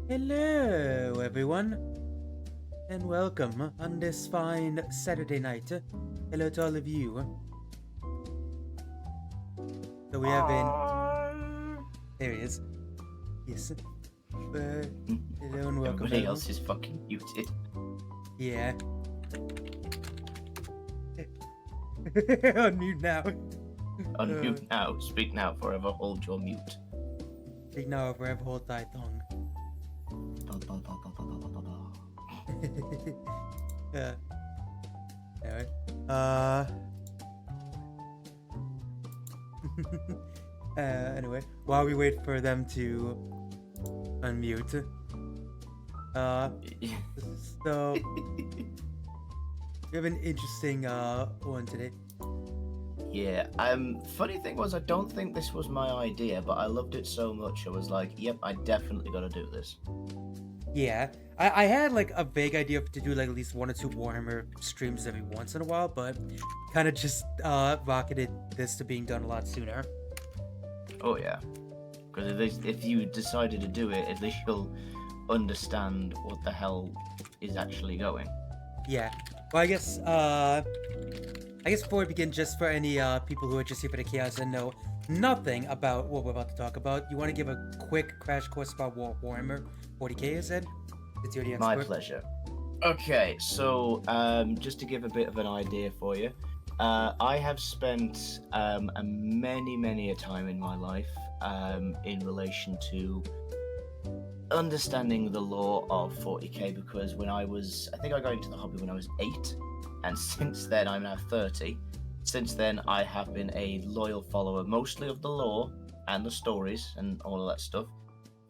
Hello, everyone, and welcome on this fine Saturday night. Hello to all of you. So we have in. There he is. Yes. Hello and welcome, Everybody everyone. else is fucking muted. Yeah. On mute now. Unmute now. Speak now. Forever hold your mute. Speak now, forever hold thy tongue. Anyway. Anyway, while we wait for them to unmute. So we have an interesting one today. Yeah. Funny thing was, I don't think this was my idea, but I loved it so much. I was like, yep, I definitely gotta do this. Yeah, I had like a vague idea to do like at least 1 or 2 Warhammer streams every once in a while, but kind of just rocketed this to being done a lot sooner. Oh yeah. Because if you decided to do it, at least you'll understand what the hell is actually going. Yeah. Well, I guess before we begin, just for any people who are just here for the chaos and know nothing about what we're about to talk about, you want to give a quick crash course about Warhammer 40k, is it? It's your expert. My pleasure. Okay, so just to give a bit of an idea for you, I have spent many a time in my life in relation to understanding the lore of 40k, because I think I got into the hobby when I was 8, and since then I'm now 30. Since then I have been a loyal follower, mostly of the lore and the stories and all of that stuff,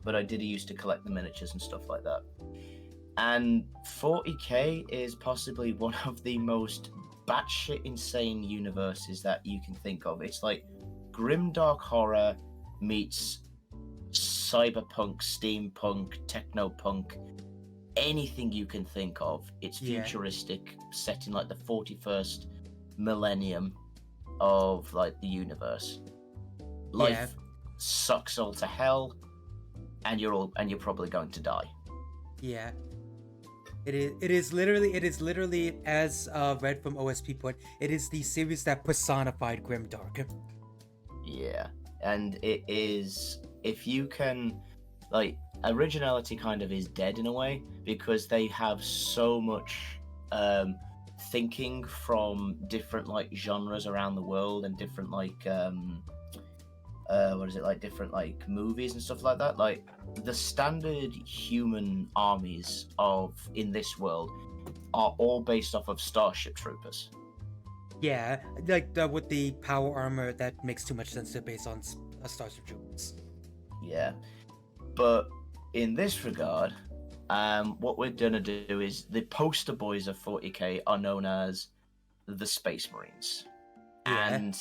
but I did used to collect the miniatures and stuff like that. And 40k is possibly one of the most batshit insane universes that you can think of. It's like grimdark horror meets cyberpunk, steampunk, technopunk, anything you can think of. It's futuristic, set in like the 41st millennium of like the universe. Life sucks all to hell, and you're probably going to die. Yeah. It is literally as read from OSP put, it is the series that personified grimdark. Yeah, and it is, if you can, like, originality kind of is dead in a way, because they have so much thinking from different like genres around the world and different like different like movies and stuff like that. Like the standard human armies in this world are all based off of Starship Troopers. Yeah, like with the power armor, that makes too much sense to base on Starship Troopers. Yeah, but in this regard, what we're gonna do is the poster boys of 40k are known as the Space Marines, and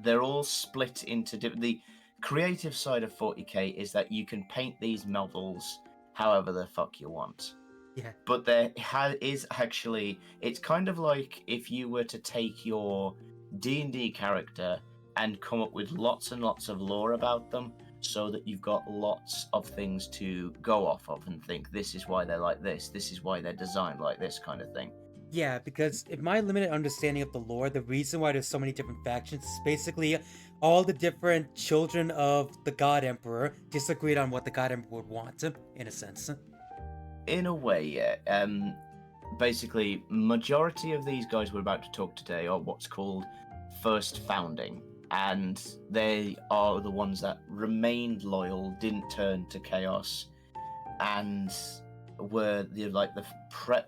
they're all split into the creative side of 40k is that you can paint these models however the fuck you want. Yeah. But there is actually, it's kind of like if you were to take your D&D character and come up with lots and lots of lore about them, so that you've got lots of things to go off of and think, this is why they're like this is why they're designed like this, kind of thing. Yeah, because in my limited understanding of the lore, the reason why there's so many different factions is basically all the different children of the God Emperor disagreed on what the God Emperor would want, in a sense. In a way, yeah. Basically, majority of these guys we're about to talk today are what's called First Founding, and they are the ones that remained loyal, didn't turn to chaos, and were the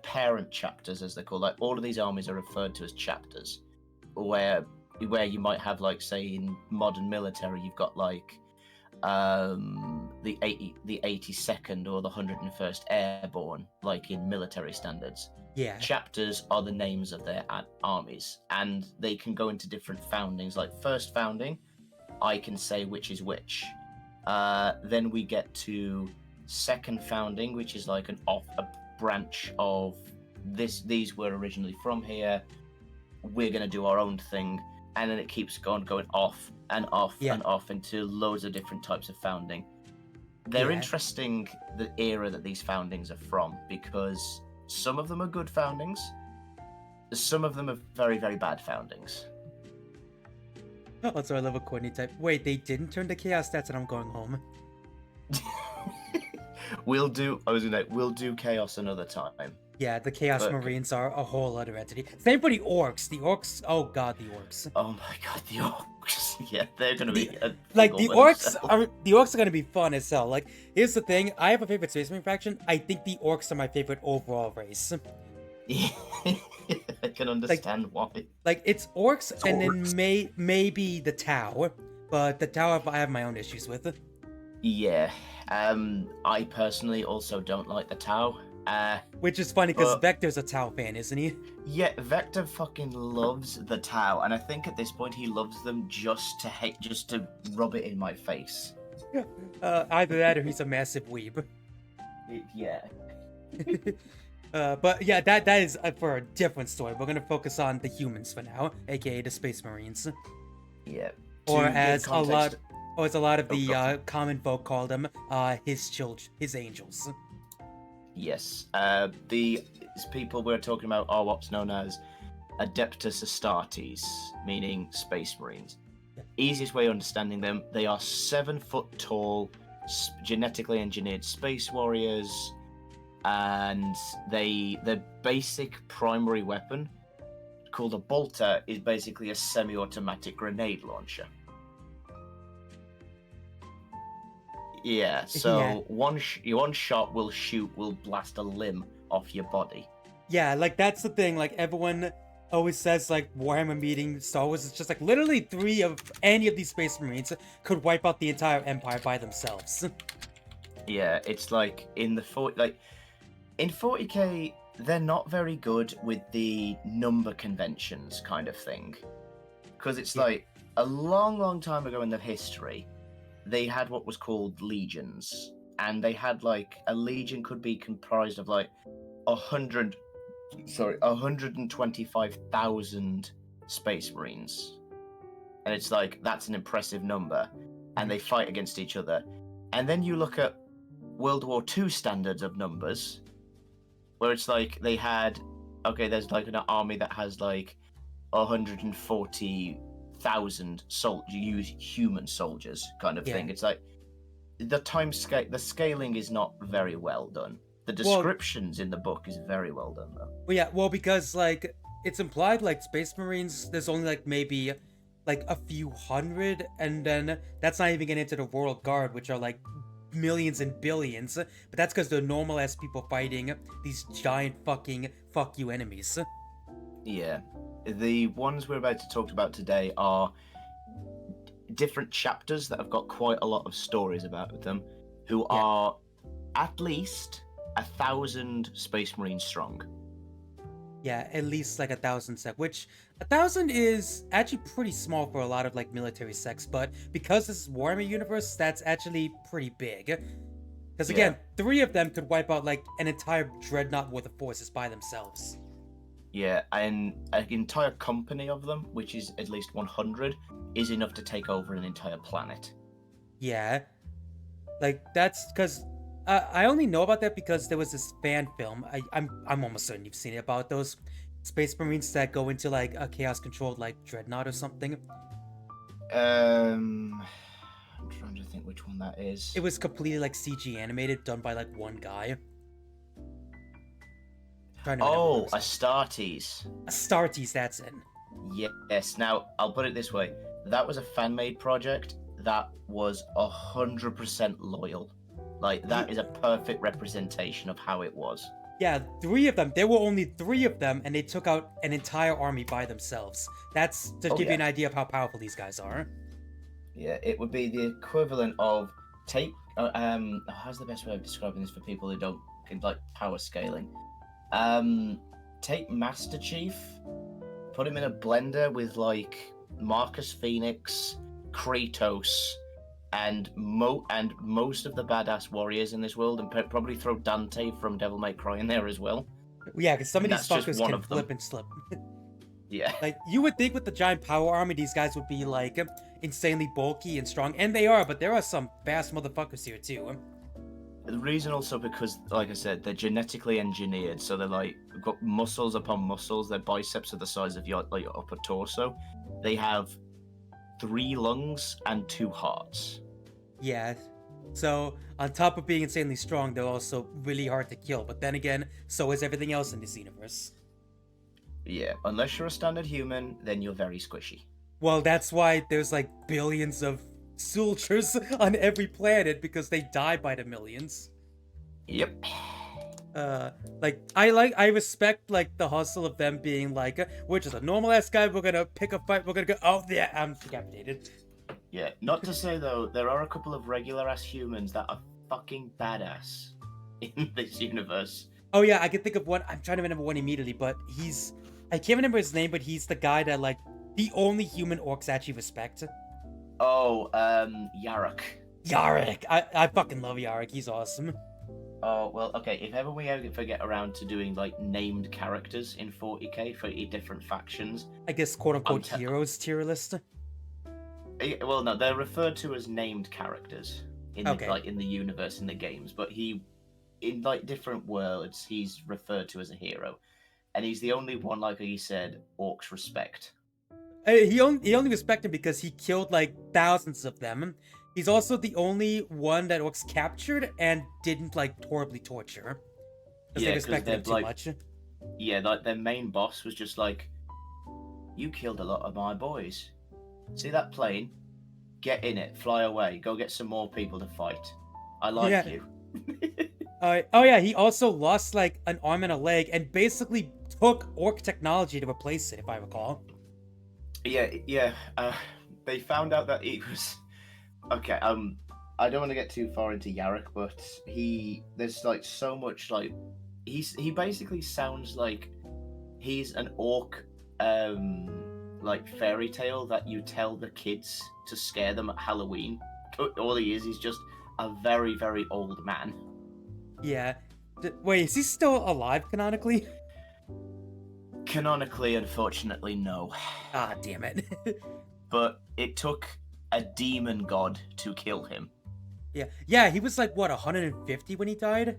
parent chapters, as they're called. Like all of these armies are referred to as chapters, where you might have, like, say in modern military, you've got like the 82nd or the 101st Airborne, like in military standards. Yeah. Chapters are the names of their armies, and they can go into different foundings. Like First Founding, I can say which is which. Then we get to Second Founding, which is like a branch of this. These were originally from here. We're going to do our own thing, and then it keeps going off and off and off into loads of different types of founding. they're Yeah. interesting, the era that these foundings are from, because some of them are good foundings, some of them are very, very bad foundings. Also, I love a Courtney type. Wait, they didn't turn the chaos stats, and I'm going home. We'll do chaos another time. Yeah, the Chaos But- Marines are a whole other entity. Same for the Orcs. The Orcs, oh god, the Orcs. Oh my god, the orcs! Yeah, they're gonna be Like the Orcs are gonna be fun as hell. Like, here's the thing: I have a favorite Space Marine faction. I think the Orcs are my favorite overall race. Yeah, I can understand why. Like, it's Orcs, It's and Orcs. then maybe the Tau, but the Tau I have my own issues with. Yeah, I personally also don't like the Tau. Which is funny because But- Vector's a Tau fan, isn't he? Yeah, Vector fucking loves the Tau, and I think at this point he loves them just to rub it in my face. Either that or he's a massive weeb. Yeah. But yeah, that is for a different story. We're gonna focus on the humans for now, aka the Space Marines, Yeah. or To give as context- a lot of Oh, the go common folk call them, his children, his angels. Yes. These people we're talking about are what's known as Adeptus Astartes, meaning Space Marines. Yeah. Easiest way of understanding them, they are 7 foot tall, genetically engineered space warriors, and their basic primary weapon, called a bolter, is basically a semi-automatic grenade launcher. Yeah, so Yeah. one shot will blast a limb off your body. Yeah, like that's the thing. Like everyone always says, like Warhammer meeting Star Wars is just like literally 3 of any of these Space Marines could wipe out the entire Empire by themselves. Yeah, it's like in 40k, they're not very good with the number conventions kind of thing, because it's Yeah. like a long, long time ago in the history, they had what was called legions, and they had like a legion could be comprised of like 125,000 Space Marines, and it's like that's an impressive number, and they fight against each other. And then you look at World War II standards of numbers, where it's like they had, okay, there's like an army that has like 140,000 human soldiers kind of thing. Yeah. It's like the scaling is not very well done. The Well- descriptions in the book is very well done though. Well, yeah, well, because like it's implied like Space Marines, there's only like maybe like a few hundred, and then that's not even getting into the Royal Guard, which are like millions and billions. But that's because they're normal ass people fighting these giant fucking fuck you enemies. Yeah. The ones we're about to talk about today are different chapters that have got quite a lot of stories about them, who Yeah. are at least 1,000 Space Marines strong. Yeah, at least like 1,000 sec, which 1,000 is actually pretty small for a lot of like military sects, but because this is Warhammer universe, that's actually pretty big. Because again, 3 of them could wipe out like an entire dreadnought worth of forces by themselves. Yeah, and an entire company of them, which is at least 100, is enough to take over an entire planet. Yeah, like that's because I only know about that because there was this fan film. I'm almost certain you've seen it about those Space Marines that go into like a chaos controlled like dreadnought or something. I'm trying to think which one that is. It was completely like CG animated, done by like one guy. Trying to remember what it was. Astartes. Astartes, that's it. Yes. Now I'll put it this way: that was a fan-made project that was 100% loyal. Like that is a perfect representation of how it was. Yeah, 3 of them. There were only 3 of them, and they took out an entire army by themselves. That's to Oh, give you yeah. an idea of how powerful these guys are. Yeah, it would be the equivalent of how's the best way of describing this for people who don't like power scaling? Take Master Chief, put him in a blender with like Marcus Phoenix, Kratos, and most of the badass warriors in this world, and probably throw Dante from Devil May Cry in there as well. Yeah, because some of And these that's just fuckers one can of them. flip and slip. Yeah. Like, you would think with the giant power army, these guys would be, like, insanely bulky and strong. And they are, but there are some fast motherfuckers here, too. The reason also because, like I said, they're genetically engineered, so they're like got muscles upon muscles. Their biceps are the size of your like your upper torso. They have 3 lungs and 2 hearts. Yeah. So on top of being insanely strong, they're also really hard to kill. But then again, so is everything else in this universe. Yeah, unless you're a standard human, then you're very squishy. Well, that's why there's like billions of soldiers on every planet because they die by the millions. Yep. I respect like the hustle of them being like, we're just a normal ass guy. We're gonna pick a fight. We're gonna go. Oh yeah, I'm decapitated. Yeah. Not to say though, there are a couple of regular ass humans that are fucking badass in this universe. Oh yeah, I can think of one. I'm trying to remember one immediately, but I can't remember his name, but he's the guy that like the only human orcs actually respect. Oh, Yarok. Yarrick. I fucking love Yarrick. He's awesome. Oh, well, okay, if ever we ever get around to doing, like, named characters in 40k for different factions... I guess quote-unquote heroes tier list. Well, no, they're referred to as named characters in Okay. in the universe, in the games, but in, like, different worlds, he's referred to as a hero. And he's the only one, like he said, orcs respect. He only respect him because he killed, like, thousands of them. He's also the only one that orcs captured and didn't, like, horribly torture. Because they respected him too much. Yeah, like, their main boss was just like, you killed a lot of my boys. See that plane? Get in it, fly away, go get some more people to fight. I like you. Oh yeah, he also lost, like, an arm and a leg and basically took orc technology to replace it, if I recall. Yeah, they found out that he was... Okay, I don't want to get too far into Yarrick, but there's like so much like he basically sounds like he's an orc like fairy tale that you tell the kids to scare them at Halloween. All he is, he's just a very, very old man. Yeah. Wait, is he still alive canonically? Canonically, unfortunately, no. Ah, damn it. But it took a demon god to kill him. Yeah, he was like, what, 150 when he died?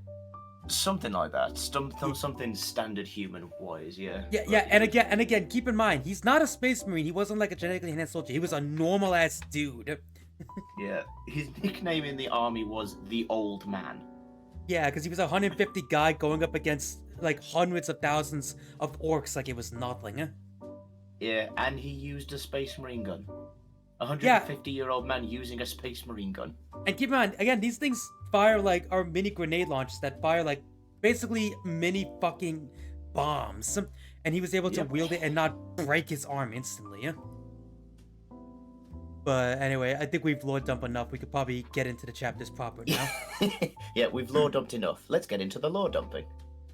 Something like that. Something standard human-wise, yeah. Yeah, and again, keep in mind, he's not a space marine. He wasn't like a genetically enhanced soldier. He was a normal-ass dude. Yeah, his nickname in the army was the Old Man. Yeah, because he was a 150 guy going up against like hundreds of thousands of orcs like it was nothing. Yeah, and he used a space marine gun. A 150-year-old man using a space marine gun. And keep in mind, again, these things fire like are mini grenade launchers that fire like basically mini fucking bombs. And he was able to wield it and not break his arm instantly. But anyway, I think we've lore dumped enough. We could probably get into the chapters proper now. Yeah, we've lore dumped enough. Let's get into the lore dumping.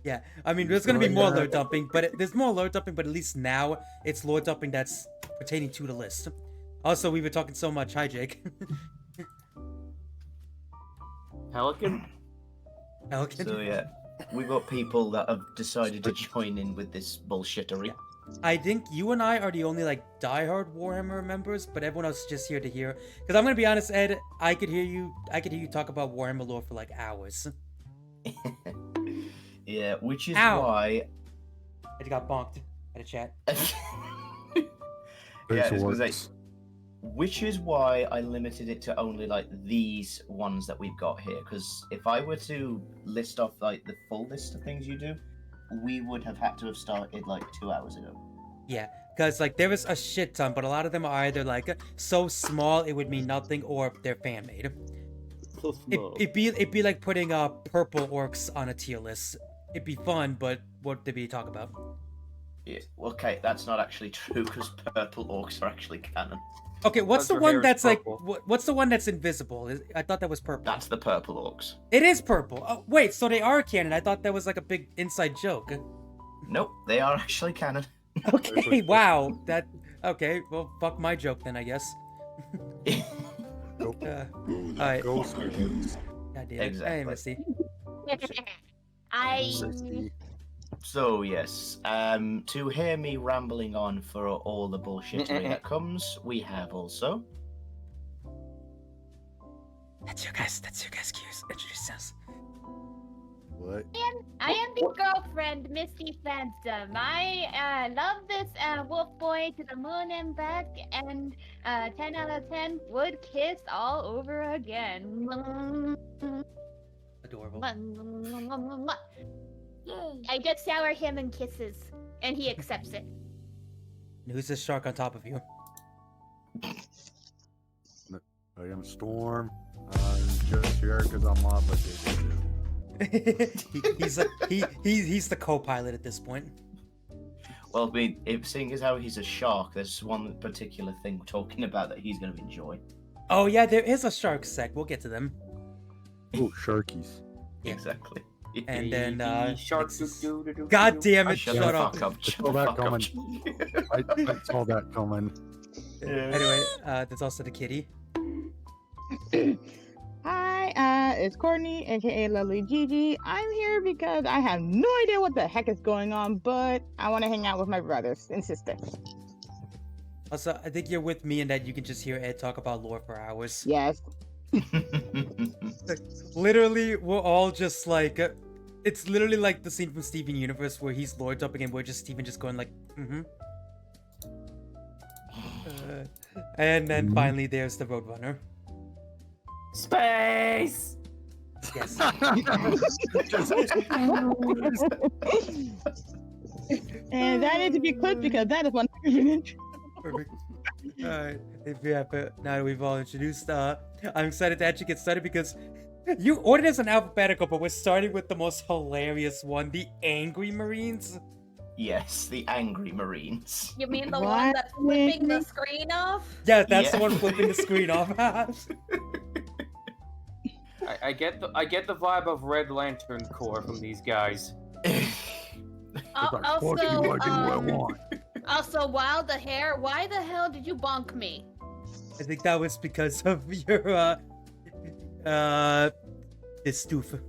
Yeah, I mean, there's gonna be more lore dumping, but there's more lore dumping, but at least now it's lore dumping that's pertaining to the list. Also, we were talking so much. Hi, Jake. Pelican? So yeah, we've got people that have decided to join in with this bullshittery. Yeah. I think you and I are the only like diehard Warhammer members, but everyone else is just here to hear. Because I'm gonna be honest, Ed, I could hear you talk about Warhammer lore for like hours. Yeah, which is why I got bonked at a chat. Yeah, I was gonna say, which is why I limited it to only like these ones that we've got here. Because if I were to list off like the full list of things you do, we would have had to have started like 2 hours ago. Yeah, because like there is a shit ton, but a lot of them are either like so small it would mean nothing, or they're fan made. So small. It'd be like putting purple orcs on a tier list. It'd be fun, but what did we talk about? Yeah, okay, that's not actually true because purple orcs are actually canon. Okay, what's the Her one hair is that's like? purple. What's the one that's invisible? I thought that was purple. That's the purple orcs. It is purple. Oh, wait, so they are canon. I thought that was like a big inside joke. Nope, they are actually canon. Okay, wow. Okay, well, fuck my joke then, I guess. Nope. Alright. Ghost kids. God damn it. Exactly. Hey, Misty. So yes, to hear me rambling on for all the bullshittery that comes, we have also... That's your guys' cues. Introduce us. girlfriend, Misty Phantom. I love this wolf boy to the moon and back, and 10 out of 10 would kiss all over again. Adorable. I just shower him in kisses, and he accepts it. And who's this shark on top of you? I am Storm. I'm just here because I'm obligated he's the co-pilot at this point. Well, I mean, seeing as how he's a shark, there's one particular thing we're talking about that he's going to enjoy. Oh yeah, there is a shark sec. We'll get to them. to. Oh, sharkies. Yeah. Exactly. And then Shark Nexus- doo-doo-doo-doo-doo. God damn it! Shut Shut the up. fuck up. Shut saw the that fuck up. coming. I saw that coming. Anyway, there's also the kitty. Hi, it's Courtney, aka Lovely Gigi. I'm here because I have no idea what the heck is going on, but I want to hang out with my brothers and sister. Also, I think you're with me in that you can just hear Ed talk about lore for hours. Yes. Literally, we're all just like, it's literally like the scene from Steven Universe where he's lore dumping and we're just Steven just going like, mm-hmm. And then finally there's the Roadrunner. Space! Yes. And that needs to be clipped because that is 1 minute. Perfect. Alright, but now that we've all introduced, I'm excited to actually get started because you ordered as an alphabetical, but we're starting with the most hilarious one, the Angry Marines. Yes, the Angry Marines. You mean the What? one that's flipping the screen off? Yeah, that's the Yeah. one flipping the screen off. I get the vibe of Red Lantern Corps from these guys. Also, while the hair, why the hell did you bonk me? I think that was because of your, this stoof.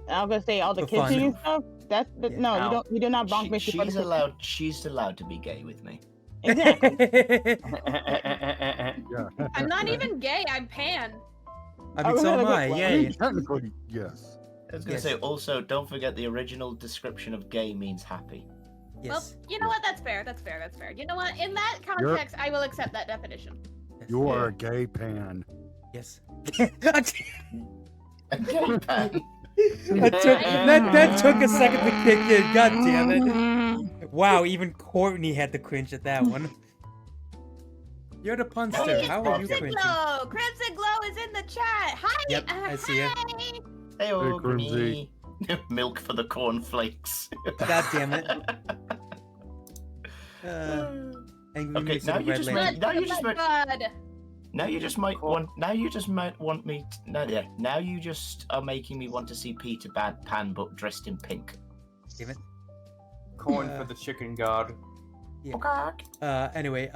I was gonna say all the For fun. kissing and stuff. No, Ow. you don't. You do not bonk me. She's allowed to be gay with me. Exactly. Yeah. I'm not even gay, I'm pan. I mean, so am I, yay. Technically, yes. I was gonna Yes. say also, don't forget the original description of gay means happy. Yes. Well, you know what? That's fair. You know what? In that context, I will accept that definition. You are a gay pan. Yes. A gay pan. that took a second to kick in, god damn it. Wow, even Courtney had to cringe at that one. You're the punster, how are you Crimson cringing? Glow! Crimson Glow is in the chat! Hi! Yep, I see it. Hi. Hey, oh, Grimsy. Milk for the cornflakes. God damn it. Angry Okay, Mace now of the you Red just Lantern. now you just Oh my God. Now you just might want me. Now you just are making me want to see Peter Pan, but dressed in pink. Damn it. Corn for the chicken god. Anyway,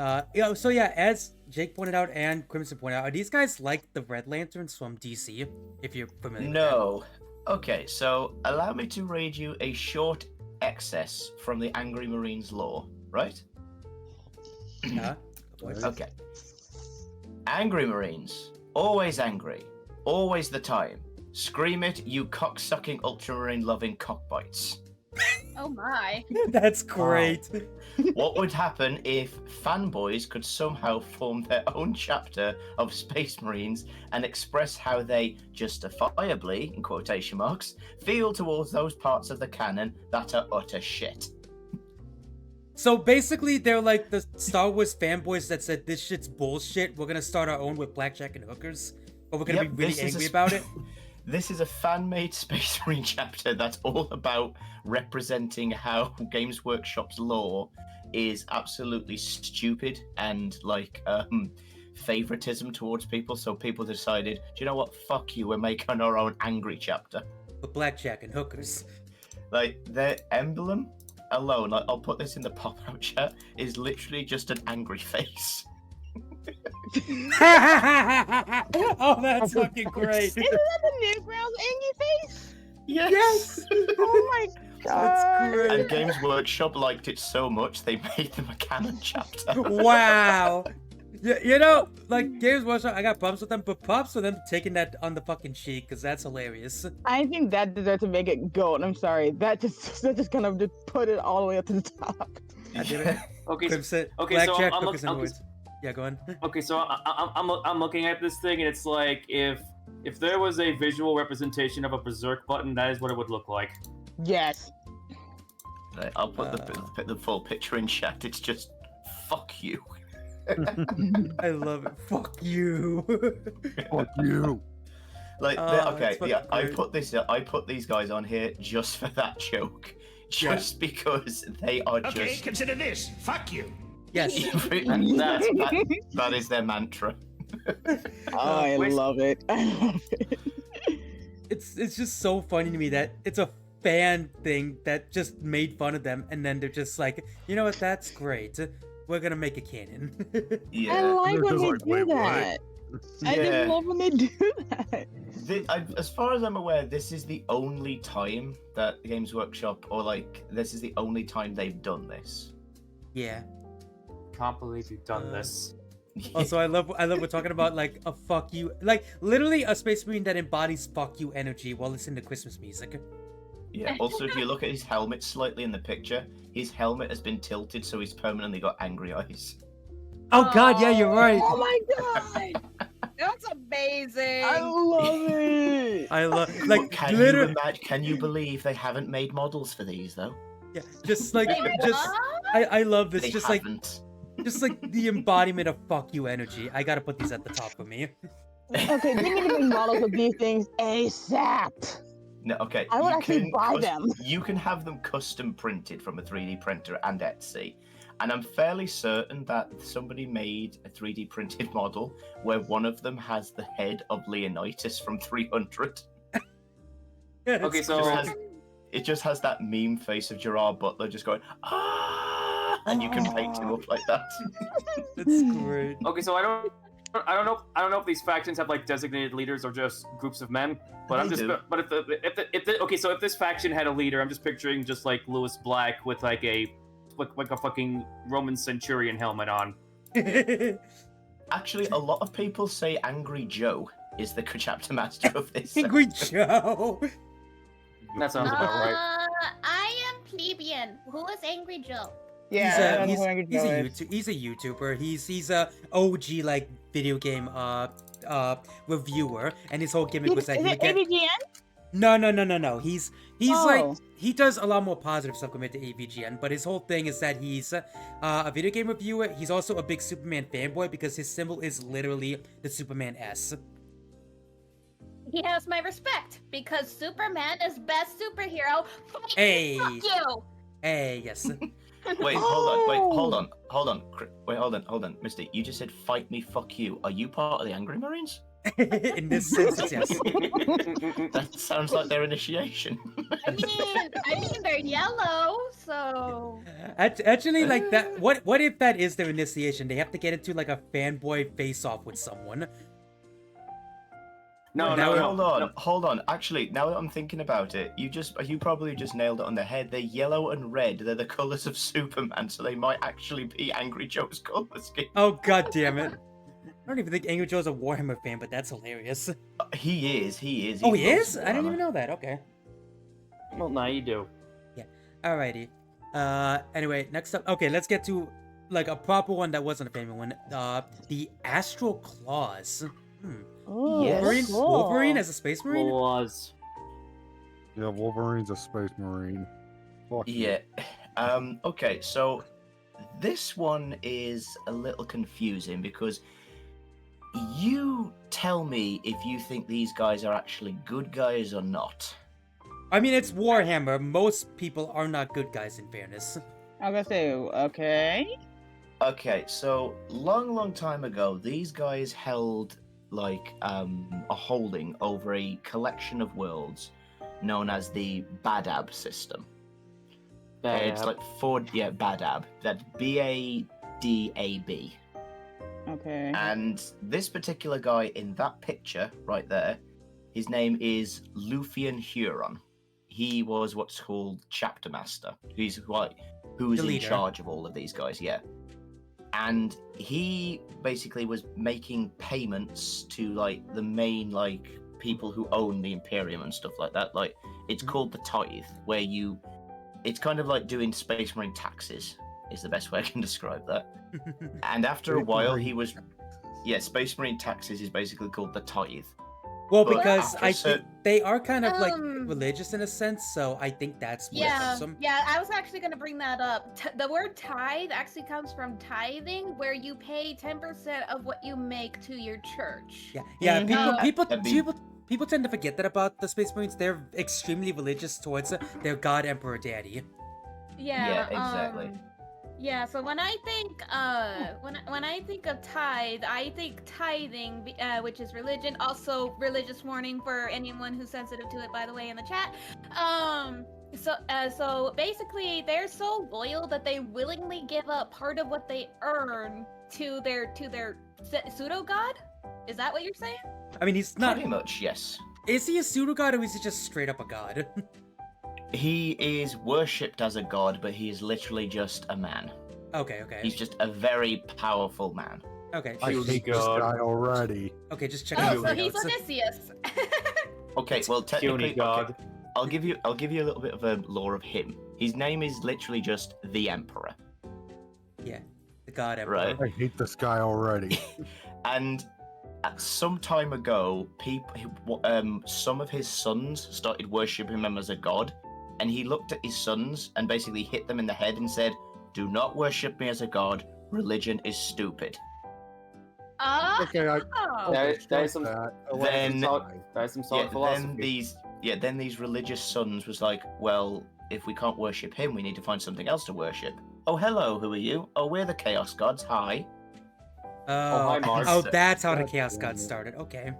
so yeah, as Jake pointed out and Crimson pointed out, are these guys like the Red Lanterns from DC? If you're familiar with No. Okay, so allow me to read you a short excess from the Angry Marines lore, right? that. Okay. Angry Marines. Always angry. Always the time. Scream it, you cocksucking ultramarine loving cockbites. Oh my. That's great. What would happen if fanboys could somehow form their own chapter of Space Marines and express how they justifiably, in quotation marks, feel towards those parts of the canon that are utter shit? So basically, they're like the Star Wars fanboys that said this shit's bullshit. We're gonna start our own with blackjack and hookers, but we're gonna Yep, be really this is angry a about it. This is a fan-made Space Marine chapter that's all about representing how Games Workshop's lore is absolutely stupid and like favoritism towards people. So people decided, do you know what? Fuck you. We're making our own angry chapter. With blackjack and hookers. Like their emblem alone, like I'll put this in the pop-out chat, is literally just an angry face. Oh, that's fucking great. Isn't that the Negro's angry face? Yes. Oh my god. That's great. And Games Workshop liked it so much they made them a canon chapter. Wow. Yeah, you know, like Games Workshop, I got props with them, but props for them taking that on the fucking cheek, because that's hilarious. I think that deserves to make it gold. I'm sorry. That just kind of just put it all the way up to the top. I did it. Okay, so, Crimson, okay, so Blackjack, I'm Cookies and Words. Yeah, go on. okay, so I'm looking at this thing, and it's like if there was a visual representation of a berserk button, that is what it would look like. Yes. Right, I'll put the full picture in chat. It's just fuck you. I love it. Fuck you. Fuck you. Like, Oh, okay, it's yeah, fucking I put these guys on here just for that joke, just because they are Okay, just. consider this. Fuck you. Yes. that is their mantra. Oh, I Where's- love it. I love it. It's just so funny to me that it's a fan thing that just made fun of them, and then they're just like, you know what? That's great. We're gonna make a canon. I Yeah. like They're when just they like, do "Wait, what?" that. I Yeah. just love when they do that. As far as I'm aware, this is the only time that Games Workshop, or like, this is the only time they've done this. Yeah. Can't believe you've done this. Also, I love we're talking about like a fuck you, like literally a Space Marine that embodies fuck you energy while listening to Christmas music. Yeah. Also, if you look at his helmet slightly in the picture, his helmet has been tilted, so he's permanently got angry eyes. Oh God, yeah, you're right. Oh my god! That's amazing. I love it. I love like Can you literally, imagine? Can you believe they haven't made models for these though? yeah, just like Wait, just what? I love this, They just like haven't. the embodiment of fuck you energy. I gotta put these at the top for me. Okay, they need to make models of these things ASAP. No, okay. I would you actually can buy them. You can have them custom printed from a 3D printer and Etsy. And I'm fairly certain that somebody made a 3D printed model where one of them has the head of Leonidas from 300. Okay, so It just has that meme face of Gerard Butler just going, ah, and you can paint him up like that. That's great. okay, so I don't know if these factions have like designated leaders or just groups of men. But I'm They just do. but if this faction had a leader, I'm just picturing just like Lewis Black with like a fucking Roman centurion helmet on. Actually, a lot of people say Angry Joe is the chapter master of this. Angry Joe. That sounds about right. I am plebeian. Who is Angry Joe? Yeah, he's a he's he's a YouTuber. He's a OG like video game reviewer, and his whole gimmick was that Is he it would get AVGN? no. He's Oh. like he does a lot more positive stuff compared to AVGN, but his whole thing is that he's a video game reviewer. He's also a big Superman fanboy because his symbol is literally the Superman S. He has my respect because Superman is best superhero. Hey. Fuck you. Hey, yes. Wait, hold on, Misty. You just said fight me, fuck you. Are you part of the Angry Marines? In this sense, yes. That sounds like their initiation. I mean they're yellow, so Actually, like that. What if that is their initiation? They have to get into like a fanboy face-off with someone. No, Now- Hold on. Actually, now that I'm thinking about it, you probably just nailed it on the head. They're yellow and red. They're the colors of Superman, so they might actually be Angry Joe's color scheme. Oh God damn it! I don't even think Angry Joe's a Warhammer fan, but that's hilarious. He is. Oh, he loves is? I didn't Warhammer. even know that. Okay. Well, now you do. Alrighty. Anyway, next up. Okay, let's get to like a proper one that wasn't a famous one. The Astral Claws. Oh, Yes. Wolverine. cool. Wolverine as a Space Marine. Was. Yeah, Wolverine's a space marine. Fuck you. Yeah. Okay, so this one is a little confusing because you tell me if you think these guys are actually good guys or not. I mean, it's Warhammer. Most people are not good guys, in fairness. I'm gonna say, okay. Okay, so long time ago, these guys held like a holding over a collection of worlds known as the Badab system. It's like Badab. That's Badab. Okay. And this particular guy in that picture right there, his name is Luthien Huron. He was what's called chapter master. Who's The in leader. charge of all of these guys? Yeah. and he basically was making payments to like the main like people who own the Imperium and stuff like that. Like it's called the tithe, where it's kind of like doing Space Marine taxes is the best way I can describe that. And after a while, he was Space Marine taxes is basically called the tithe. Well, But because after I a cer- think they are kind of like Um, religious in a sense, so I think that's what Yeah, helps them. yeah, I was actually going to bring that up. The word tithe actually comes from tithing, where you pay 10% of what you make to your church. Yeah. Mhm. People tend to forget that about the Space Marines. They're extremely religious towards their God Emperor Daddy. Yeah, exactly. Yeah, so when I think when I think of tithe, I think tithing, which is religion. Also, religious warning for anyone who's sensitive to it, by the way, in the chat. So basically, they're so loyal that they willingly give up part of what they earn to their pseudo god. Is that what you're saying? I mean, he's not. Pretty much, yes. Is he a pseudo god or is he just straight up a god? He is worshipped as a god, but he is literally just a man. Okay. He's just a very powerful man. Okay. I Huge hate this god. guy already. Okay, just check Oh, out so the he's notes. Odysseus. Okay, well technically, Puny god. okay, I'll give you a little bit of a lore of him. His name is literally just the Emperor, Yeah, the god Emperor. right? I hate this guy already. And some time ago, some of his sons started worshipping him as a god, and he looked at his sons and basically hit them in the head and said, "Do not worship me as a god. Religion is stupid." Okay, I That strike is some- that. Then- That is some solid philosophy. Then these religious sons was like, "Well, if we can't worship him, we need to find something else to worship." Oh, hello, who are you? Oh, we're the Chaos Gods. Hi. Oh, hi, Mars. oh, that's how the God Chaos damn God it. started. Okay.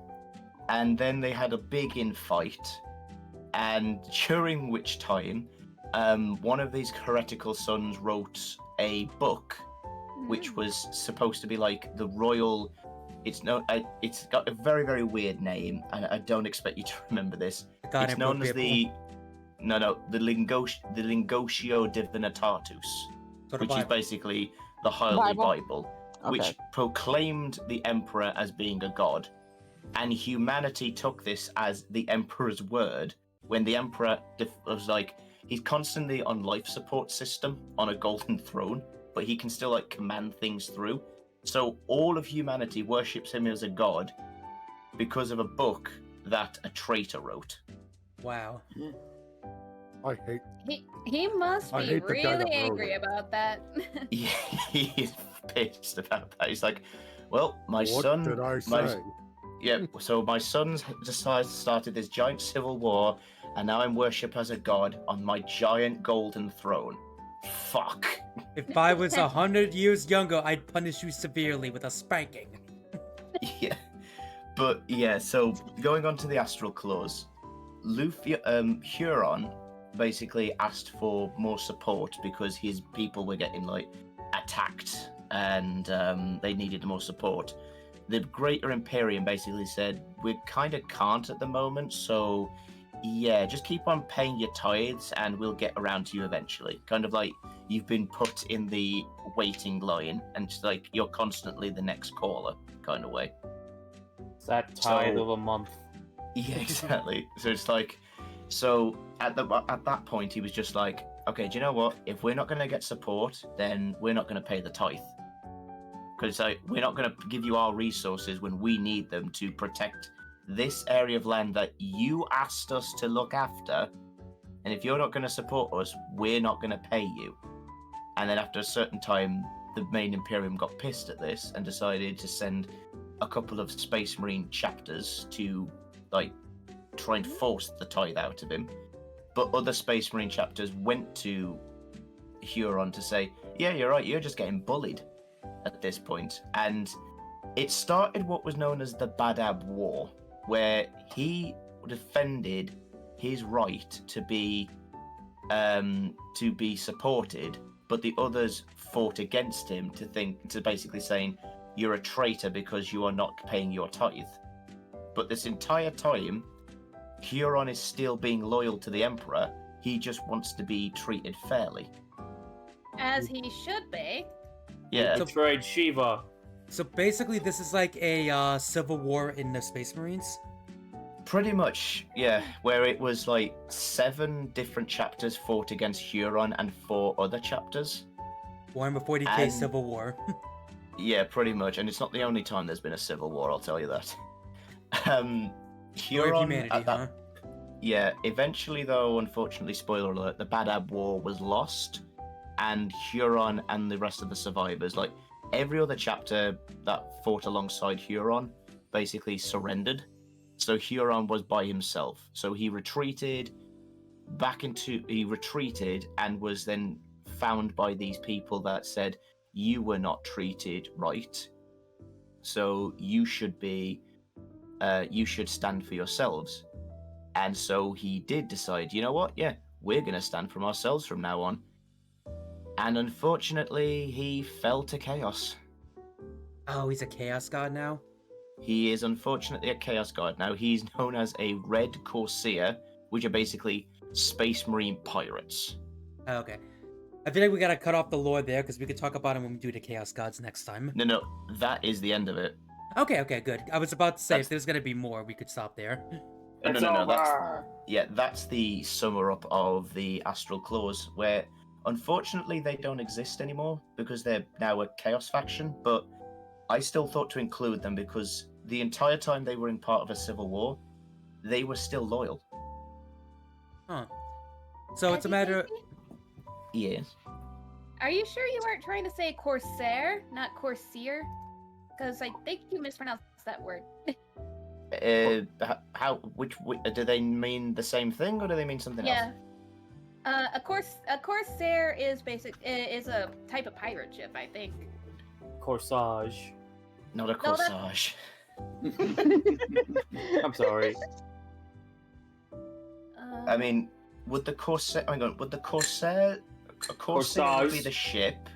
And then they had a big infight, and during which time, one of these heretical sons wrote a book, which was supposed to be like the royal. It's got a very, very weird name, and I don't expect you to remember this. The god It's Emperor known as People. the Lingotio Divinitatus, Sort of which is vibe. basically the Holy Bible? Bible, which Okay. proclaimed the Emperor as being a god, and humanity took this as the Emperor's word. When the Emperor was like, he's constantly on life support system on a golden throne, but he can still like command things through. So all of humanity worships him as a god because of a book that a traitor wrote. Wow. I hate. He must I be hate the guy that really wrote angry it. about that. Yeah, he's pissed about that. He's like, well, my What son. did I my- say? Yeah, so my sons started this giant civil war, and now I'm worshipped as a god on my giant golden throne. Fuck. If I was 100 years younger, I'd punish you severely with a spanking. Yeah. But yeah, so going on to the Astral Clause, Huron basically asked for more support because his people were getting like attacked and they needed more support. The Greater Imperium basically said, we kind of can't at the moment, so yeah, just keep on paying your tithes and we'll get around to you eventually. Kind of like you've been put in the waiting line and just like you're constantly the next caller kind of way. It's that tithe So- of a month. Yeah, exactly. So it's like, so at that point he was just like, okay, do you know what? If we're not going to get support, then we're not going to pay the tithe. Because like, we're not going to give you our resources when we need them to protect this area of land that you asked us to look after. And if you're not going to support us, we're not going to pay you. And then after a certain time, the main Imperium got pissed at this and decided to send a couple of Space Marine chapters to like try and force the tithe out of him. But other Space Marine chapters went to Huron to say, yeah, you're right, you're just getting bullied at this point. And it started what was known as the Badab War, where he defended his right to be supported, but the others fought against him to basically saying, you're a traitor because you are not paying your tithe. But this entire time, Huron is still being loyal to the Emperor. He just wants to be treated fairly. As he should be. Yeah, So- Betrayed Shiva. So basically, this is like a civil war in the Space Marines. pretty much, yeah. Where it was like 7 different chapters fought against Huron and 4 other chapters. Warhammer 40k And- Civil War. Yeah, pretty much. And it's not the only time there's been a civil war, I'll tell you that. War of Huron, humanity, at that huh? Yeah, eventually though, unfortunately, spoiler alert, the Badab War was lost, and Huron and the rest of the survivors, like every other chapter that fought alongside Huron, basically surrendered. So Huron was by himself. So he retreated and was then found by these people that said, you were not treated right. So you should stand for yourselves. And so he did decide, you know what? Yeah, we're going to stand for ourselves from now on. And unfortunately, he fell to chaos. Oh, he's a chaos god now. He is unfortunately a chaos god now. He's known as a Red Corsair, which are basically Space Marine pirates. Oh, okay. I feel like we gotta cut off the lore there because we could talk about him when we do the chaos gods next time. No, that is the end of it. Okay, good. I was about to say That's- if there's gonna be more, we could stop there. No, It's no, that's over. that's the summer up of the Astral Claws, where unfortunately they don't exist anymore because they're now a chaos faction. But I still thought to include them because the entire time they were in part of a civil war, they were still loyal. Huh. So it's a matter. Yes. Are you sure you weren't trying to say Corsair, not Corsair? Because I think you mispronounced that word. Which do they mean the same thing or do they mean something Yeah. else? A Corsair is is a type of pirate ship, I think. Corsage. Not a No, that's- corsage. I'm sorry. I mean, would the corsair? Hang on. Would the corsair? A corsair would be Corsage. the ship,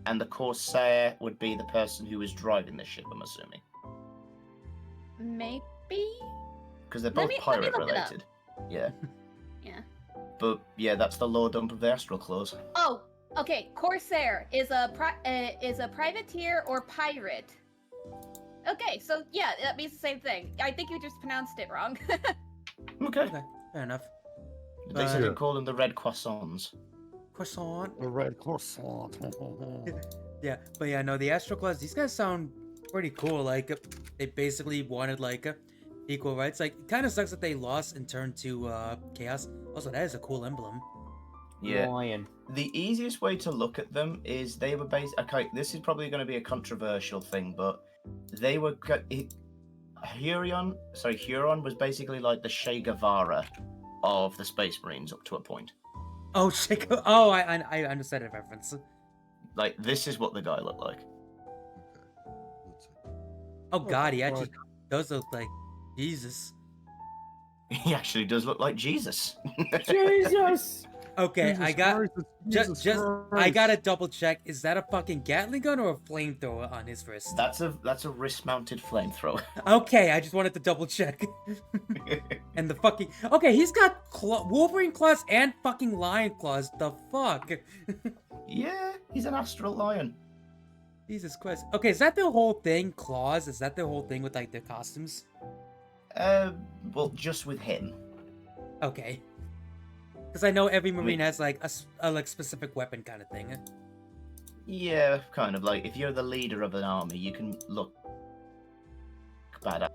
and the corsair would be the person who was driving the ship. I'm assuming Maybe. because they're Let both me pirate look it up. related. Yeah. Yeah. But yeah, that's the lore dump of the Astral Claws. Oh, okay. Corsair is a privateer or pirate. Okay, so yeah, that means the same thing. I think you just pronounced it wrong. Okay. Okay, fair enough. They said Yeah. you call them the red croissants. Croissant. The red croissant. Yeah, but yeah, no, the Astral Claws, these guys sound pretty cool. Like, they basically wanted, like, equal rights. Like, it kind of sucks that they lost and turned to Chaos. Also, that is a cool emblem. Yeah. Lion. The easiest way to look at them is they were based. Okay, this is probably going to be a controversial thing, but they were. Huron was basically like the Che Guevara of the Space Marines up to a point. Oh, shit. Oh, I understand the reference. Like, this is what the guy looked like. Oh, God, he fuck. actually does look like Jesus. He actually does look like Jesus. Jesus! Okay, Jesus I got. Christ, it's Just, Jesus I Christ. gotta double check. Is that a fucking Gatling gun or a flamethrower on his wrist? That's a wrist-mounted flamethrower. Okay, I just wanted to double check. And the fucking okay, he's got Wolverine claws and fucking lion claws. The fuck? Yeah, he's an astral lion. Jesus Christ. Okay, is that the whole thing? Claws? Is that the whole thing with like their costumes? Well, just with him. Okay. Because I know every Marine has like a like specific weapon kind of thing. Yeah, kind of like if you're the leader of an army, you can look badass.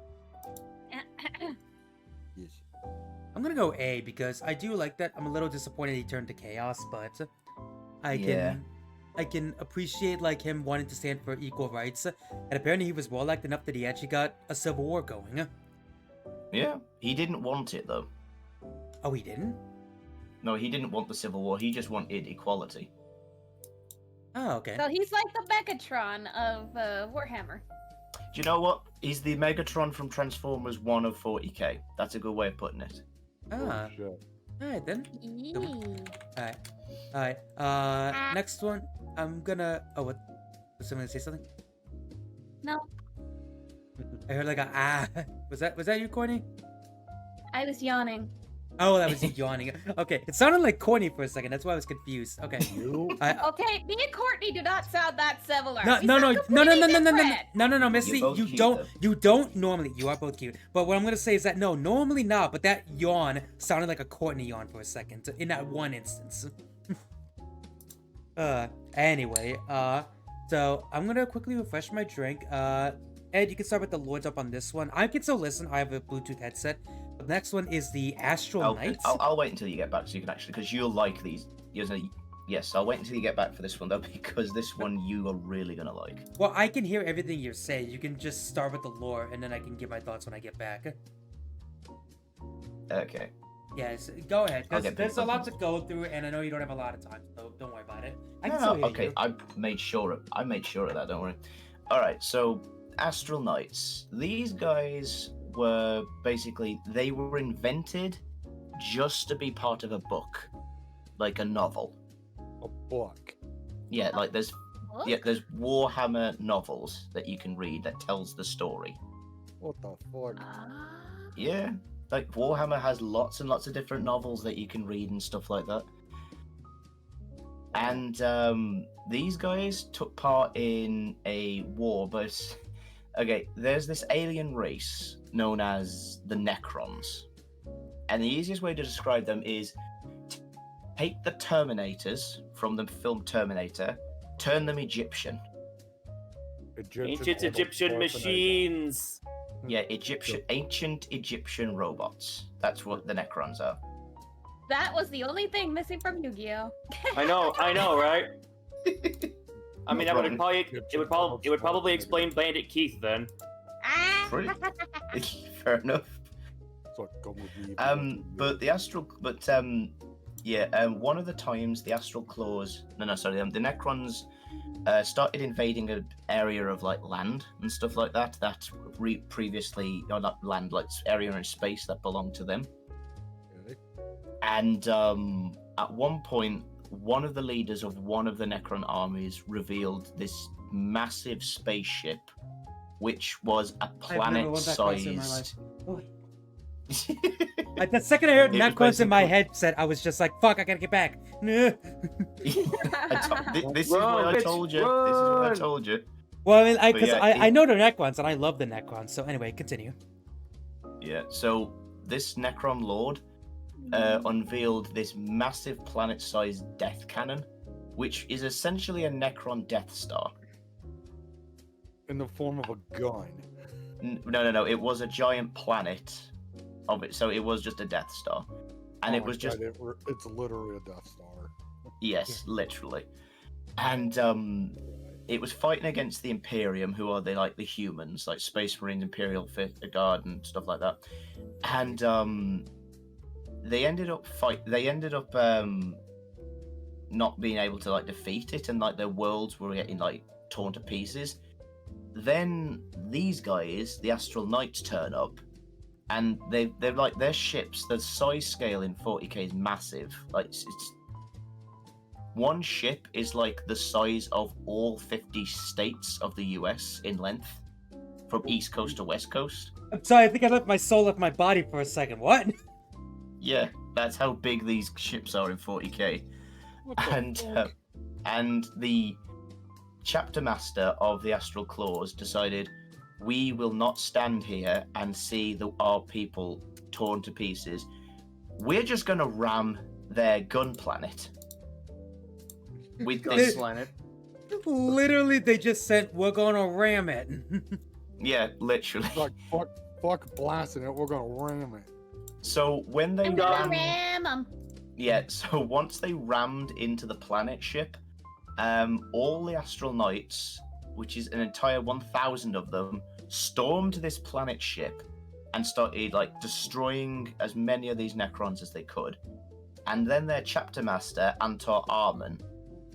Yes. I'm gonna go A because I do like that. I'm a little disappointed he turned to Chaos, but Yeah. I can appreciate like him wanting to stand for equal rights. And apparently he was warlocked enough that he actually got a civil war going. Yeah, he didn't want it though. Oh, he didn't? No, he didn't want the civil war. He just wanted equality. Oh, okay. So he's like the Megatron of Warhammer. Do you know what? He's the Megatron from Transformers 1 of 40k. That's a good way of putting it. Ah, Oh, shit. alright then. Yee. Alright. Next one. I'm gonna. Oh, what? Was someone gonna say something? No, I heard like a ah. Was that you, Courtney? I was yawning. Oh, that was you yawning. Okay, it sounded like corny for a second. That's why I was confused. Okay. You? Okay, me and Courtney do not sound that similar. No, We no, sound no, no, no, no, completely no, no, no, different. no, Missy, You're both you cute, don't, though. you don't normally. You are both cute, but what I'm gonna say is that no, normally not. But that yawn sounded like a Courtney yawn for a second in that one instance. Anyway, so I'm gonna quickly refresh my drink. Ed, you can start with the Lords up on this one. I can still listen. I have a Bluetooth headset. The next one is the Astral Knights. I'll wait until you get back so you can actually, because you'll like these. Yes, I'll wait until you get back for this one though, because this one you are really gonna like. Well, I can hear everything you're saying. You can just start with the lore, and then I can give my thoughts when I get back. Okay. Yes, go ahead. I'll Because get there's a people. lot to go through, and I know you don't have a lot of time, so don't worry about it. I can No, still hear okay, you. I made sure of that. Don't worry. All right, so Astral Knights. These guys were basically they were invented just to be part of a book, like a novel. A book. Yeah, like there's Look. there's Warhammer novels that you can read that tells the story. What the fuck? Ah. Yeah, like Warhammer has lots and lots of different novels that you can read and stuff like that. And these guys took part in a war, but okay, there's this alien race known as the Necrons, and the easiest way to describe them is take the Terminators from the film Terminator, turn them Egyptian. Ancient Egyptian machines. Yeah, ancient Egyptian robots. That's what the Necrons are. That was the only thing missing from Yu-Gi-Oh. I know, right? I mean, No that would problem. probably it would probably explain Bandit Keith then. Ah. Pretty- Fair enough. So come with me. But the astral, one of the times the astral claws, the Necrons started invading an area of like land and stuff like that. That previously, or not land, like area in space that belonged to them. Okay. And at one point, one of the leaders of one of the Necron armies revealed this massive spaceship, which was a I've never went that close in my life. planet-sized. The second I heard It was Necrons in my basically- headset, I was just like, fuck, I gotta get back. This is what I Run, told you. bitch, This is what I run. told you. Well, I mean, But because yeah, I know the Necrons, and I love the Necrons, so anyway, continue. Yeah, so this Necron Lord unveiled this massive planet-sized death cannon, which is essentially a Necron Death Star. In the form of a gun. No. It was a giant planet of it, so it was just a Death Star, and Oh it my was just God, it's literally a Death Star. yes, literally, and it was fighting against the Imperium, who are the humans, like Space Marines, Imperial Guard, and stuff like that, and they ended up not being able to defeat it, and their worlds were getting torn to pieces. Then these guys, the Astral Knights, turn up, and they're like their ships. The size scale in 40k is massive. It's one ship is like the size of all 50 states of the US in length, from east coast to west coast. I'm sorry, I think I left my soul left my body for a second. What? Yeah, that's how big these ships are in 40k. What the And fuck? and the chapter master of the Astral Claws decided, we will not stand here and see our people torn to pieces. We're just gonna ram their gun planet with Gun this. planet. Literally, they just said, we're gonna ram it. Yeah, literally. Like, fuck blasting it, we're gonna ram it. So when they I'm gonna ram, ram 'em. yeah. So once they rammed into the planet ship, all the Astral Knights, which is an entire 1,000 of them, stormed this planet ship and started destroying as many of these Necrons as they could. And then their chapter master, Antar Arman,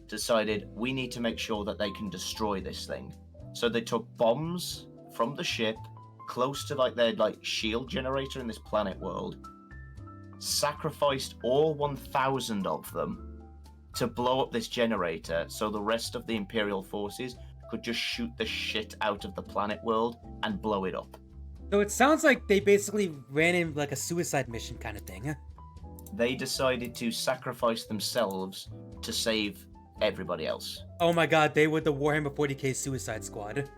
decided, we need to make sure that they can destroy this thing. So they took bombs from the ship close to their shield generator in this planet world, sacrificed all 1,000 of them to blow up this generator, so the rest of the Imperial forces could just shoot the shit out of the planet world and blow it up. So it sounds like they basically ran in like a suicide mission kind of thing. Huh? they decided to sacrifice themselves to save everybody else. Oh my god, they were the Warhammer 40k Suicide Squad.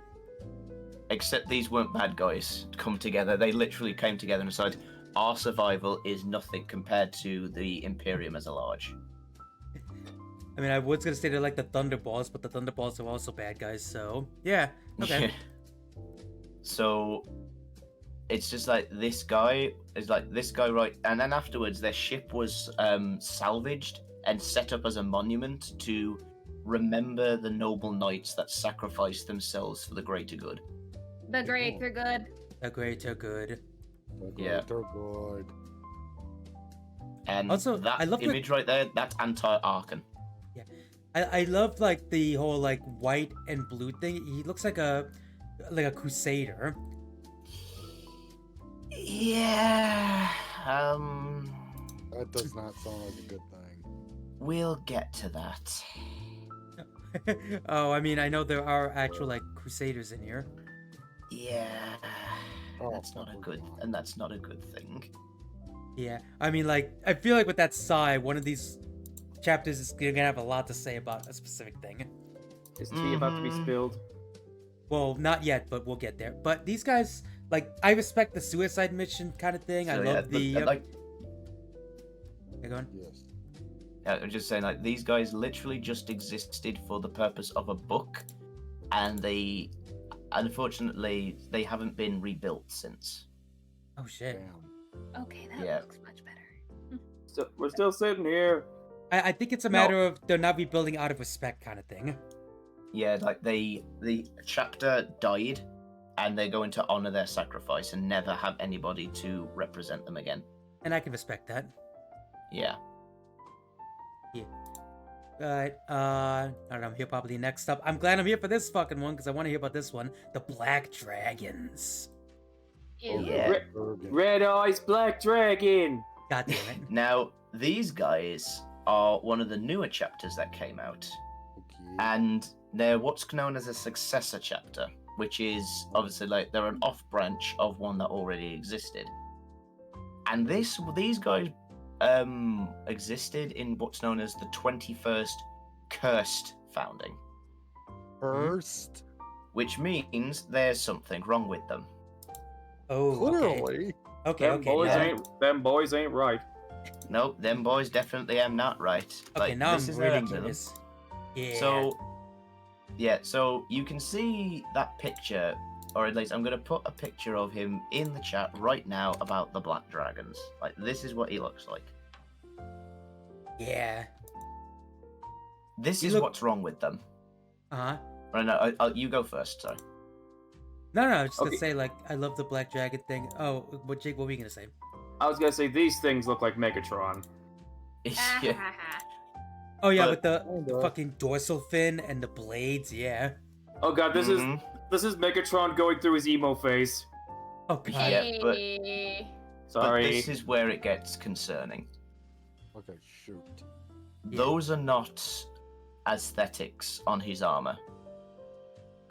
Except these weren't bad guys come together. They literally came together and decided our survival is nothing compared to the Imperium as a large. I mean, I was gonna say they're like the Thunderballs, but the Thunderballs are also bad guys, so yeah, okay. So it's just like this guy is like this guy, right? And then afterwards, their ship was salvaged and set up as a monument to remember the noble knights that sacrificed themselves for the greater good. The greater good. The greater good. Yeah. They're good. And Also, that I love image right there, that's anti-Arkan. I love like the whole like white and blue thing. He looks like a crusader. Yeah. That does not sound like a good thing. We'll get to that. Oh, I mean, I know there are actual like crusaders in here. Yeah. Oh, That's not a fuck, good, we're and that's not a good thing. Yeah, I mean, like, I feel like with that side, one of these chapters is gonna have a lot to say about a specific thing. Is tea about to be Mhm. spilled? Well, not yet, but we'll get there. But these guys, like, I respect the suicide mission kind of thing. I So, love yeah, the. but, like, Go on. Yes. I'm just saying, like, these guys literally just existed for the purpose of a book, and they, unfortunately, they haven't been rebuilt since. Oh shit! Damn. Okay, that Yeah. looks much better. So we're still sitting here. I think it's a No. matter of they're not rebuilding out of respect kind of thing. Yeah, like the chapter died, and they're going to honor their sacrifice and never have anybody to represent them again. And I can respect that. Yeah. But I don't know, I'm here probably next up. I'm glad I'm here for this fucking one because I want to hear about this one. The Black Dragons. Ew. Yeah. Bergen. Red Eyes Black Dragon. God damn it. Now, these guys are one of the newer chapters that came out, Okay. and they're what's known as a successor chapter, which is obviously like they're an off branch of one that already existed. And these guys existed in what's known as the 21st Cursed Founding, First, which means there's something wrong with them. Oh, okay. clearly. Okay, Them okay. boys Now, them boys ain't right. Nope, them boys definitely am not right. okay, now this I'm is really their emblem. curious. Yeah. So you can see that picture, or at least I'm going to put a picture of him in the chat right now about the Black Dragons. Like, this is what he looks like. Yeah. This You is look- what's wrong with them. Uh-huh. Right, no, you go first, sorry. No, I was just Okay. gonna say, like, I love the Black Dragon thing. Oh, what, Jake, what were you gonna say? I was gonna say these things look like Megatron. Yeah. Oh, yeah, But- with the Kinda. fucking dorsal fin and the blades, yeah. Oh god, this Mhm. is Megatron going through his emo phase. Oh, God. Yeah, but- Hey. But Sorry. this is where it gets concerning. Okay, shoot. Yeah. Those are not aesthetics on his armor.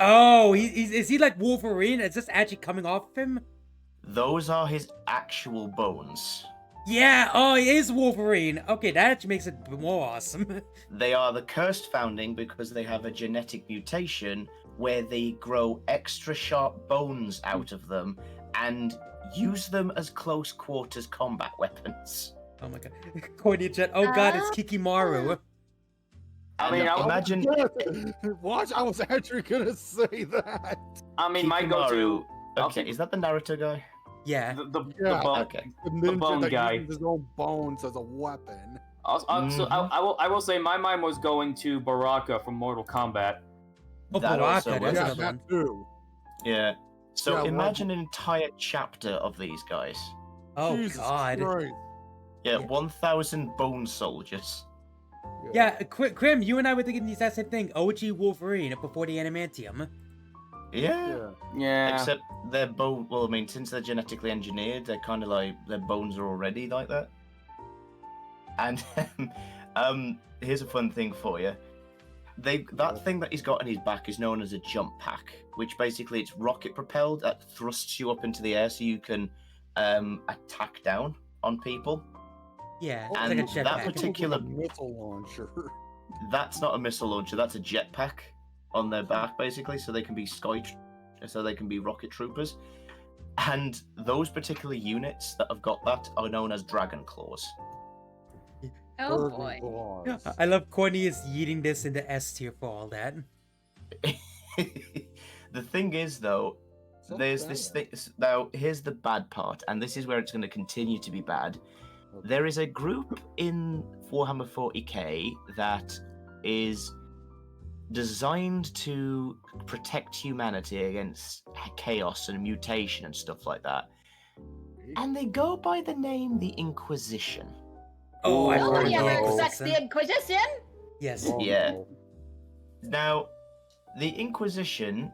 Oh, is he like Wolverine? Is this actually coming off of him? Those are his actual bones. Yeah, oh, he is Wolverine. Okay, that actually makes it more awesome. They are the cursed founding because they have a genetic mutation where they grow extra sharp bones out of them and use them as close quarters combat weapons. Oh my god. Courtney Jet. Oh god, it's Kikimaru. I mean, And I'll- imagine Watch, I was actually gonna say that. I mean, my go-to. Okay, Okay. is that the Naruto guy? Yeah. The Yeah. bone. Okay. The ninja bone that guy. uses his own bones as a weapon. So I will say my mind was going to Baraka from Mortal Kombat. Oh, That also Baraka, works. that's Yeah, another one. that too. Yeah. So Yeah, imagine an entire chapter of these guys. Oh Jesus god. Christ. Yeah, Yeah. 1,000 bone soldiers. Yeah, Krim, you and I were thinking the exact same thing. OG Wolverine before the Adamantium. Yeah. Yeah. Yeah. Except their bone. Well, I mean, since they're genetically engineered, they're kind of like their bones are already like that. And here's a fun thing for you. That thing that he's got on his back is known as a jump pack, which basically it's rocket propelled that thrusts you up into the air so you can attack down on people. Yeah, Oh, it's like a And that jetpack. particular- missile launcher. That's not a missile launcher. That's a jetpack on their back, basically, so they can be so they can be rocket troopers. And those particular units that have got that are known as Dragon Claws. Oh boy. I love Courtney is yeeting this into S tier for all that. The thing is, though, there's this thing. Now, here's the bad part, and this is where it's going to continue to be bad. There is a group in Warhammer 40k that is designed to protect humanity against chaos and mutation and stuff like that. And they go by the name the Inquisition. Oh, I've Oh, heard of you the ever Inquisition. sucked the Inquisition? Yes. Yeah. Now, the Inquisition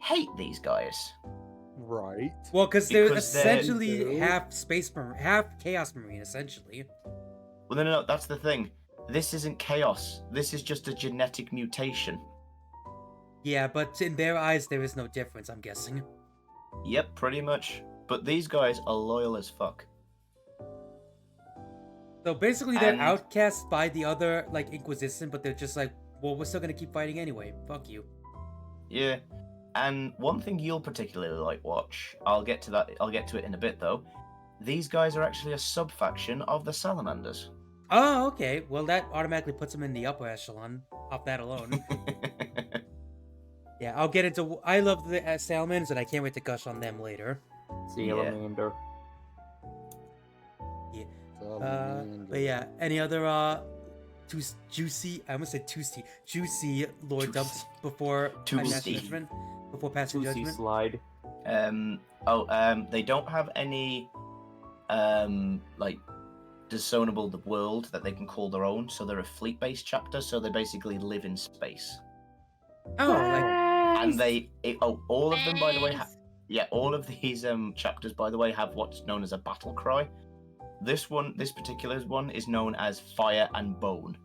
hate these guys. Right. Well, because they're Because they're- essentially half space marine, half chaos marine, essentially. Well, no, that's the thing. This isn't chaos. This is just a genetic mutation. Yeah, but in their eyes, there is no difference. I'm guessing. Yep, pretty much. But these guys are loyal as fuck. So basically, they're And- outcast by the other like Inquisition, but they're just like, well, we're still gonna keep fighting anyway. Fuck you. Yeah. And one thing you'll particularly like, Watch, I'll get to that. I'll get to it in a bit, though. These guys are actually a sub-faction of the Salamanders. Oh, okay. Well, that automatically puts them in the upper echelon off that alone. Yeah, I'll get into. I love the Salamanders, and I can't wait to gush on them later. Salamander. But yeah, any other juicy? I almost said juicy lore dumps before Toasty. judgment. Before passing Juicy judgment. slide. They don't have any like discernible the world that they can call their own, so they're a fleet-based chapter, so they basically live in space. Oh, like, And all of them, by the way, Nice. all of these chapters, by the way, have what's known as a battle cry. This particular one is known as Fire and Bone.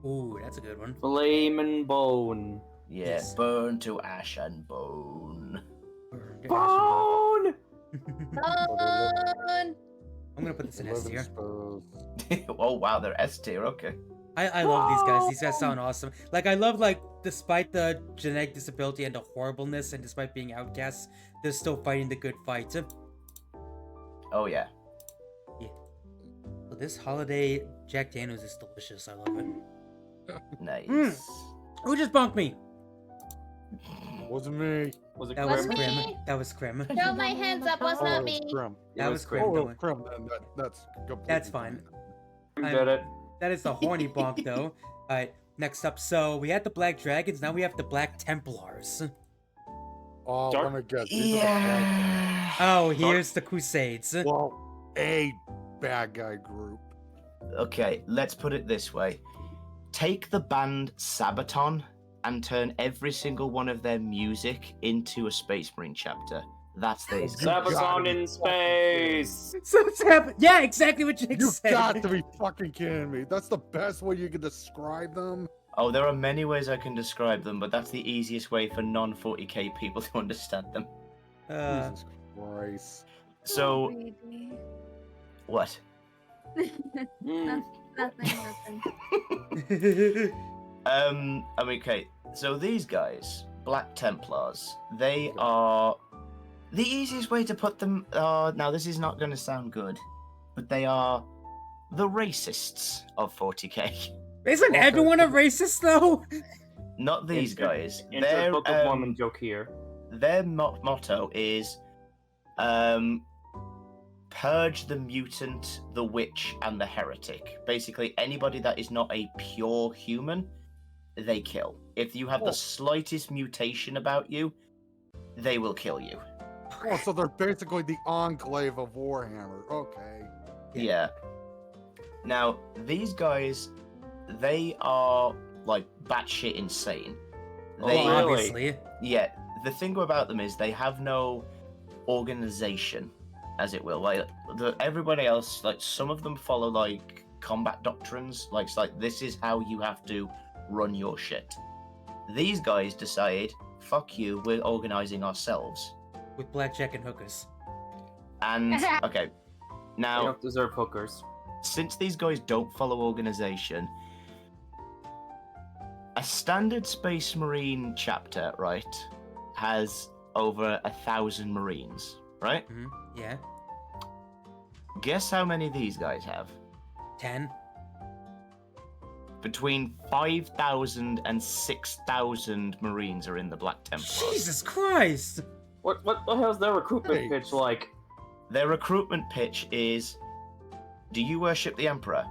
ooh, that's a good one. Flame and bone. Yeah, Yes. burn to ash and bone. Bone! Fun. I'm gonna put this in S tier. Oh wow, they're S tier. Okay. I love these guys. These guys sound awesome. Like, I love, like, despite the genetic disability and the horribleness, and despite being outcasts, they're still fighting the good fight. Oh yeah. So this holiday Jack Daniels is delicious. I love it. Nice. Who just bonked me? Wasn't me. Was it That was Wasn't Krim. me. That was Krim. Throw my hands up, was Oh, not it me. was Krim. That was Krim. Oh, don't it worry. was Krim. Then that's completely That's fine. You I'm- did it. That is the horny bonk, though. Alright, next up. So, we had the Black Dragons, now we have the Black Templars. Oh, Dark- let me guess. These are the bad Oh, here's the Crusades. guys. Well, a bad guy group. Okay, let's put it this way. Take the band Sabaton and turn every single one of their music into a Space Marine chapter. That's these guys. gotta Sabaton be in fucking space. So it's happening. Yeah, exactly what Jake You said. got to be fucking kidding me. That's the best way you can describe them. Oh, there are many ways I can describe them, but that's the easiest way for non-40k people to understand them. Jesus Christ. So, Baby. what? Mm. Nothing. Okay, so these guys, Black Templars, they are the easiest way to put them. Now this is not going to sound good, but they are the racists of 40k. Isn't everyone a racist, though? Not these guys. Insert Their Book of Mormon joke here. their motto is, purge the mutant, the witch, and the heretic. Basically, anybody that is not a pure human, they kill. If you have the slightest mutation about you, they will kill you. Oh, so they're basically the enclave of Warhammer. Okay. Yeah. Now, these guys, they are like batshit insane. They, Well, obviously. yeah, the thing about them is they have no organization, as it will. Like everybody else, like some of them follow like combat doctrines. Like it's like this is how you have to run your shit. These guys decide, fuck you, we're organizing ourselves. With blackjack and hookers. And okay, They now don't deserve hookers. since these guys don't follow organization, a standard Space Marine chapter, right, has over 1,000 Marines, right? Yeah. Guess how many these guys have? 10. Between 5,000 and 6,000 Marines are in the Black Templars. Jesus Christ! What the hell's their recruitment pitch like? Their recruitment pitch is, do you worship the Emperor?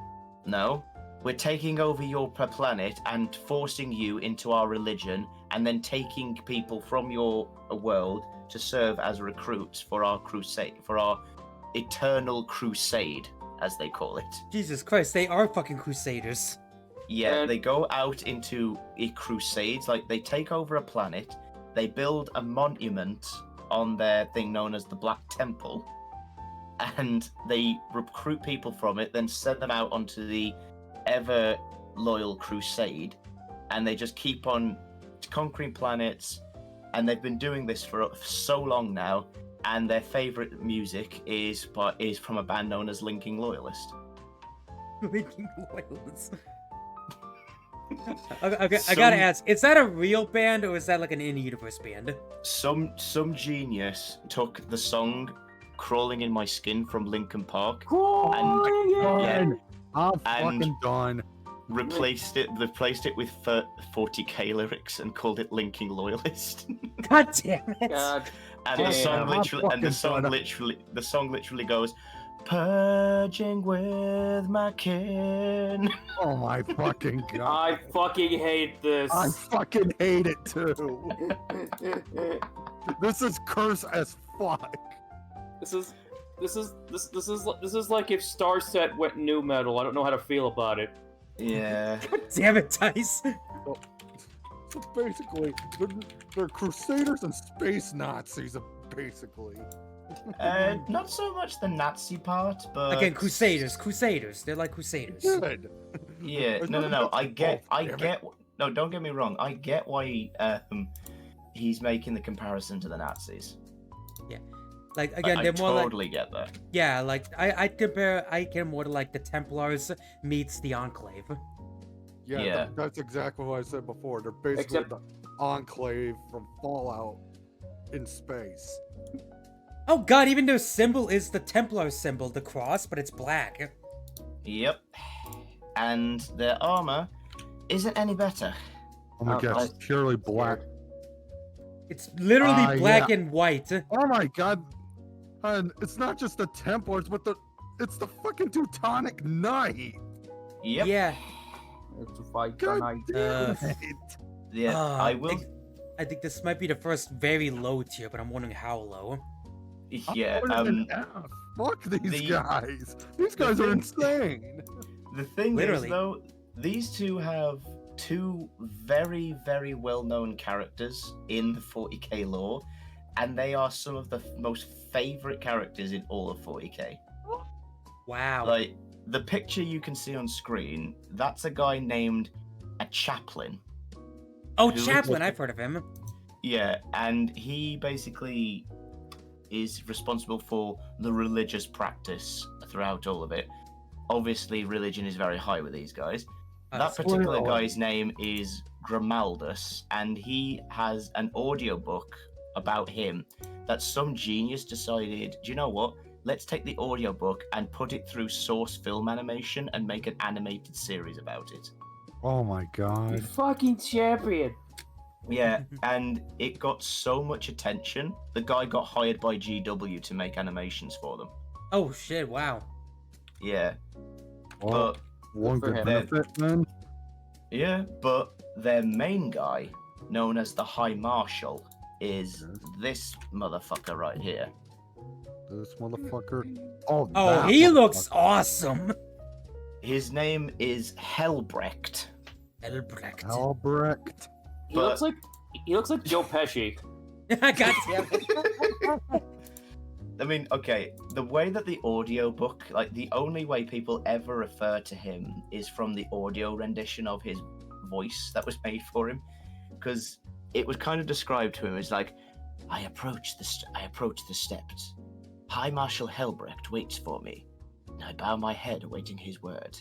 No. We're taking over your planet and forcing you into our religion, and then taking people from your world to serve as recruits for our crusade, for our eternal crusade, as they call it. Jesus Christ, they are fucking crusaders. Yeah, they go out into crusades, like they take over a planet, they build a monument on their thing known as the Black Temple, and they recruit people from it, then send them out onto the ever loyal crusade, and they just keep on conquering planets, and they've been doing this for so long now, and their favorite music is from a band known as Linking Loyalist. Linking Loyalists. Okay, I gotta ask, is that a real band or is that like an in-universe band? Some genius took the song "Crawling in My Skin" from Linkin Park I'm And- fucking done. replaced it with 40k lyrics and called it Linking Loyalist. God damn it! God. And the song Damn. the song literally goes, "Purging with my kin." Oh my fucking god. I fucking hate this. I fucking hate it too. This is curse as fuck. This is like if Starset went new metal. I don't know how to feel about it. Yeah. God damn it, Dice! So basically, they're crusaders and space Nazis, basically. Not so much the Nazi part, but Again, crusaders. They're like crusaders. Good. yeah, There's no. nothing I get. damn it. No, don't get me wrong. I get why he's making the comparison to the Nazis. Like again, I they're more totally get that. yeah. Like I compare more to like the Templars meets the Enclave. Yeah, Yeah. that's exactly what I said before. They're basically Except- the Enclave from Fallout in space. Oh god, even their symbol is the Templar symbol, the cross, but it's black. Yep. And their armor isn't any better. Oh my Oh, god, it's purely black. It's literally black yeah. and white. Oh my god. And it's not just the Templars, but it's the fucking Teutonic Knight. Yep. Yeah. It's a fight God tonight. damn Uh, it. Yeah. I will. I think this might be the first very low tier, but I'm wondering how low. Yeah. I'm putting it in F. Fuck these the- guys. These guys are thing- insane. The thing Literally. is, though, these two have two very, very well-known characters in the 40k lore, and they are some of the most favorite characters in all of 40k. Wow. Like, the picture you can see on screen, that's a guy named a chaplain. Oh, who- Chaplin, I've heard of him. Yeah, and he basically is responsible for the religious practice throughout all of it. Obviously, religion is very high with these guys. That particular Spoiler. guy's name is Grimaldus, and he has an audiobook about him that some genius decided, do you know what? Let's take the audiobook and put it through source film animation and make an animated series about it. Oh my You god. fucking champion. Yeah, and it got so much attention. The guy got hired by GW to make animations for them. Oh shit! Wow. Yeah, Well, but one for good him. benefit then. their main guy, known as the High Marshal, is this motherfucker right here. This motherfucker. Oh, Oh, that he looks motherfucker. Oh. awesome. His name is Helbrecht. Elbrecht. Albrecht. He But- looks like Joe Pesci. God damn it. I mean, okay, the way that the audiobook, like the only way people ever refer to him is from the audio rendition of his voice that was made for him, because it was kind of described to him as like, I approach the steps. High Marshal Helbrecht waits for me. I bow my head, awaiting his word.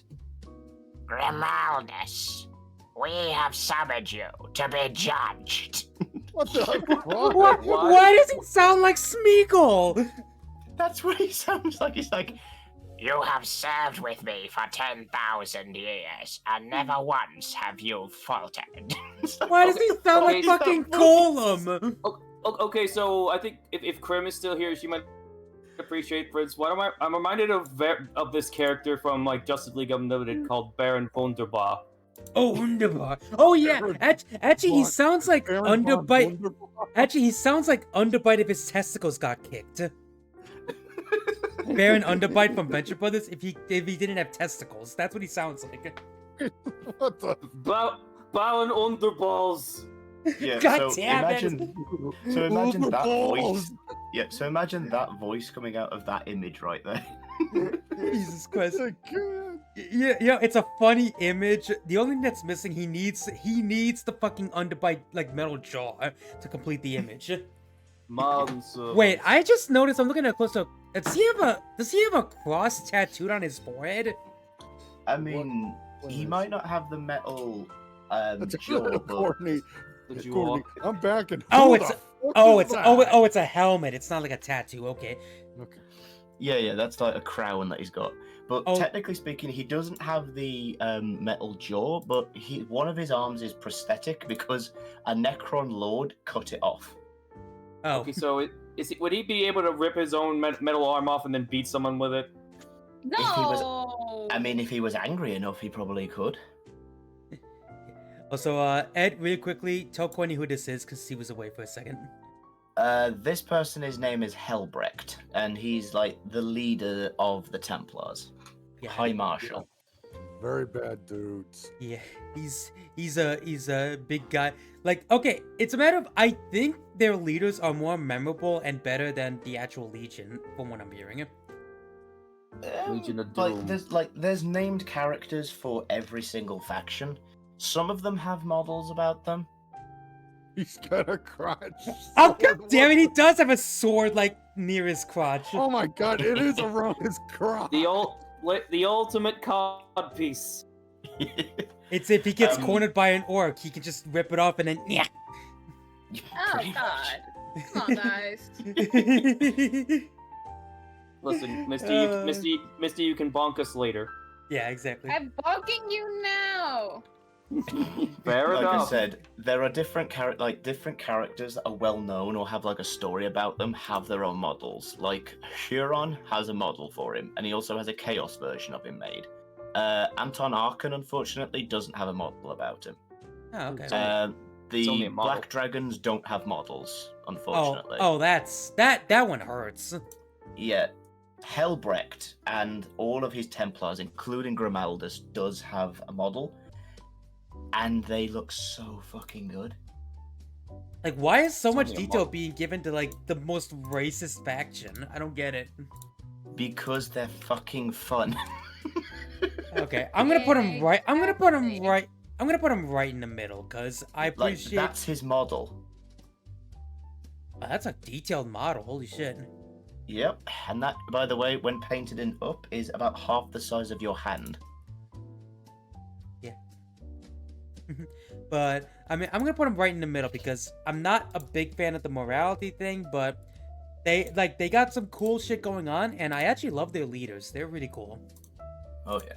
Grimaldus, we have summoned you to be judged. What the fuck? Why does he sound like Smeagol? That's what he sounds like. He's like, You have served with me for 10,000 years, and never once have you faltered. Why does he sound like Okay, fucking stop. Golem? Okay, so I think if Krim is still here, she might appreciate Prince. I'm reminded of this character from like Justice League Unlimited called Baron Wunderbar. Oh, Wunderbar. Oh yeah. Actually, he sounds like Underbite. Actually, he sounds like Underbite if his testicles got kicked. Baron Underbite from Venture Brothers if he didn't have testicles. That's what he sounds like. What the? Baron Underballs. yeah. God so damn it. imagine that Balls. voice. Yeah. So imagine that voice coming out of that image right there. Jesus Christ. Oh, God. Yeah, it's a funny image. The only thing that's missing, he needs the fucking Underbite like metal jaw to complete the image. Wait, I just noticed. I'm looking at a close up. Does he have a cross tattooed on his forehead? I mean, What he is- might not have the metal That's jaw, but Courtney. The jaw. Courtney, I'm back and Oh, who it's- the fuck Oh, is it's that? oh, it's a helmet. It's not like a tattoo. Okay. Okay. yeah, that's like a crown that he's got. But Oh. technically speaking, he doesn't have the metal jaw, but one of his arms is prosthetic because a Necron Lord cut it off. Oh. Okay, so would he be able to rip his own metal arm off and then beat someone with it? If he was- No. I mean, if he was angry enough, he probably could. Also, Ed, really quickly, tell Courtney who this is because he was away for a second. This person, his name is Helbrecht, and he's like the leader of the Templars. Yeah. High Marshal. Very bad dudes. Yeah, he's a big guy. Like, okay, it's a matter of I think their leaders are more memorable and better than the actual Legion, from what I'm hearing. Legion of Doom. There's named characters for every single faction. Some of them have models about them. He's got a crotch. Oh sword. god damn it, he does have a sword like near his crotch. Oh my god, it is around his crotch. The ultimate cod piece. It's if he gets Um, cornered by an orc, he can just rip it off and then yeah. Oh Pretty much. God. Come on, guys. Listen, Uh. Misty, you can bonk us later. Yeah, exactly. I'm bonking you now. Fair Like I enough. said, there are different characters that are well known or have like a story about them have their own models. Like Huron has a model for him, and he also has a Chaos version of him made. Anton Arkin, unfortunately, doesn't have a model about him. Oh, okay. It's only The a model. Black Dragons don't have models, unfortunately. That one hurts. Yeah. Helbrecht and all of his Templars, including Grimaldus, does have a model. And they look so fucking good. Like, why is so It's much only a detail model. being given to like the most racist faction? I don't get it. Because they're fucking fun. Okay, I'm gonna put him right. I'm gonna put him Exactly. right. I'm gonna put him right in the middle because I Like, appreciate. that's his model. That's a detailed model. Holy shit. Yep. And that, by the way, when painted in up, is about half the size of your hand. But I mean, I'm gonna put him right in the middle because I'm not a big fan of the morality thing, but they got some cool shit going on, and I actually love their leaders. They're really cool. Oh, yeah.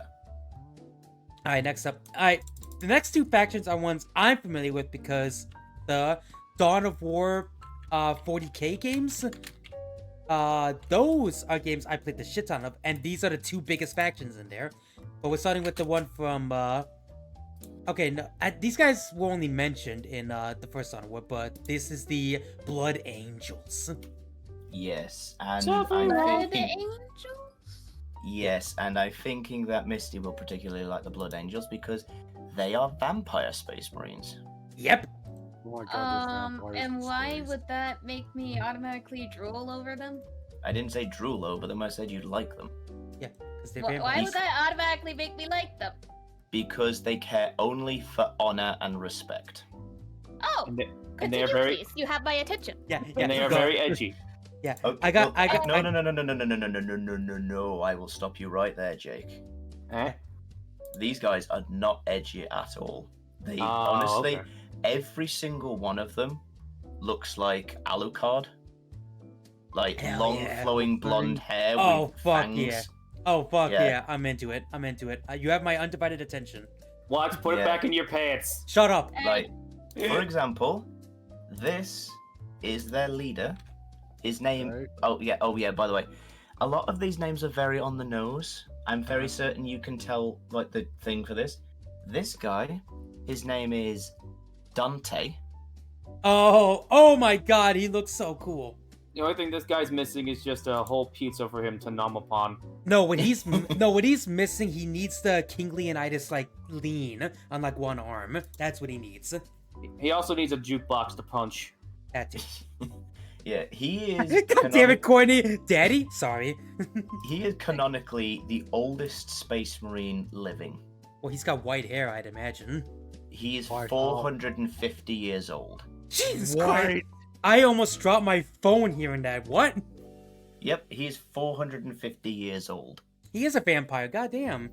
All right, next up. All right, the next two factions are ones I'm familiar with because the Dawn of War 40K games. Those are games I played the shit ton of, and these are the two biggest factions in there. But we're starting with the one from okay, no, these guys were only mentioned in the first Dawn of War, but this is the Blood Angels. Yes. And So I'm Blood thinking... angels? Yes, and I'm thinking that Misty will particularly like the Blood Angels because they are vampire space marines. Yep. Oh my god, there's vampires And in why space. would that make me automatically drool over them? I didn't say drool over them, I said you'd like them. Yeah, because they're Why vampires. would that automatically make me like them? Because they care only for honor and respect. Oh, And they continue, are very please. You have my attention. Yeah, and they are go. very edgy. Yeah, Okay, I got, well, I got. no, no, no, no, no, no, no, no, no, no, no, no, no. I will stop you right there, Jake. Eh? These guys are not edgy at all. They Oh, honestly, okay. every single one of them looks like Alucard. Like Hell long, yeah. flowing blonde hair Oh with fuck fangs. yeah! Oh fuck Yeah. yeah! I'm into it. I'm into it. You have my undivided attention. Watch, put it Yeah. back in your pants. Shut up. Like, for example, this is their leader. His name. Right. Oh yeah. By the way, a lot of these names are very on the nose. I'm very certain you can tell like the thing for this. This guy, his name is Dante. Oh my god, he looks so cool. The only thing this guy's missing is just a whole pizza for him to nom upon. No, when he's what he's missing, he needs the King Leonidas like lean on like one arm. That's what he needs. He also needs a jukebox to punch. That too. Yeah, he is. God damn it, Courtney, Daddy. Sorry. He is canonically the oldest space marine living. Well, he's got white hair, I'd imagine. He is White 450 years old. Jesus White. Christ! I almost dropped my phone hearing that. What? Yep, he's 450 years old. He is a vampire. Goddamn.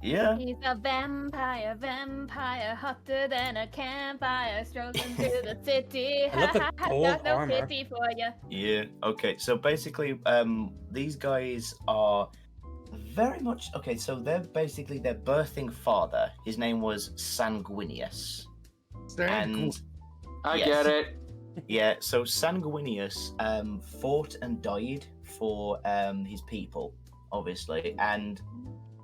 Yeah. He's a vampire, hotter than a campfire, strolling through the city. I love the Ha, ha, ha, gold got no armor. pity for ya. Yeah. Okay. So basically, these guys are very much okay. So they're basically their birthing father. His name was Sanguinius, and I Yes. get it. yeah. So Sanguinius fought and died for his people, obviously, and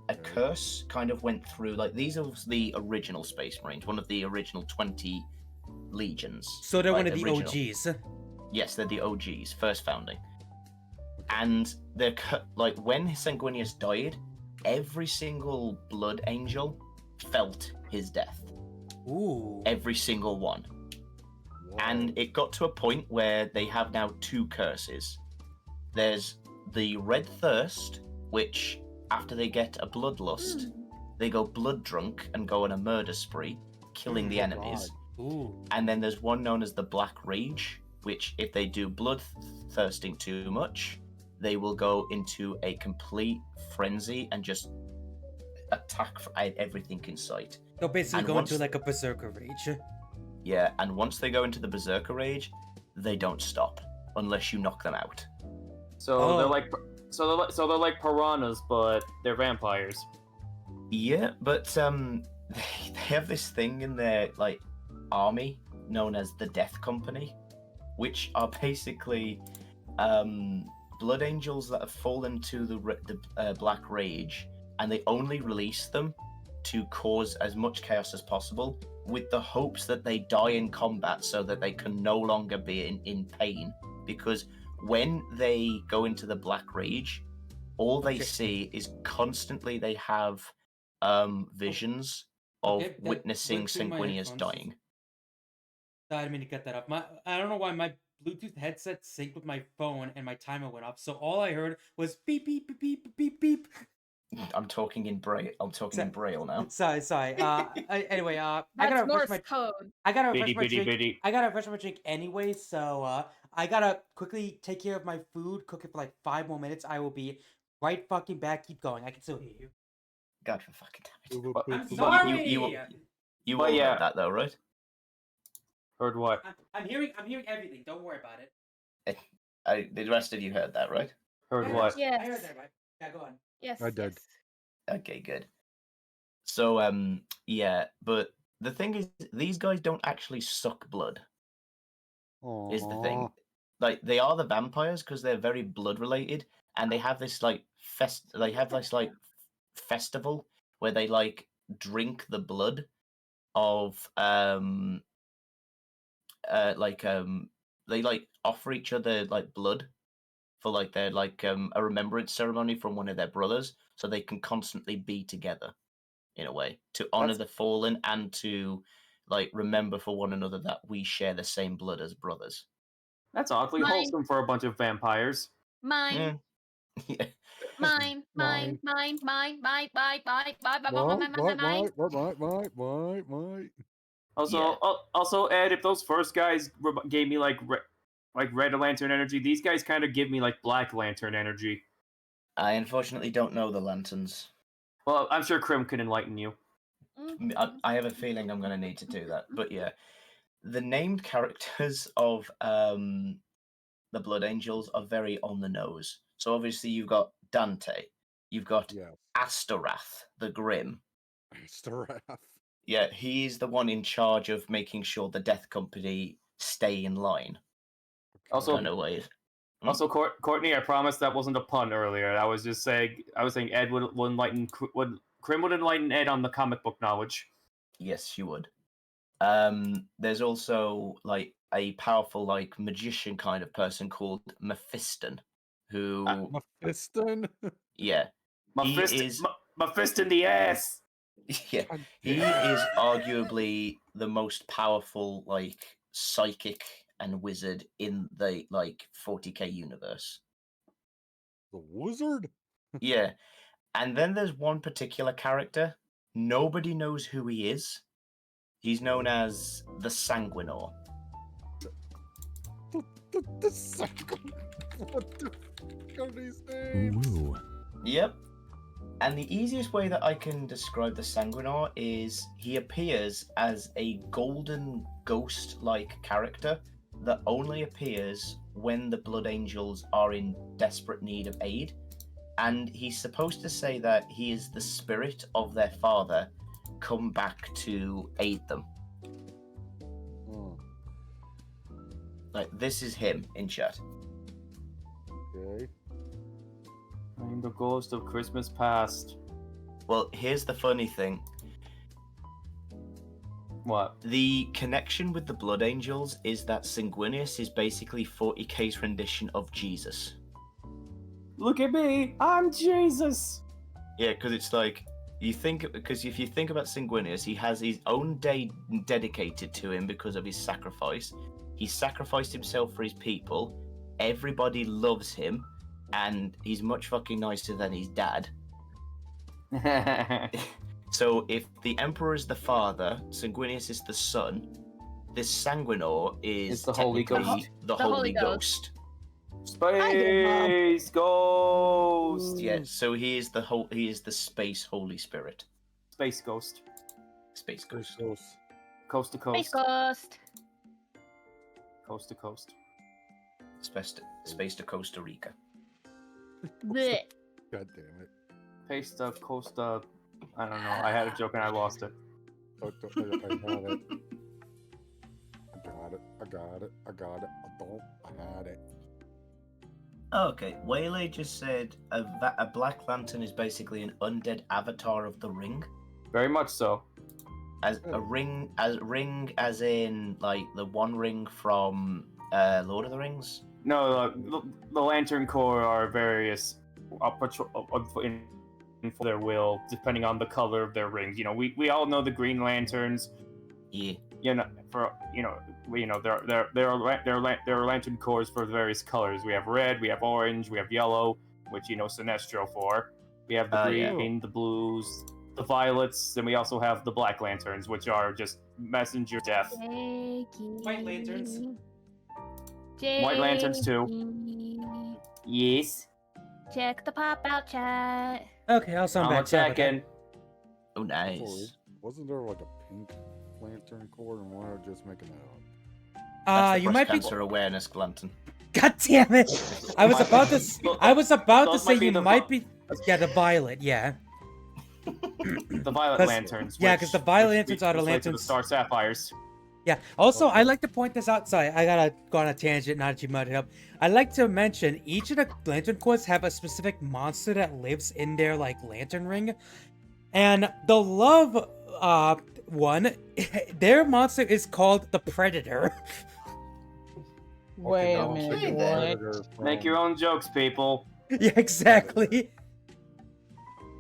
a curse kind of went through. Like these are the original Space Marines, one of the original 20 legions. So they're like, one of the original. OGs. Yes, they're the OGs, first founding. And they're like when Sanguinius died, every single blood angel felt his death. Ooh. Every single one. And it got to a point where they have now two curses. There's the Red Thirst, which after they get a bloodlust, they go blood drunk and go on a murder spree, killing the Oh, enemies. Ooh. And then there's one known as the Black Rage, which if they do blood thirsting too much, they will go into a complete frenzy and just attack everything in sight. They'll basically And go once- into like a berserker rage. Yeah, and once they go into the Berserker Rage, they don't stop unless you knock them out. So Oh. they're like, so they're like piranhas, but they're vampires. Yeah, but they have this thing in their like army known as the Death Company, which are basically blood angels that have fallen to the Black Rage, and they only release them to cause as much chaos as possible, with the hopes that they die in combat so that they can no longer be in pain. Because when they go into the Black Rage, all they Okay. see is constantly they have visions of Okay, that witnessing went through my Sanguinius headphones. dying. I didn't mean to cut that off. I don't know why my Bluetooth headset synced with my phone and my timer went off. So all I heard was beep beep beep beep beep beep. I'm talking in braille. I'm talking in braille now. Sorry. Anyway, I That's gotta Morse refresh my code. I gotta Bitty refresh my bitty drink. bitty. I gotta refresh my drink anyway, so I gotta quickly take care of my food, cook it for like 5 more minutes. I will be right fucking back. Keep going. I can still hear you. God for fucking damn it. I'm But sorry. You But all yeah. heard that though, right? Heard what? I'm hearing everything. Don't worry about it. The rest of you heard that, right? Heard I what? I Yes. heard that right. Yeah, go on. Yes. I did. yes. Okay, good. So, yeah, but the thing is, these guys don't actually suck blood. Is the thing. Aw. Like they are the vampires because they're very blood related, and they have this like festival where they like drink the blood of they like offer each other like blood for like their like a remembrance ceremony from one of their brothers, so they can constantly be together in a way to honor That's- the fallen and to like remember for one another that we share the same blood as brothers. That's oddly Mine. wholesome for a bunch of vampires. Mine, Yeah. mine, mine, mine, mine, mine, mine, mine, mine, mine. Right. Also, Yeah. also, Ed, if those first guys gave me like like Red Lantern energy. These guys kind of give me like Black Lantern energy. I unfortunately don't know the lanterns. Well, I'm sure Krim can enlighten you. I have a feeling I'm going to need to do that. But yeah, the named characters of the Blood Angels are very on the nose. So obviously you've got Dante, you've got Yeah. Astorath, the Grim. Astorath. Yeah, he's the one in charge of making sure the Death Company stay in line. Also, Kind of ways. Also, Courtney, I promise that wasn't a pun earlier. I was just saying, Ed would enlighten, Krim would enlighten Ed on the comic book knowledge. Yes, you would. There's also like a powerful like magician kind of person called Mephiston, who Mephiston? yeah, My fist in the ass. yeah, he is arguably the most powerful like psychic and wizard in the like 40k universe. The wizard? Yeah, and then there's one particular character. Nobody knows who he is. He's known as the Sanguinor. The second. What the fuck are these names? Ooh. Yep. And the easiest way that I can describe the Sanguinor is he appears as a golden ghost-like character that only appears when the Blood Angels are in desperate need of aid. And he's supposed to say that he is the spirit of their father come back to aid them. Oh, Like, this is him in chat. okay. I'm the ghost of Christmas past. Well, here's the funny thing. What? The connection with the Blood Angels is that Sanguinius is basically 40k's rendition of Jesus. Look at me! I'm Jesus! Yeah, because it's like, because if you think about Sanguinius, he has his own day dedicated to him because of his sacrifice. He sacrificed himself for his people. Everybody loves him, and he's much fucking nicer than his dad. So if the Emperor is the father, Sanguinius is the son, this Sanguinor is It's the Holy technically Ghost. the Holy Ghost. Space Ghost! Yeah, so he is the Space Holy Spirit. Space Ghost. Space Ghost. Coast to Space coast. Ghost. Coast to coast. Space to Costa Rica. Blech. God damn it. Pasta, Costa. I don't know. I had a joke and I lost it. I got it. I got it. I had it. Okay, Waylay just said a Black Lantern is basically an undead avatar of the Ring. Very much so. As a ring, as in like the One Ring from Lord of the Rings. No, the Lantern Corps are various for their will, depending on the color of their rings. You know, we all know the Green Lanterns. Yeah. There are Lantern Corps for various colors. We have red, we have orange, we have yellow, which you know Sinestro for. We have the green, the blues, the violets, then we also have the Black Lanterns, which are just messenger death. White Lanterns. White Lanterns too. Yes. Check the pop-out chat. Okay, also I'm I'm back. Sorry about that. attacking. Oh, nice. Wasn't there like a pink lantern cord, and why are you just making that up? That's the You breast might be. cancer awareness lantern. God damn it! I was about to. I was about to Those say might be you the might be. Yeah, the violet. Yeah. The Violet 'Cause- Lanterns. yeah, 'cause the Violet Lanterns are the which relate to lanterns- The Star Sapphires. Yeah. Also, I like to point this out. Sorry, I gotta go on a tangent. Now that you brought it up, I like to mention each of the lantern corps have a specific monster that lives in their like lantern ring, and the love one, their monster is called the Predator. Wait a now I'm minute, thinking what? Predator Make your own jokes, people. Yeah, exactly.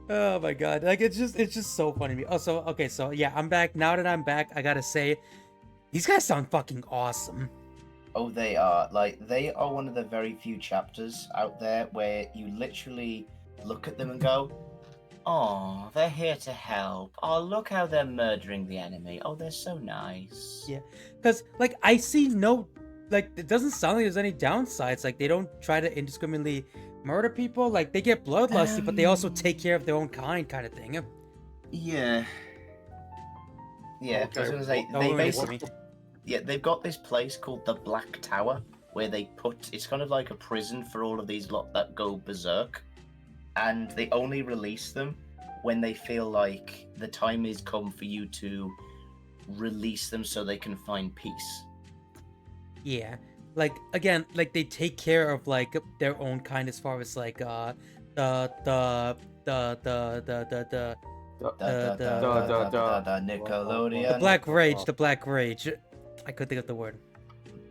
Oh my god, like it's just so funny to me. Also, okay, so yeah, I'm back. Now that I'm back, I gotta say, these guys sound fucking awesome. Oh, they are. Like, they are one of the very few chapters out there where you literally look at them and go, oh, they're here to help. Oh, look how they're murdering the enemy. Oh, they're so nice. Yeah, because like I see no like it doesn't sound like there's any downsides. Like they don't try to indiscriminately murder people. Like they get bloodlusty, but they also take care of their own kind of thing. Yeah. Yeah, I was Okay, gonna say well, they don't basically worry. yeah, they've got this place called the Black Tower where they put it's kind of like a prison for all of these lot that go berserk, and they only release them when they feel like the time has come for you to release them so they can find peace. Yeah, like again, like they take care of like their own kind as far as like the the the the the the the The the Nickelodeon. Black Rage. I couldn't think of the word.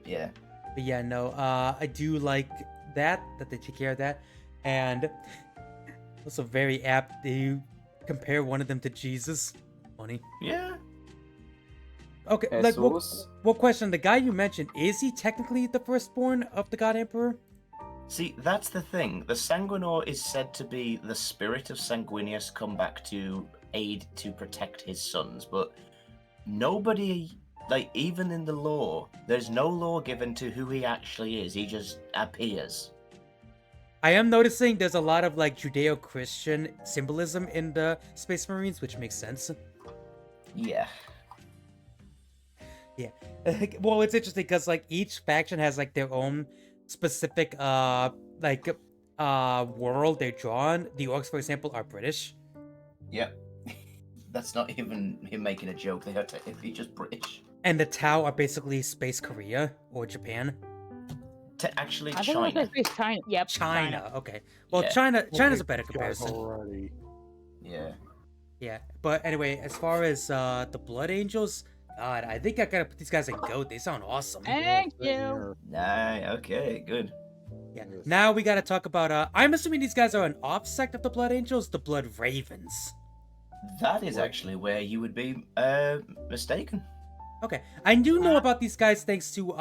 Yeah. But yeah, no, I do like that they take care of that, and also very apt. They compare one of them to Jesus. Funny. Yeah. Okay, like Jesus. what question? The guy you mentioned, is he technically the firstborn of the God Emperor? See, that's the thing. The Sanguinor is said to be the spirit of Sanguinius come back to aid to protect his sons, but nobody, like, even in the lore, there's no lore given to who he actually is. He just appears. I am noticing there's a lot of like Judeo-Christian symbolism in the Space Marines, which makes sense. Yeah. Yeah. Well, it's interesting because like each faction has like their own specific world they're drawn. The Orcs, for example, are British. Yep. That's not even him making a joke. They are technically just British. And the Tau are basically Space Korea or Japan. Actually, I think it was China. supposed to be China. Yep. China. Okay. Well, Yeah. China's a better Guys comparison. already. Yeah. Yeah. But anyway, as far as the Blood Angels, God, I think I gotta put these guys in GOAT. They sound awesome. Thank Same you. here. Nah, okay, good. Yeah. Yes. Now we gotta talk about I'm assuming these guys are an offsect of the Blood Angels, the Blood Ravens. That is actually where you would be mistaken. Okay. I do know about these guys thanks to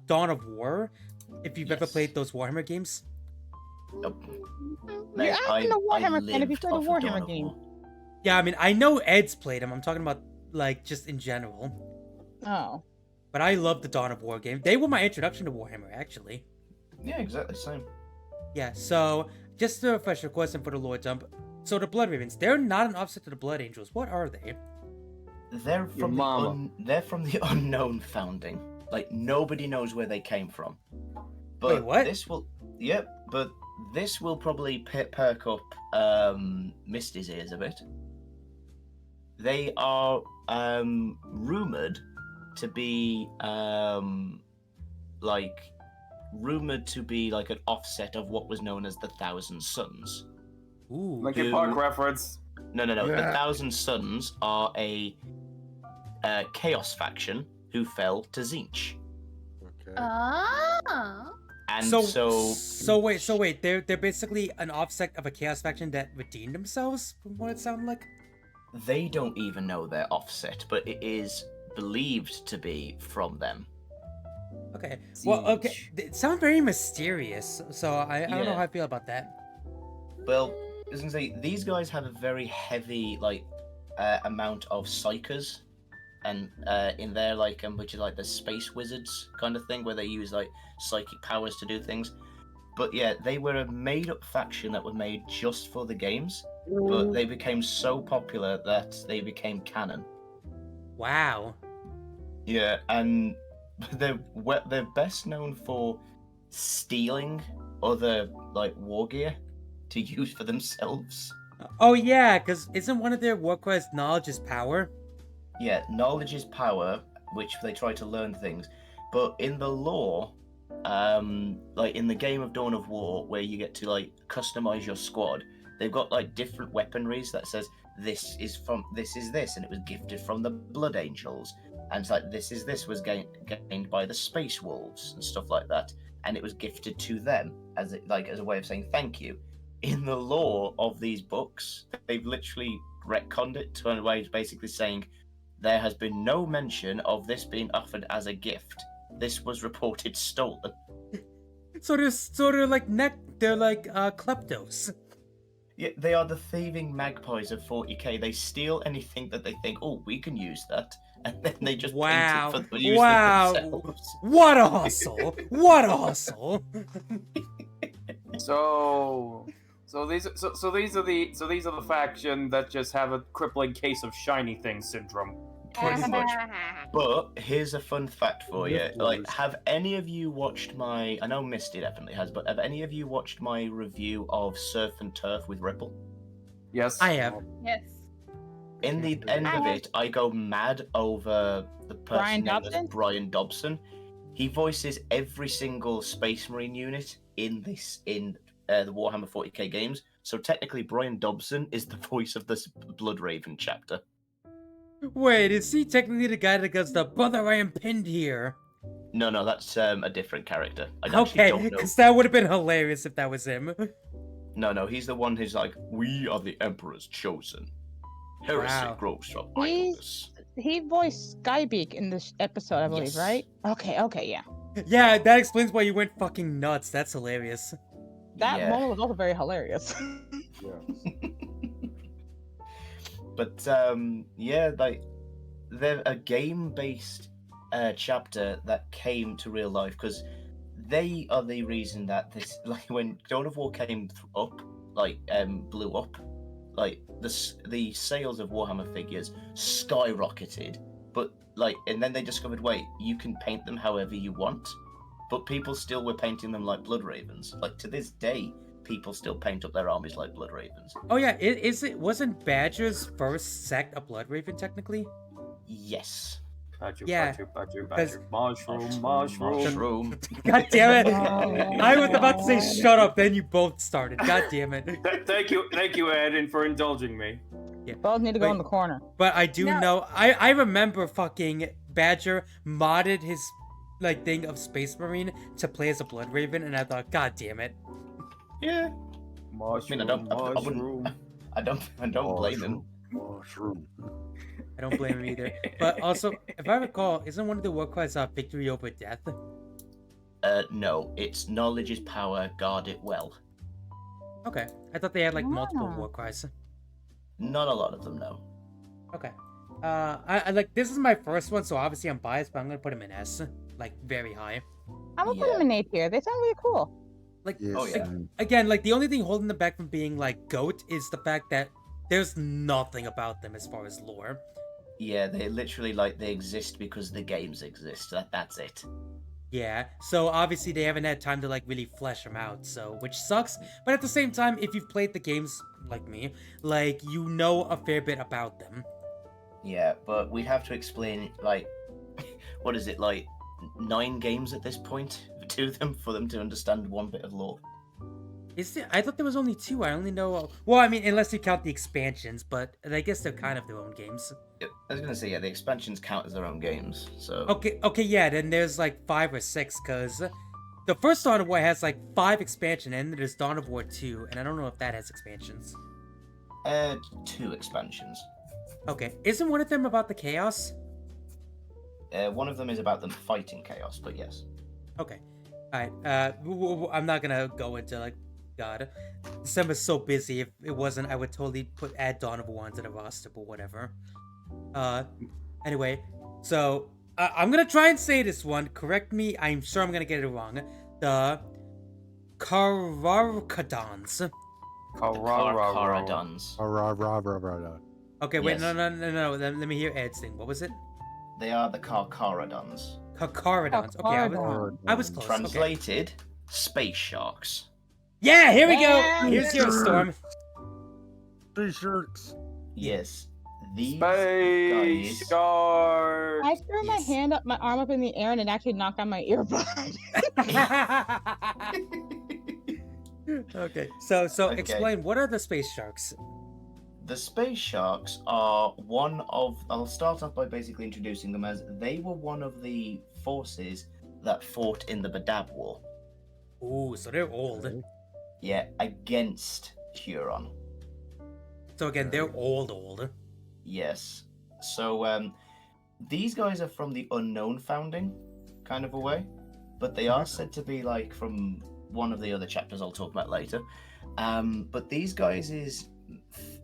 Dawn of War. If you've ever Yes. played those Warhammer games. Nope. You're asking the Warhammer fan if you lived played a off of Dawn Warhammer of game. War. Yeah, I mean I know Ed's played them. I'm talking about like just in general. Oh. But I love the Dawn of War game. They were my introduction to Warhammer, actually. Yeah, exactly same. Yeah, so just a refresher question for the lore dump. So the Blood Ravens, they're not an offset to the Blood Angels. What are they? They're Your from mama. they're from the unknown founding. Like nobody knows where they came from. But Wait, what? but this will probably perk up Misty's ears a bit. They are rumored to be rumored to be like an offset of what was known as the Thousand Sons. Ooh. Linkin Park reference. No. The Yeah. Thousand Sons are a chaos faction who fell to Zinch. Okay. Oh. And So wait, they're basically an offset of a chaos faction that redeemed themselves, from what it sounded like. they don't even know their offset, but it is believed to be from them. Okay. Well, okay. Siege. It sounds very mysterious, so I don't know Yeah. how I feel about that. Well, I was gonna say these guys have a very heavy amount of psychers, and in their which is like the space wizards kind of thing, where they use like psychic powers to do things. But yeah, they were a made-up faction that were made just for the games, but they became so popular that they became canon. Wow. Yeah, and they're best known for stealing other war gear to use for themselves. Oh yeah, because isn't one of their war cries knowledge is power? Yeah, knowledge is power, which they try to learn things. But in the lore, in the game of Dawn of War, where you get to customize your squad, they've got different weaponries that says this is this, and it was gifted from the Blood Angels, and it's this was gained by the Space Wolves and stuff like that, and it was gifted to them as a way of saying thank you. In the lore of these books, they've literally retconned it to a way of basically saying there has been no mention of this being offered as a gift. This was reported stolen. So they're like kleptos. Yeah, they are the thieving magpies of 40k. They steal anything that they think, oh, we can use that, and then they just Wow. paint it for use Wow. it themselves. What a hustle! What a hustle! So these are the faction that just have a crippling case of shiny thing syndrome. Pretty much. But here's a fun fact for you. Like, Nipples. have any of you watched my? I know Misty definitely has, but have any of you watched my review of Surf and Turf with Ripple? Yes. I have. Yes. In the end of it, I go mad over the person Brian named as Dobson? Brian Dobson. He voices every single Space Marine unit in the Warhammer 40k games. So technically, Brian Dobson is the voice of this Blood Raven chapter. Wait, is he technically the guy that goes, the brother I am pinned here? No, that's a different character. I actually Okay, don't know. because that would have been hilarious if that was him. No, he's the one who's like, we are the Emperor's chosen. Heresy Wow. grows from He's- idleness. He voiced Skybeak in this episode, I believe, Yes. right? Okay, yeah. Yeah, that explains why you went fucking nuts. That's hilarious. That Yeah. moment was also very hilarious. But yeah, like they're a game-based chapter that came to real life because they are the reason that this, like, when Dawn of War came up, like blew up, like the sales of Warhammer figures skyrocketed. But like, and then they discovered, wait, you can paint them however you want, but people still were painting them like Blood Ravens. Like to this day, people still paint up their armies like Blood Ravens. Oh yeah, wasn't Badger's first sect a Blood Raven technically? Yes. Badger, Yeah, badger, because- mushroom. God damn it! Oh, I was about to say God. shut up, then you both started. God damn it. Thank you, Ed, and for indulging me. Both need to go Wait. in the corner. But I do No. know, I remember fucking Badger modded his like thing of Space Marine to play as a Blood Raven, and I thought, God damn it. Yeah. Mushroom, I wouldn't- I don't blame him. Mushroom. I don't blame him either. But also, if I recall, isn't one of the war cries victory over death? No, it's knowledge is power, guard it well. Okay. I thought they had like multiple Ah. war cries. Not a lot of them, no. Okay. I like, this is my first one, so obviously I'm biased, but I'm gonna put him in S. Like, very high. I'm gonna put Yeah. them in A tier. They sound really cool. Like, Yes, Oh, yeah. man. again, like, the only thing holding them back from being like GOAT is the fact that there's nothing about them as far as lore. Yeah, they literally like they exist because the games exist. That's it. Yeah, so obviously they haven't had time to like really flesh them out, so which sucks. But at the same time, if you've played the games like me, like you know a fair bit about them. Yeah, but we have to explain like what is it, like 9 games at this point to them for them to understand one bit of lore. Is there, I thought there was only 2. I only know. Well, I mean, unless you count the expansions, but I guess they're kind of their own games. Yeah, I was gonna say, yeah, the expansions count as their own games. So Okay, yeah. Then there's like 5 or 6, cause the first Dawn of War has like 5 expansion, and there's Dawn of War 2, and I don't know if that has expansions. 2 expansions. Okay, isn't one of them about the chaos? One of them is about them fighting chaos, but yes. Okay, all right. I'm not gonna go into like, God, December's so busy. If it wasn't, I would totally add Dawn of War onto the roster, but whatever. Anyway, so I'm gonna try and say this one. Correct me. I'm sure I'm gonna get it wrong. The Kararkadons. Caradons. Rah, rah, rah, rah, rah. Okay, wait, Yes. no. Let me hear Ed's thing. What was it? They are the Caradons. Kakaradons. Okay, I was close. Okay. Translated, space sharks. Yeah, here we go. Yeah. Here's your storm. T-shirts. Yes. These Space guys. Shark. I threw Yes. my arm up in the air, and it actually knocked out my earbud. Okay, so Okay. explain, what are the space sharks? The space sharks are one of. I'll start off by basically introducing them as they were one of the forces that fought in the Badab War. Ooh, so they're old. Yeah, against Huron. So again, they're old. Yes. So these guys are from the unknown founding, kind of a way, but they are said to be like from one of the other chapters I'll talk about later. But these guys'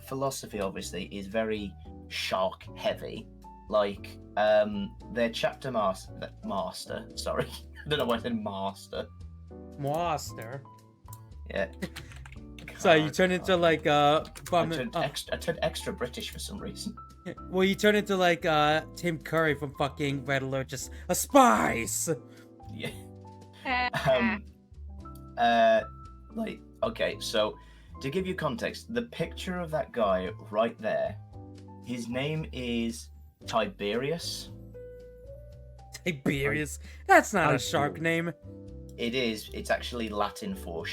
philosophy, obviously, is very shark heavy. Like, their chapter master. Sorry, I don't know why I said master. Monster. Yeah. So you turn into like I turned extra British for some reason. well, you turn into like Tim Curry from fucking Red Alert, just a spice. Yeah. Like, okay, so to give you context, the picture of that guy right there, his name is Tiberius. Tiberius. That's not a shark name. It is. It's actually Latin for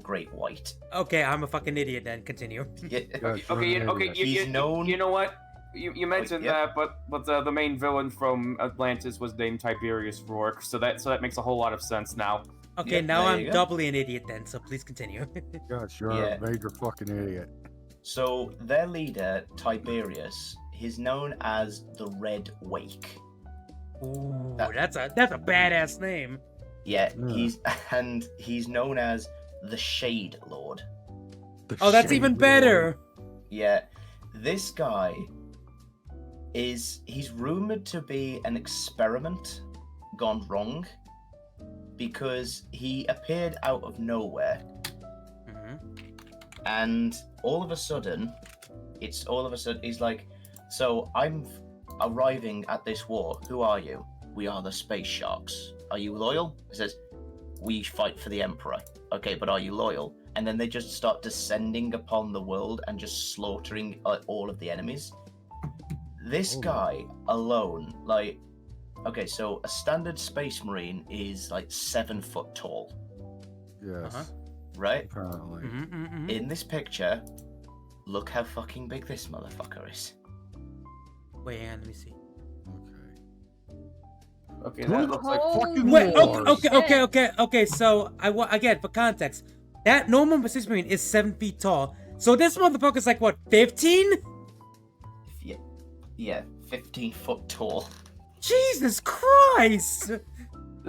Great White. Okay, I'm a fucking idiot then. Continue. Yeah. He's known. You know what? You mentioned yeah. that, but the main villain from Atlantis was named Tiberius Rourke, so that makes a whole lot of sense now. Okay, Yeah, now there I'm you go. doubly an idiot then, so please continue. Gosh, you're Yeah. a major fucking idiot. So their leader, Tiberius, he's known as the Red Wake. Ooh, that's a badass name. Yeah, Yeah. he's known as the Shade Lord. Oh, that's even better. Yeah, this guy he's rumored to be an experiment gone wrong because he appeared out of nowhere and all of a sudden he's like, so I'm arriving at this war. Who are you? We are the Space Sharks. Are you loyal? He says, we fight for the Emperor. Okay, but are you loyal? And then they just start descending upon the world and just slaughtering all of the enemies. This guy alone, like, okay, so a standard Space Marine is like 7 foot tall. Yes. Right? Apparently. In this picture, look how fucking big this motherfucker is. Wait, hang on, let me see. Okay, Dude, that looks looks like Oh, fucking Wait, wars. okay. So again for context, that normal Space Marine is 7 feet tall. So this motherfucker's like what, 15? Yeah, 15 foot tall. Jesus Christ!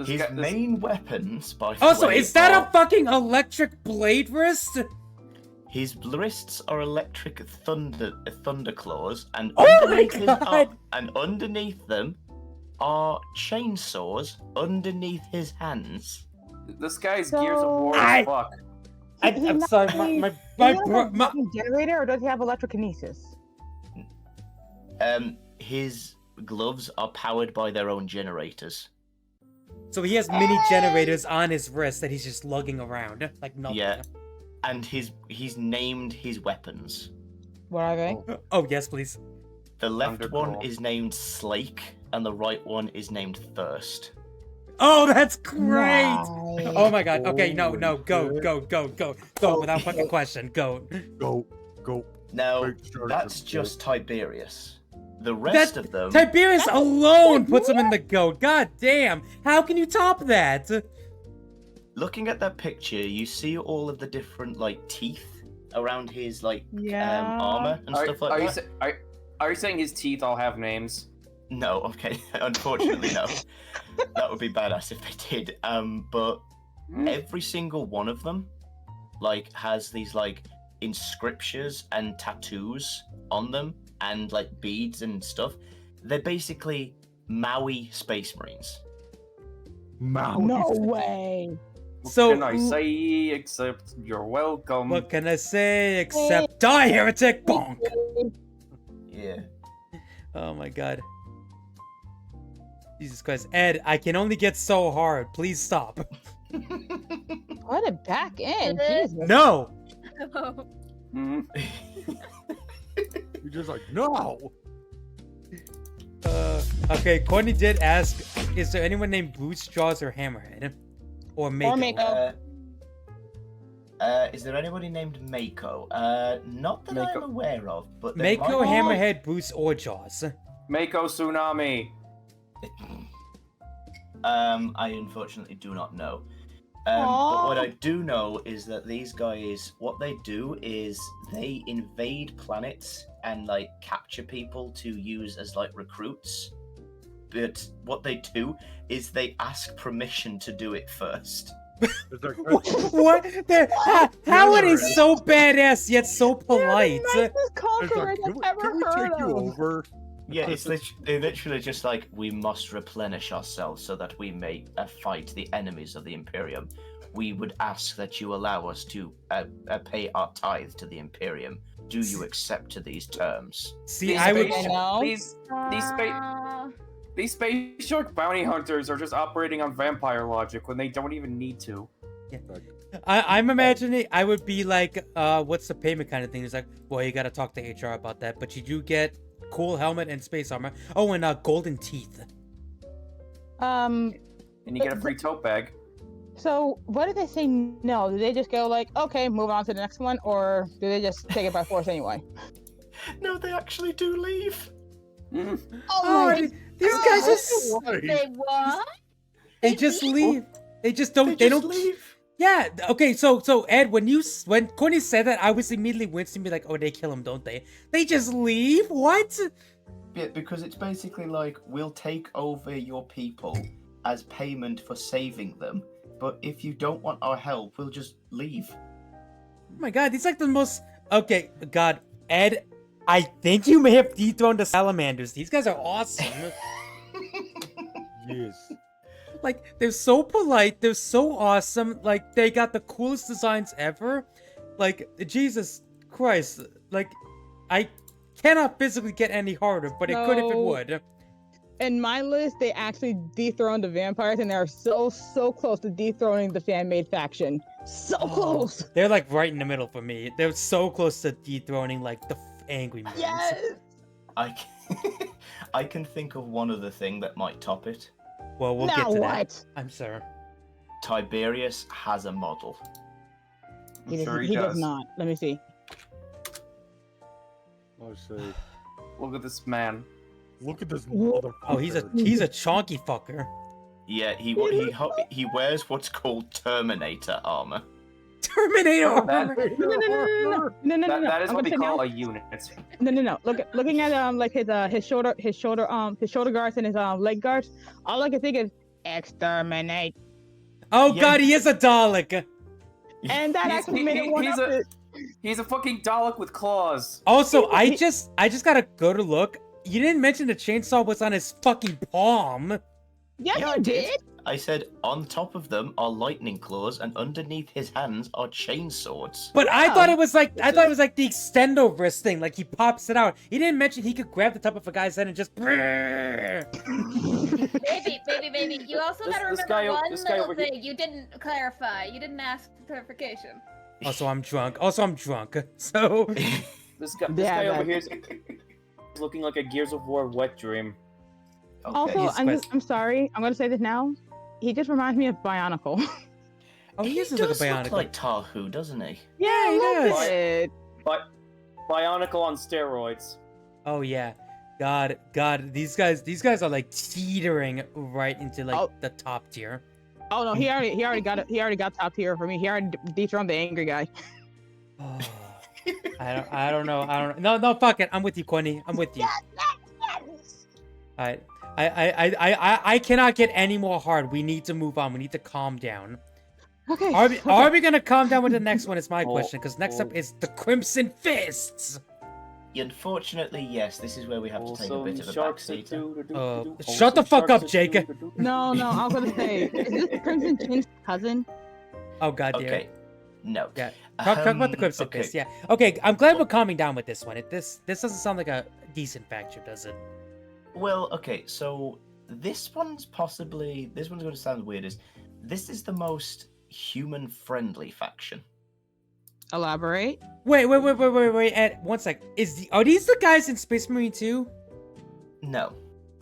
His main weapons, by the Also, way, is that are- a fucking electric blade wrist? His wrists are electric thunder claws, and Oh underneath my God! and underneath them are chainsaws underneath his hands. This guy's So- Gears of War I- as fuck. I'm sorry, my Is he like a fucking generator, or does he have electrokinesis? His gloves are powered by their own generators. So he has mini generators on his wrist that he's just lugging around like nothing. Yeah. And he's named his weapons. What are they? Oh yes, please. The left one Thunderclaw. is named Slake, and the right one is named Thirst. Oh, that's great! Nice. Oh my God. Okay, no, go Oh, without fucking question. Go. Go. Now, Make sure that's to- just Tiberius. The rest of them... Tiberius alone puts him in the goat. God damn! How can you top that? Looking at that picture, you see all of the different, like, teeth around his, like, Yeah. armor and stuff like that. Are you saying his teeth all have names? No, okay. Unfortunately, no. That would be badass if they did. But every single one of them, like, has these, like, inscriptions and tattoos on them, and, like, beads and stuff. They're basically Maui Space Marines. Maui. No way. What So- can I say except you're welcome? What can I say except die, heretic? Bonk! Yeah. Oh my God. Jesus Christ. Ed, I can only get so hard. Please stop. Put it back in. Jesus. No! Hmm? You're just like, no. Okay, Courtney did ask, is there anyone named Boots, Jaws, or Hammerhead? Or Mako? Mako. Is there anybody named Mako? Not that Mako. I'm aware of, but there Mako, might be- Hammerhead, Boots, or Jaws? Mako Tsunami. I unfortunately do not know. But what I do know is that these guys, what they do is they invade planets and like capture people to use as like recruits. But what they do is they ask permission to do it first. Is there- What? How are they so badass yet so polite? They're the nicest There's conqueror like, I've ever can we heard take you of. over? Yeah, they're literally just like, we must replenish ourselves so that we may fight the enemies of the Imperium. We would ask that you allow us to pay our tithe to the Imperium. Do you accept to these terms? See, I would. These space shark bounty hunters are just operating on vampire logic when they don't even need to. I'm imagining I would be like, what's the payment kind of thing? It's like, well, you gotta talk to HR about that, but you do get cool helmet and space armor. Oh, and golden teeth. And you get a free tote bag. So what do they say no? Do they just go like, okay, move on to the next one, or do they just take it by force anyway? No, they actually do leave. Oh, these guys are. They what? They just leave. They just don't. They don't leave. Yeah. Okay. So Ed, when Courtney said that, I was immediately wincing, be like, oh, they kill him, don't they? They just leave. What? Yeah, because it's basically like, we'll take over your people as payment for saving them, but if you don't want our help, we'll just leave. Oh my God, these like the most. Okay, God, Ed, I think you may have dethroned the salamanders. These guys are awesome. Yes. Like, they're so polite, they're so awesome, like, they got the coolest designs ever. Like, Jesus Christ, like, I cannot physically get any harder, but it could if it No. would. In my list, they actually dethroned the vampires, and they're so close to dethroning the fan-made faction. So close. They're like right in the middle for me. They're so close to dethroning like the angry mutants. Yes. I can think of one other thing that might top it. Well, we'll get Now to what? that. I'm sorry. Tiberius has a model. I'm sure he He does. does not. Let me see. Let's see. Look at this man. Look at this Whoa. motherfucker. Oh, he's a chonky fucker. Yeah, he wears what's called Terminator armor. Terminator. That- No. That is I'm what we gonna say call now. a unit. No. Looking at like his shoulder guards and his leg guards. All I can think is exterminate, Oh Yeah. God, he is a Dalek. and that He's- actually made it one he's up. a- He's a fucking Dalek with claws. Also, I just gotta go to look. You didn't mention the chainsaw was on his fucking palm. Yes, Yeah, I you did. did. I said on top of them are lightning claws, and underneath his hands are chainswords. But I Yeah. thought it was like the extendo wrist thing. Like he pops it out. He didn't mention he could grab the top of a guy's head and just. Baby. You also This- gotta this remember guy one this guy little over here- thing. You didn't clarify. You didn't ask for clarification. Also, I'm drunk. So. This guy Yeah, over that- here is looking like a Gears of War wet dream. Also, Jesus I'm sorry. I'm gonna say this now. He just reminds me of Bionicle. Oh, he is does like a look Bionicle. like Tahu, doesn't he? Yeah, he does. love it. But Bionicle on steroids. Oh yeah. God, these guys are like teetering right into like Oh. the top tier. Oh no, he already got it. He already got top tier for me. He already dethroned the angry guy. Oh, I don't know. No, fuck it. I'm with you, Courtney. I'm with you. Alright. I cannot get any more hard. We need to move on. We need to calm down. Okay. Are we gonna calm down with the next one? Is my Oh, question. Because next up oh. is the Crimson Fists. Unfortunately, yes, this is where we have to take a bit of a backseat. Shut the fuck up, Jake. No, I was gonna say, is this Crimson Chin's cousin? Oh god, dear. Okay, no. Yeah. Talk about the Crimson okay. Fists. Yeah. Okay. I'm glad we're calming down with this one. This doesn't sound like a decent faction, does it? Well, okay, so this one's going to sound weird. This is the most human-friendly faction. Elaborate. Wait. Ed, one sec. Are these the guys in Space Marine 2? No,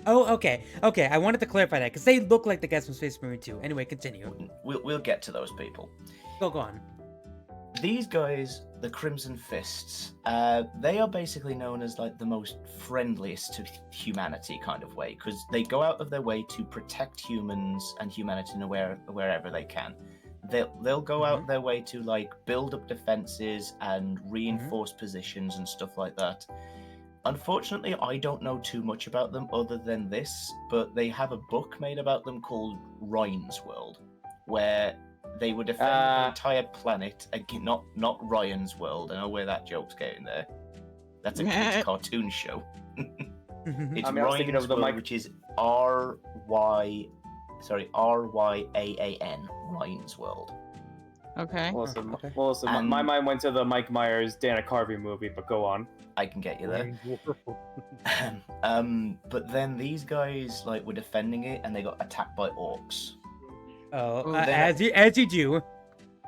Oh, okay. I wanted to clarify that because they look like the guys from Space Marine 2. Anyway, continue. we'll get to those people. Go on. These guys, the Crimson Fists, they are basically known as like the most friendliest to humanity kind of way, because they go out of their way to protect humans and humanity wherever they can. They'll go out their way to like build up defenses and reinforce positions and stuff like that. Unfortunately, I don't know too much about them other than this, but they have a book made about them called Ryan's World, where They were defending the entire planet, again, not Ryan's world. I know where that joke's getting there. That's a kid's cartoon show. It's I mean, I was thinking Ryan's of the world, which is RYAAN, Ryan's world. Okay. Listen, okay. well, listen, And- my mind went to the Mike Myers Dana Carvey movie, but go on. I can get you there. But then these guys were defending it, and they got attacked by orcs. Oh, then- as you do.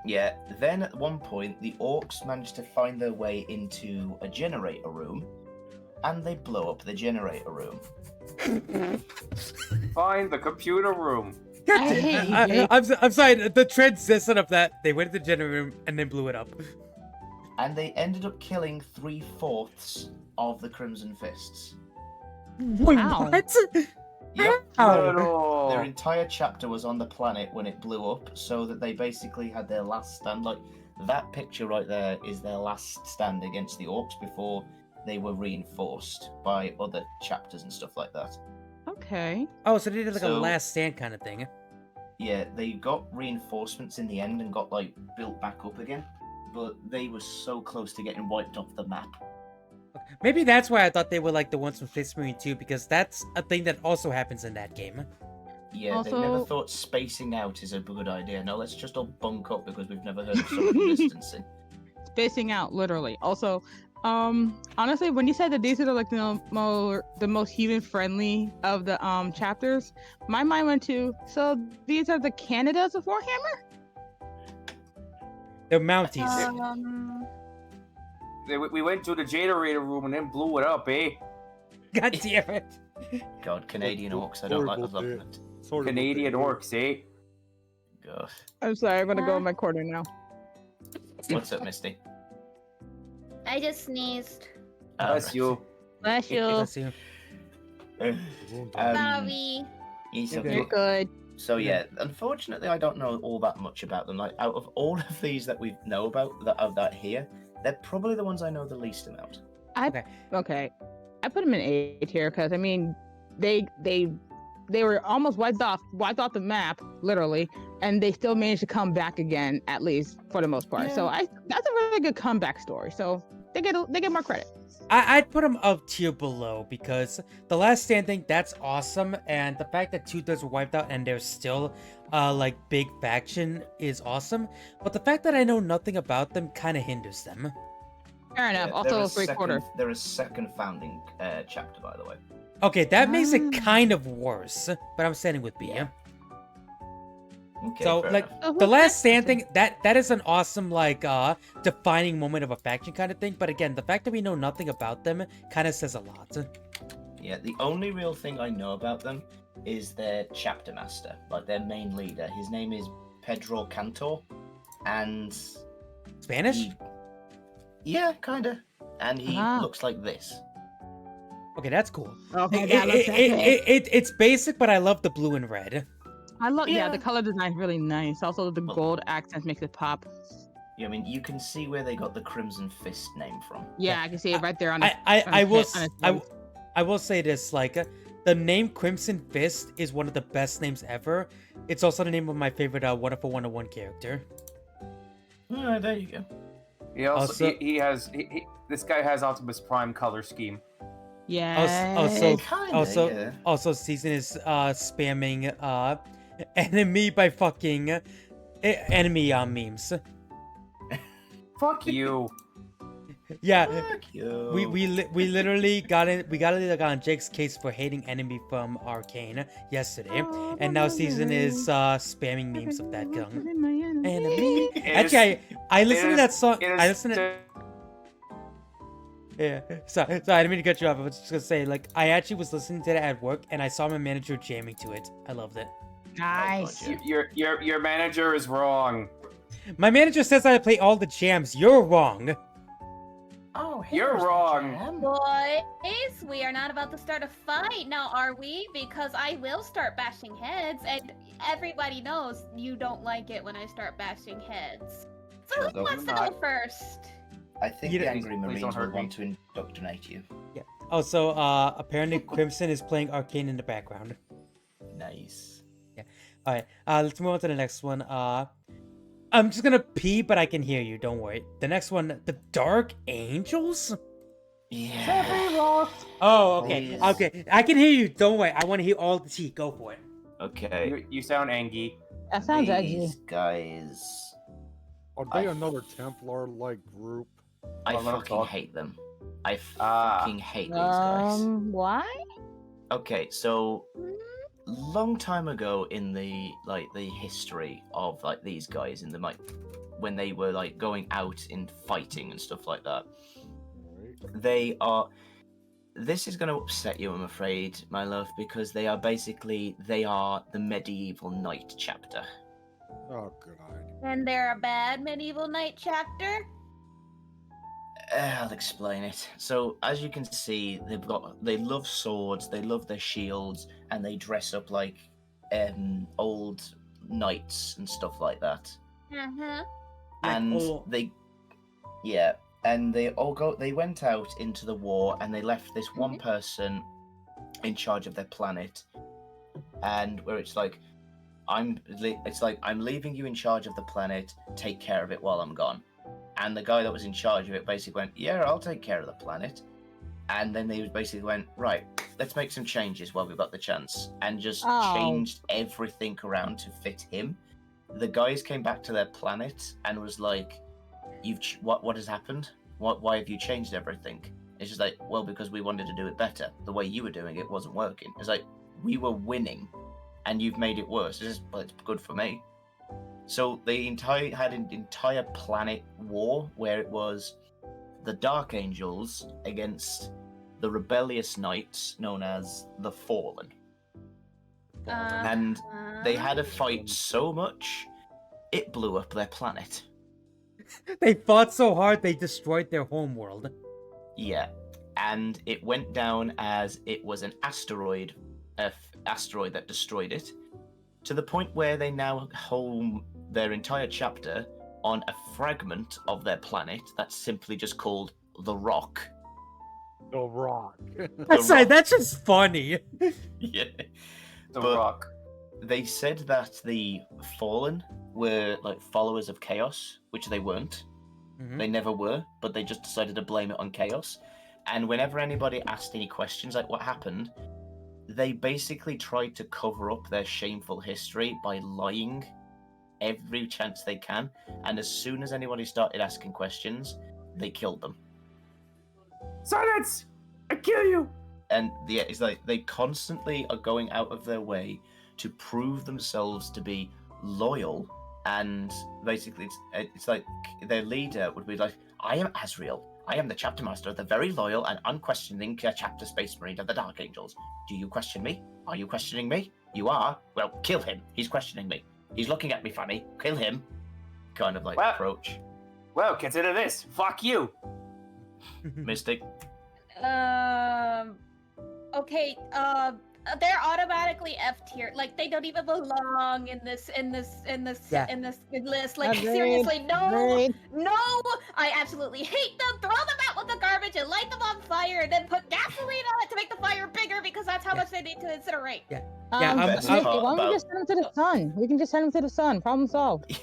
Yeah. Then at one point, the orcs managed to find their way into a generator room, and they blow up the generator room. Find the computer room. I hate it. I'm sorry. The transition of that, they went to the generator room and then blew it up. And they ended up killing 3/4 of the Crimson Fists. Wait, Wow. what? Yep. How? No. Their entire chapter was on the planet when it blew up, so that they basically had their last stand. That picture right there is their last stand against the orcs before they were reinforced by other chapters and stuff like that. Okay. Oh, so they did like a So- last stand kind of thing. Yeah, they got reinforcements in the end and got built back up again, but they were so close to getting wiped off the map. Maybe that's why I thought they were like the ones from Space Marine 2, because that's a thing that also happens in that game. Yeah, they never Also- thought spacing out is a good idea. No, let's just all bunk up because we've never heard of social distancing. Spacing out, literally. Also, honestly, when you said that these are like the most human friendly of the chapters, my mind went to, so these are the Canadas of Warhammer? They're Mounties. We went to the generator room and then blew it up, eh? God damn it. God, Canadian orcs, I don't like the Horrible look of it. Canadian orcs, eh? God. I'm sorry, I'm gonna go in my corner now. What's up, Misty? I just sneezed. That's you. Bless you. Bless you. Sorry. He's You're okay. You're good. So yeah, unfortunately, I don't know all that much about them. Out of all of these that we know about that here, they're probably the ones I know the least about. Okay. I put them in A tier because I mean, they were almost wiped off the map, literally, and they still managed to come back again, at least for the most part. So that's a really good comeback story. So they get more credit. I'd put them up tier below because the last stand thing, that's awesome, and the fact that 2/3 were wiped out and there's still big faction is awesome. But the fact that I know nothing about them kind of hinders them. Fair enough. They're Also, a 3/4. They're a second founding chapter, by the way. Okay, that makes it Ah. kind of worse, but I'm standing with B. Yeah. Okay, So, fair like, enough. So The who's last next? stand thing, that is an awesome defining moment of a faction kind of thing. But again, the fact that we know nothing about them kind of says a lot. Yeah, the only real thing I know about them is their chapter master, like their main leader. His name is Pedro Cantor, and Spanish? yeah, kinda. And he Ah. looks like this. Okay, that's cool. Okay, It- that looks it's basic, but I love the blue and red. I love. Yeah, Yeah. the color design is really nice. Also, the Well- gold accents makes it pop. Yeah, I mean, you can see where they got the Crimson Fist name from. Yeah, I can see it right there on. His, I on I his will head- on his I, head. w- I will say this, the name Crimson Fist is one of the best names ever. It's also the name of my favorite Wonderful 101 character. Oh, there you go. He also, Also- this guy has Optimus Prime color scheme. Yeah. also- Kinda, yeah. Also, Season is spamming enemy by fucking enemy memes. Fuck you. Yeah, Fuck you. we literally got on Jake's case for hating enemy from Arcane yesterday, and now Season is spamming memes of that gun. Enemy. It Actually, is- I listened to that song. It is I listened to. Yeah, sorry, I didn't mean to cut you off. I was just gonna say, I actually was listening to that at work, and I saw my manager jamming to it. I loved it. Nice. Oh, God, Your manager is wrong. My manager says I play all the jams. You're wrong. Oh, You're here's the wrong. jam. Boys, we are not about to start a fight now, are we? Because I will start bashing heads, and everybody knows you don't like it when I start bashing heads. So Sure, who go wants to for go first? I think You the don't- Angry please Marines don't hurt will me. want to indoctrinate you. Also, apparently Crimson is playing Arcane in the background. Nice. All right, let's move on to the next one. I'm just gonna pee, but I can hear you. Don't worry. The next one, the Dark Angels. Yeah. Oh, okay, Please. okay. I can hear you. Don't worry. I want to hear all the tea. Go for it. Okay. You sound angry. That sounds edgy. These guys. Are they another Templar-like group? I Well, no fucking thought. hate them. I Ah. fucking hate these guys. Why? Okay, so long time ago in the history of like these guys in the when they were like going out in fighting and stuff like that, they are. This is going to upset you, I'm afraid, my love, because they are the medieval knight chapter. Oh god. And they're a bad medieval knight chapter. I'll explain it. So, as you can see, they love swords, they love their shields, and they dress up like old knights and stuff like that. Uh-huh. And they went out into the war, and they left this one person in charge of their planet, and where it's like, I'm leaving you in charge of the planet. Take care of it while I'm gone. And the guy that was in charge of it basically went, yeah, I'll take care of the planet. And then they basically went, right, let's make some changes while we've got the chance. And just changed everything around to fit him. The guys came back to their planet and was like, what has happened? Why have you changed everything? It's just like, well, because we wanted to do it better. The way you were doing it wasn't working. It's like, we were winning and you've made it worse. It's good for me. So they had an entire planet war where it was the Dark Angels against the rebellious knights known as the Fallen. And they had a fight so much, it blew up their planet. They fought so hard they destroyed their homeworld. Yeah, and it went down as it was an asteroid that destroyed it, to the point where they now home their entire chapter on a fragment of their planet that's simply just called the Rock. The Rock. That's just funny. Yeah. The But Rock. They said that the Fallen were like followers of Chaos, which they weren't. Mhm. They never were, but they just decided to blame it on Chaos. And whenever anybody asked any questions like what happened, they basically tried to cover up their shameful history by lying every chance they can. And as soon as anybody started asking questions, they killed them. Silence! I kill you! And yeah, it's like they constantly are going out of their way to prove themselves to be loyal. And basically, it's like their leader would be like, I am Azrael. I am the chapter master of the very loyal and unquestioning chapter Space Marine of the Dark Angels. Do you question me? Are you questioning me? You are? Well, kill him. He's questioning me. He's looking at me funny. Kill him. Kind of like approach. Well, consider this. Fuck you. Mystic. Okay, they're automatically F tier. Like they don't even belong in this list. Like Agreed. seriously, no. Agreed. No, I absolutely hate them. Throw them out with the garbage and light them on fire, and then put gasoline on it to make the fire bigger because that's how much they need to incinerate. Best Nick, part why don't we about- just send them to the sun? We can just send them to the sun. Problem solved.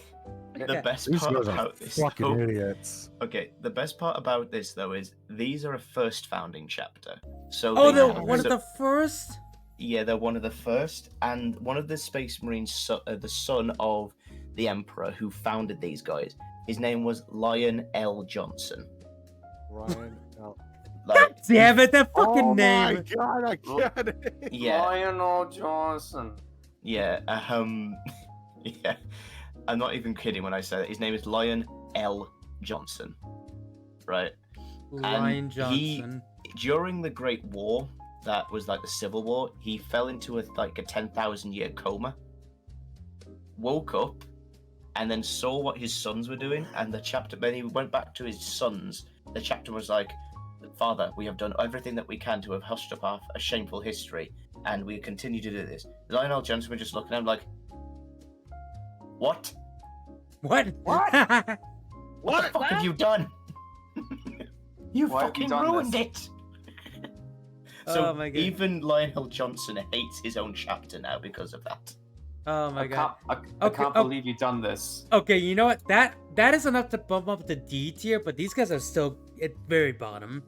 The best These part guys are about this, fucking though- idiots. Okay, the best part about this though is these are a first founding chapter. So Oh, they they're have- one of so- the first? Yeah, they're one of the first, and one of the Space Marines, the son of the Emperor who founded these guys. His name was Lion L. Johnson. Ryan. L. Like, Damn it, that fucking Oh my name. god, I get it. yeah, Lionel Johnson. yeah, yeah. I'm not even kidding when I say that. His name is Lion L. Johnson, right? Lion he- Johnson. During the Great War, that was like the Civil War, he fell into a 10,000 year coma, woke up, and then saw what his sons were doing, and the chapter, when he went back to his sons, the chapter was like, Father, we have done everything that we can to have hushed up a shameful history, and we continue to do this. Lionel Johnson was just looking at him like, what? What? What? What the fuck have you done? You Why have you fucking done ruined this? it! So Oh my God. even Lionel Johnson hates his own chapter now because of that. Oh my god. I Okay, can't oh. believe you've done this. Okay, you know what? That is enough to bump up the D tier, but these guys are still at very bottom.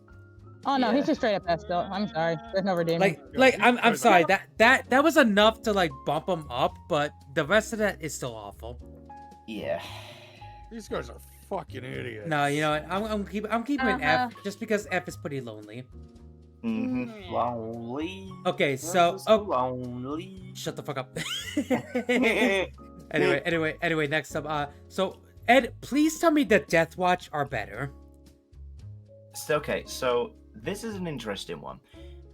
Oh no, Yeah. he's just straight up S though. I'm sorry. There's no redeeming. I'm sorry. That was enough to like bump them up, but the rest of that is still awful. Yeah. These guys are fucking idiots. No, you know what? I'm keeping an F just because F is pretty lonely. Mm-hmm. Lonely. Okay, so lonely. shut the fuck up. Anyway, next up. So Ed, please tell me that Death Watch are better. Okay, so this is an interesting one.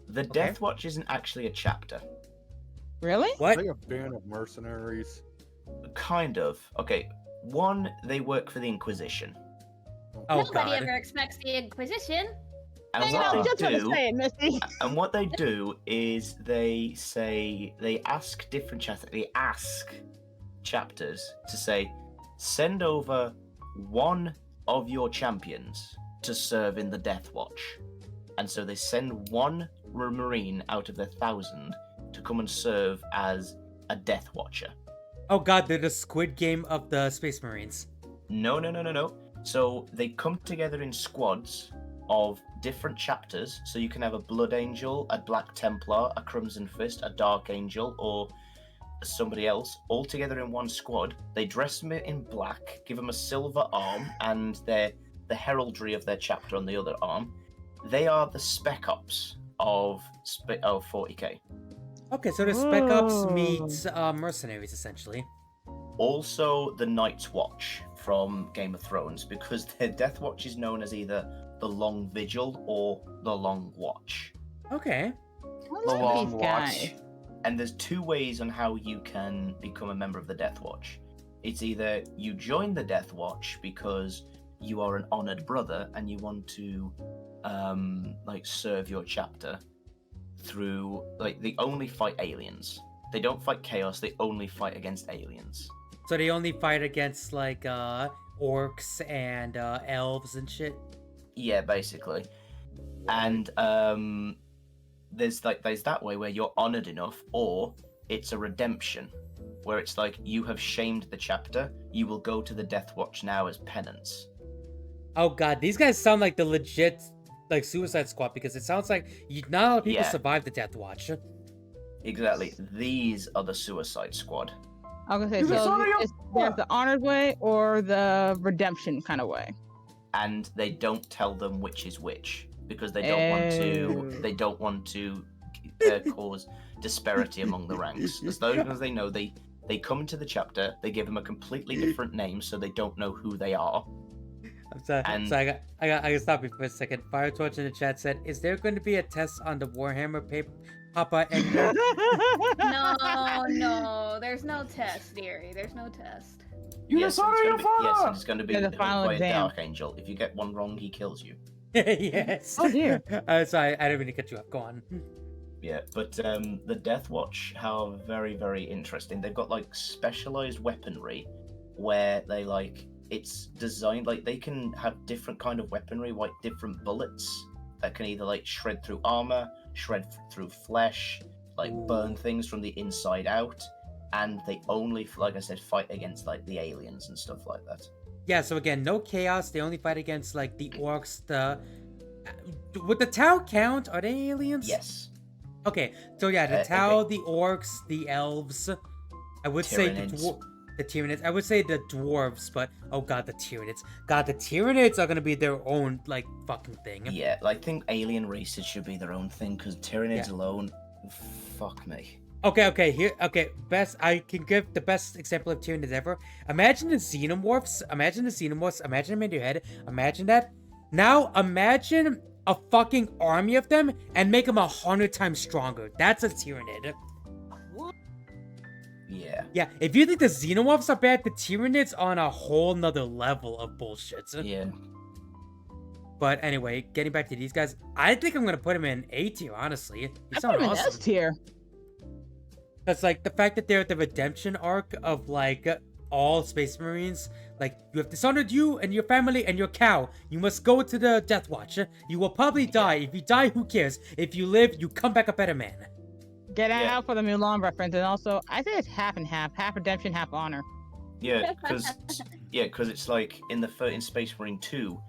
The Death Watch isn't actually a chapter. Really? What? Are they a band of mercenaries? Kind of. Okay, one, they work for the Inquisition. Oh Nobody god. ever expects the Inquisition. And Hang on, I was what just they about to do, say it, Misty. and what they do is they ask chapters to say, send over one of your champions to serve in the Death Watch. And so they send one Marine out of their 1,000 to come and serve as a Death Watcher. Oh god, they're the Squid Game of the Space Marines. No. So they come together in squads of different chapters. So you can have a Blood Angel, a Black Templar, a Crimson Fist, a Dark Angel, or somebody else, all together in one squad. They dress them in black, give them a silver arm, and the heraldry of their chapter on the other arm. They are the Spec Ops of 40k. Okay, so the Spec Ops Ooh. meets mercenaries essentially. Also, the Night's Watch from Game of Thrones, because their Death Watch is known as either the Long Vigil or the Long Watch. Okay. I The love Long these Watch. guys. And there's two ways on how you can become a member of the Death Watch. It's either you join the Death Watch because you are an honored brother and you want to serve your chapter through, like, they only fight aliens. They don't fight chaos, they only fight against aliens. So they only fight against like orcs and elves and shit. Yeah, basically. And there's that way where you're honored enough, or it's a redemption where it's like you have shamed the chapter, you will go to the Death Watch now as penance. Oh god, these guys sound like the legit like Suicide Squad because it sounds like not a lot of people Yeah. survive the Death Watch. Exactly. These are the Suicide Squad. I was gonna You say, just so order your there's the honored way or the redemption kind of way. And they don't tell them which is which because they don't want to cause disparity among the ranks. As long as they know they come into the chapter, they give them a completely different name so they don't know who they are. I'm sorry. And- So I gotta stop you for a second. Firetorch in the chat said, "Is there going to be a test on the Warhammer paper, Papa?" And No, there's no test, dearie. There's no test. You Yes, dishonor your father! it's going to be Yeah, the final by a exam. Dark Angel. If you get one wrong, he kills you. yes. Oh dear. Sorry, I didn't mean to cut you off. Go on. Yeah, but the Death Watch are very, very interesting. They've got like specialized weaponry where they it's designed like they can have different kind of weaponry, like different bullets that can either like shred through armor, shred through flesh, like burn things from the inside out, and they only, like I said, fight against like the aliens and stuff like that. Yeah. So again, no chaos. They only fight against like the orcs. Would the Tau count? Are they aliens? Yes. Okay. So yeah, the Tau, okay. the orcs, the elves. I would say Tyranids. the Tyranids. I would say the dwarves, but oh god, the Tyranids. God, the Tyranids are gonna be their own like fucking thing. Yeah, I think alien races should be their own thing because Tyranids Yeah. alone, fuck me. Okay. Best. I can give the best example of Tyranids ever. Imagine the Xenomorphs. Imagine them in your head. Imagine that. Now imagine a fucking army of them and make them 100 times stronger. That's a Tyranid. Yeah. Yeah, if you think the Xenomorphs are bad, the Tyranids are on a whole nother level of bullshit. Yeah. But anyway, getting back to these guys, I think I'm gonna put them in A tier, honestly. I They put sound him in S awesome. tier. That's like the fact that they're at the redemption arc of like all Space Marines. Like, you have dishonored you and your family and your cow. You must go to the Death Watch. You will probably die. If you die, who cares? If you live, you come back a better man. Get Yeah. out for the Mulan reference, and also I say it's half and half redemption, half honor. Yeah, because it's like in Space Marine 2,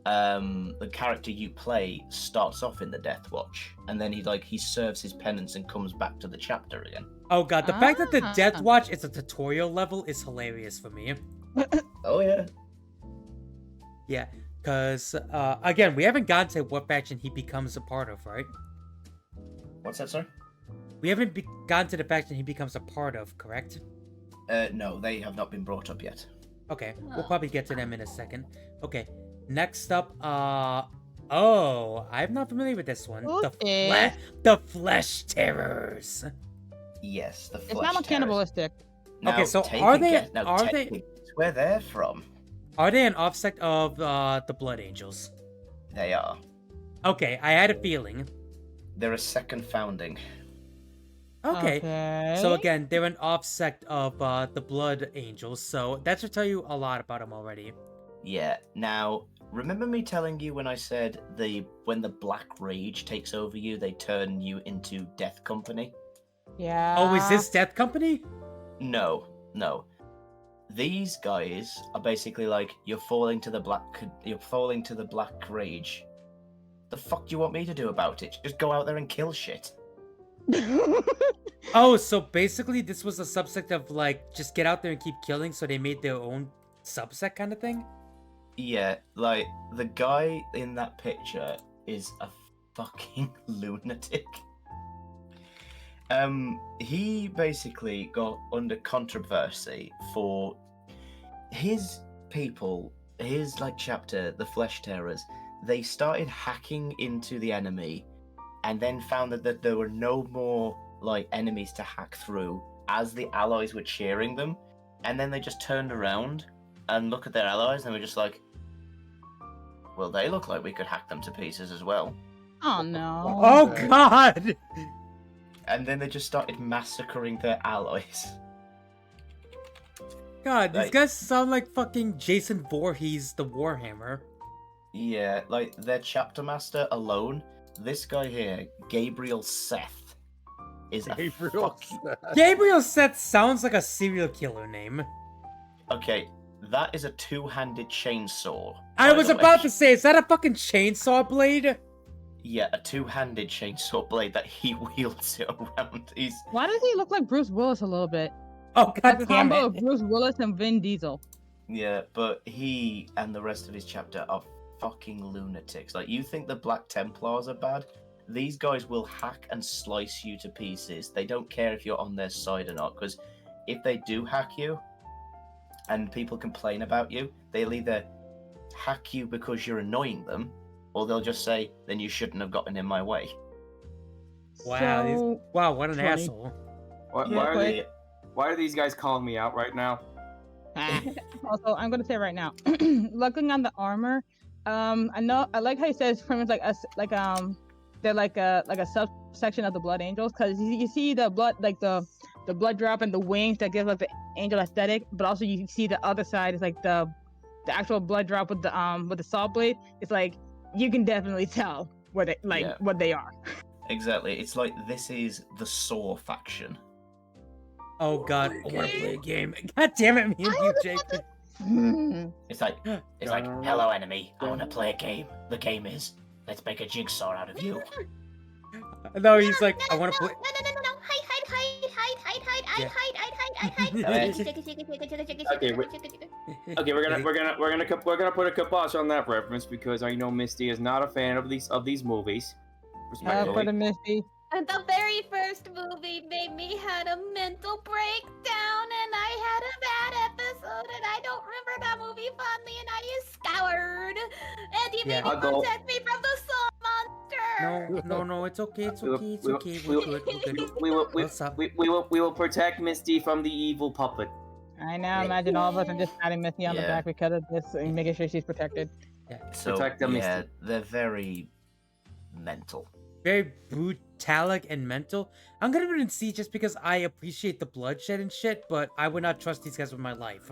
the character you play starts off in the Death Watch, and then he serves his penance and comes back to the chapter again. Oh god, the fact that the Death Ah. Watch is a tutorial level is hilarious for me. Oh yeah. Yeah, because, again, we haven't gotten to what faction he becomes a part of, right? What's that, sir? We haven't gotten to the faction he becomes a part of, correct? No, they have not been brought up yet. Okay, we'll probably get to them in a second. Okay, next up, oh, I'm not familiar with this one. Okay. The Flesh Terrors. Yes, the Flesh It's not Terrors. cannibalistic. Now, Okay, so take are a they- guess. Now, are take they- a guess where they're from? Are they an offset of, the Blood Angels? They are. Okay, I had a feeling. They're a second founding. Okay. Okay. So again, they're an offset of the Blood Angels, so that should tell you a lot about them already. Yeah. Now, remember me telling you when I said when the Black Rage takes over you, they turn you into Death Company? Yeah. Oh, is this Death Company? No. These guys are basically like you're falling to the Black Rage. The fuck do you want me to do about it? Just go out there and kill shit. Oh, so basically this was a subsect of like just get out there and keep killing, so they made their own subset kind of thing? Yeah, like the guy in that picture is a fucking lunatic. He basically got under controversy for his people, his like chapter, the Flesh Terrors. They started hacking into the enemy and then found that there were no more like enemies to hack through as the allies were cheering them, and then they just turned around and look at their allies and were just like, well, they look like we could hack them to pieces as well. Oh no. Oh god! And then they just started massacring their allies. God, these Like- guys sound like fucking Jason Voorhees, the Warhammer. Yeah, like their chapter master alone, this guy here, Gabriel Seth, is a Gabriel fucking... Seth. Gabriel Seth sounds like a serial killer name. Okay, that is a two-handed chainsaw. I by was the way. about to say, is that a fucking chainsaw blade? Yeah, a two-handed chainsaw blade that he wields it around. He's Why does he look like Bruce Willis a little bit? Oh Like god a damn combo of it. Bruce Willis and Vin Diesel. yeah, but he and the rest of his chapter are fucking lunatics. Like, you think the Black Templars are bad? These guys will hack and slice you to pieces. They don't care if you're on their side or not, because if they do hack you and people complain about you, they'll either hack you because you're annoying them, or they'll just say, then you shouldn't have gotten in my way. Wow, So, wow, what an funny. asshole. Yeah, Why are these guys calling me out right now? also, I'm gonna say right now, looking on the armor, I know I like how he says pretty much they're like a subsection of the Blood Angels, because you see the blood, like the blood drop and the wings that give like the angel aesthetic, but also you see the other side is like the actual blood drop with the saw blade. It's like you can definitely tell where they Yeah. what they are. exactly. It's like this is the Saw faction. Oh god, I wanna play a game. God damn it, me and you, Jake. It's like, hello enemy, I want to play a game. The game is, let's make a jigsaw out of you. No, he's like, I wanna play. No. Yeah. Okay, we're gonna put a kibosh on that reference because I know Misty is not a fan of these movies. For Respectfully. the Misty. And the very first movie made me had a mental breakdown, and I had a bad episode, and I don't remember that movie fondly, and I is scoured. And he Yeah. made me I'll go- protect me from the soul monster. No, it's okay, it's We will- okay, it's we will- okay, we we're will- good, we're good. We will, What's up? we will protect Misty from the evil puppet. I now imagine all of us are just patting Misty on the Yeah. back because of this and making sure she's protected. So, Protect them, yeah, Misty. they're very mental. Very brutalic and mental. I'm gonna put it in C just because I appreciate the bloodshed and shit, but I would not trust these guys with my life.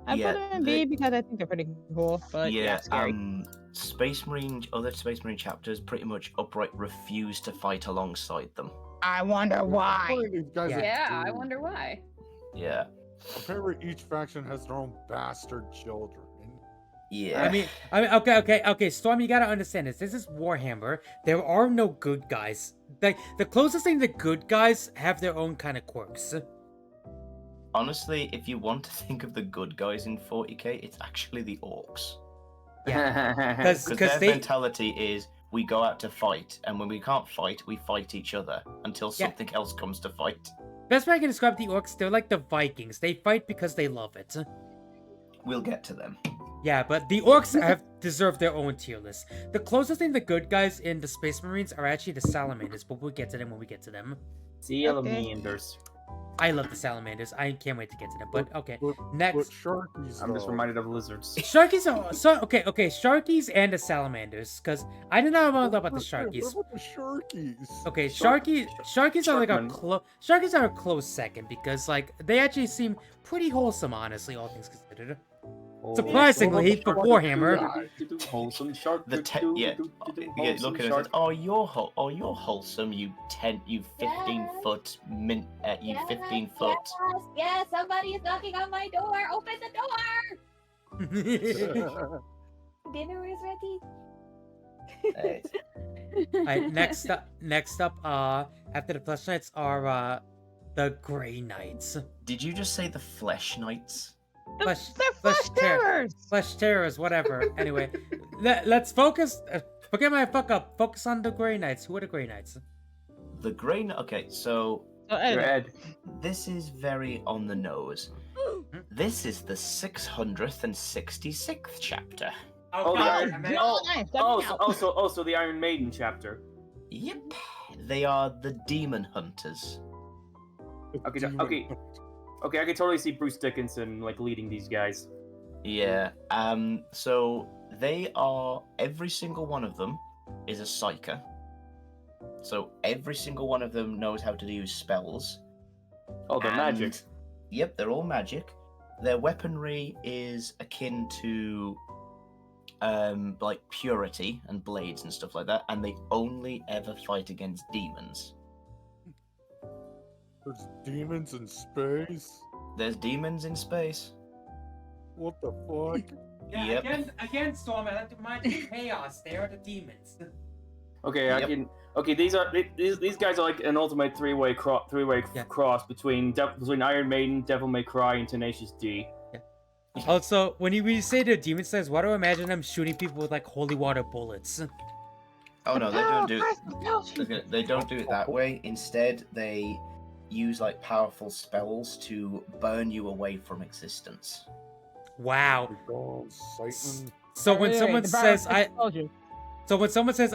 I Yeah, put it in B because I think they're pretty cool, but yeah, scary. Space Marine, other Space Marine chapters pretty much outright refuse to fight alongside them. I wonder why. Apparently these guys Yeah. are Yeah, I doomed. wonder why. Yeah. Apparently each faction has their own bastard children. Yeah. I mean, okay. Storm, you gotta understand this. This is Warhammer. There are no good guys. Like the closest thing to good guys have their own kind of quirks. Honestly, if you want to think of the good guys in 40k, it's actually the orcs. Because Because their they mentality is we go out to fight, and when we can't fight, we fight each other until Yeah. something else comes to fight. best way I can describe the orcs, they're like the Vikings. They fight because they love it. We'll get to them. Yeah, but the orcs have deserved their own tier list. The closest thing to good guys in the Space Marines are actually the Salamanders, but we'll get to them when we get to them. Salamanders. I love the Salamanders. I can't wait to get to them. But okay, But next. Sharkies, I'm just though. reminded of lizards. Sharkies are okay. Sharkies and the Salamanders, because I did not know about the Sharkies. What about the Sharkies? Okay, Shark- Sharkies are like a Sharkman. Sharkies are a close second because like they actually seem pretty wholesome, honestly, all things considered. Surprisingly, for Warhammer. Wholesome shark. Yeah, look at it. Oh, you're wholesome. You 15 foot you 15 foot. Yes, somebody is knocking on my door. Open the door. Dinner is ready. Alright, next up, after the Flesh Knights are the Grey Knights. Did you just say the Flesh Knights? They're Flesh flesh terrors. Flesh Terrors, whatever. Anyway, let's focus. Forget my fuck up. Focus on the Grey Knights. Who are the Grey Knights? The Grey. Okay, so So, Ed, Your Ed. this is very on the nose. This is the 666th chapter. Oh, the Iron Maiden. oh, nice. So the Iron Maiden chapter. Yep. They are the Demon Hunters. Okay, I can totally see Bruce Dickinson like leading these guys. Yeah. So they are, every single one of them is a psyker. So every single one of them knows how to use spells. Oh, they're magic. And- Yep, they're all magic. Their weaponry is akin to like purity and blades and stuff like that, and they only ever fight against demons. There's demons in space. There's demons in space. What the fuck? Yeah, Yep. again, Storm. I like to remind you, chaos. They are the demons. Okay, Yep. I can. Okay, these guys are like an ultimate three-way Yeah. cross between Iron Maiden, Devil May Cry, and Tenacious D. Also, when you say they're demon slayers, why do I imagine them shooting people with like holy water bullets? Oh no, they don't do. No, They don't do it that way. Instead, they use like powerful spells to burn you away from existence. Wow. Oh, Satan. So when someone says I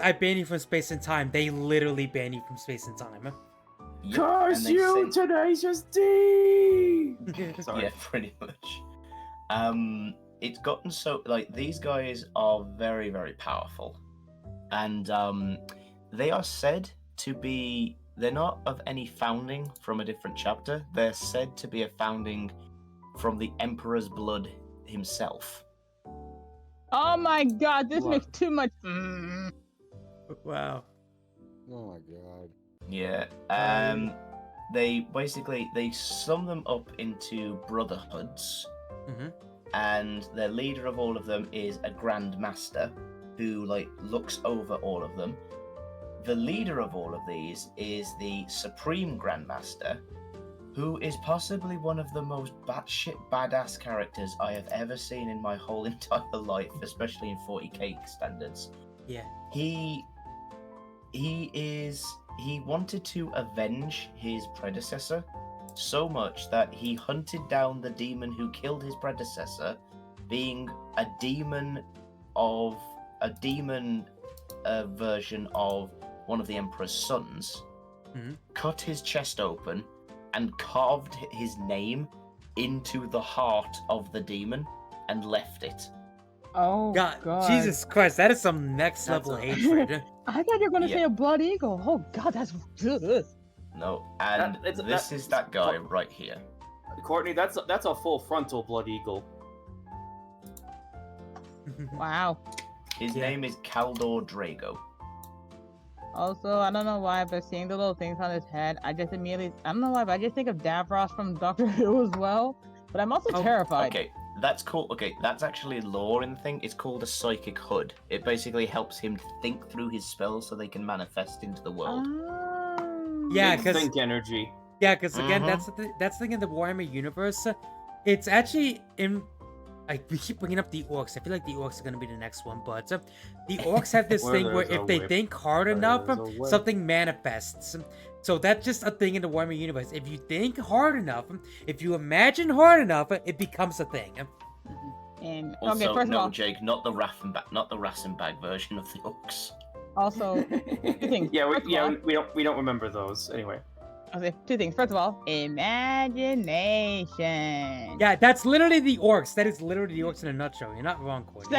I ban you from space and time, they literally ban you from space and time. Yep, Curse and they you, say- Tenacious D! Sorry. Yeah, pretty much. It's gotten so like these guys are very, very powerful, and they are said to be. They're not of any founding from a different chapter. They're said to be a founding from the Emperor's blood himself. Oh my god, this What? makes too much. Wow. Oh my god. Yeah. They sum them up into brotherhoods. Mhm. And the leader of all of them is a Grand Master who like looks over all of them. The leader of all of these is the Supreme Grand Master, who is possibly one of the most batshit badass characters I have ever seen in my whole entire life, especially in 40k standards. Yeah. He wanted to avenge his predecessor so much that he hunted down the demon who killed his predecessor, being a demon version of one of the Emperor's sons, Mhm. cut his chest open and carved his name into the heart of the demon and left it. Oh God, god. Jesus Christ, that is some next That's level a- hatred. I thought you were gonna Yeah. say a blood eagle. Oh god, that's good. No, and this is that guy right here. Courtney, that's a full frontal blood eagle. Wow. His Yeah. name is Kaldor Drago. Also, I don't know why, but seeing the little things on his head, I just immediately, I don't know why, but I just think of Davros from Doctor Who as well. But I'm also Oh, terrified. Okay, that's cool. Okay, that's actually lore in the thing. It's called a psychic hood. It basically helps him think through his spells so they can manifest into the world. Yeah, Big 'cause- think energy. Yeah, because again, Mhm. that's the thing in the Warhammer universe. It's actually in. We keep bringing up the orcs. I feel like the orcs are gonna be the next one, but the orcs have this Where thing where there's a if they whip, think hard enough, there's a whip. something manifests. So that's just a thing in the Warhammer universe. If you think hard enough, if you imagine hard enough, it becomes a thing. And Also, okay, first no, of all, Jake, not the Rassenbag version of the orcs. also two things. Yeah, First of all, we don't remember those anyway. okay, two things. First of all, imagination. Yeah, that's literally the orcs. That is literally the orcs in a nutshell. You're not wrong, Courtney.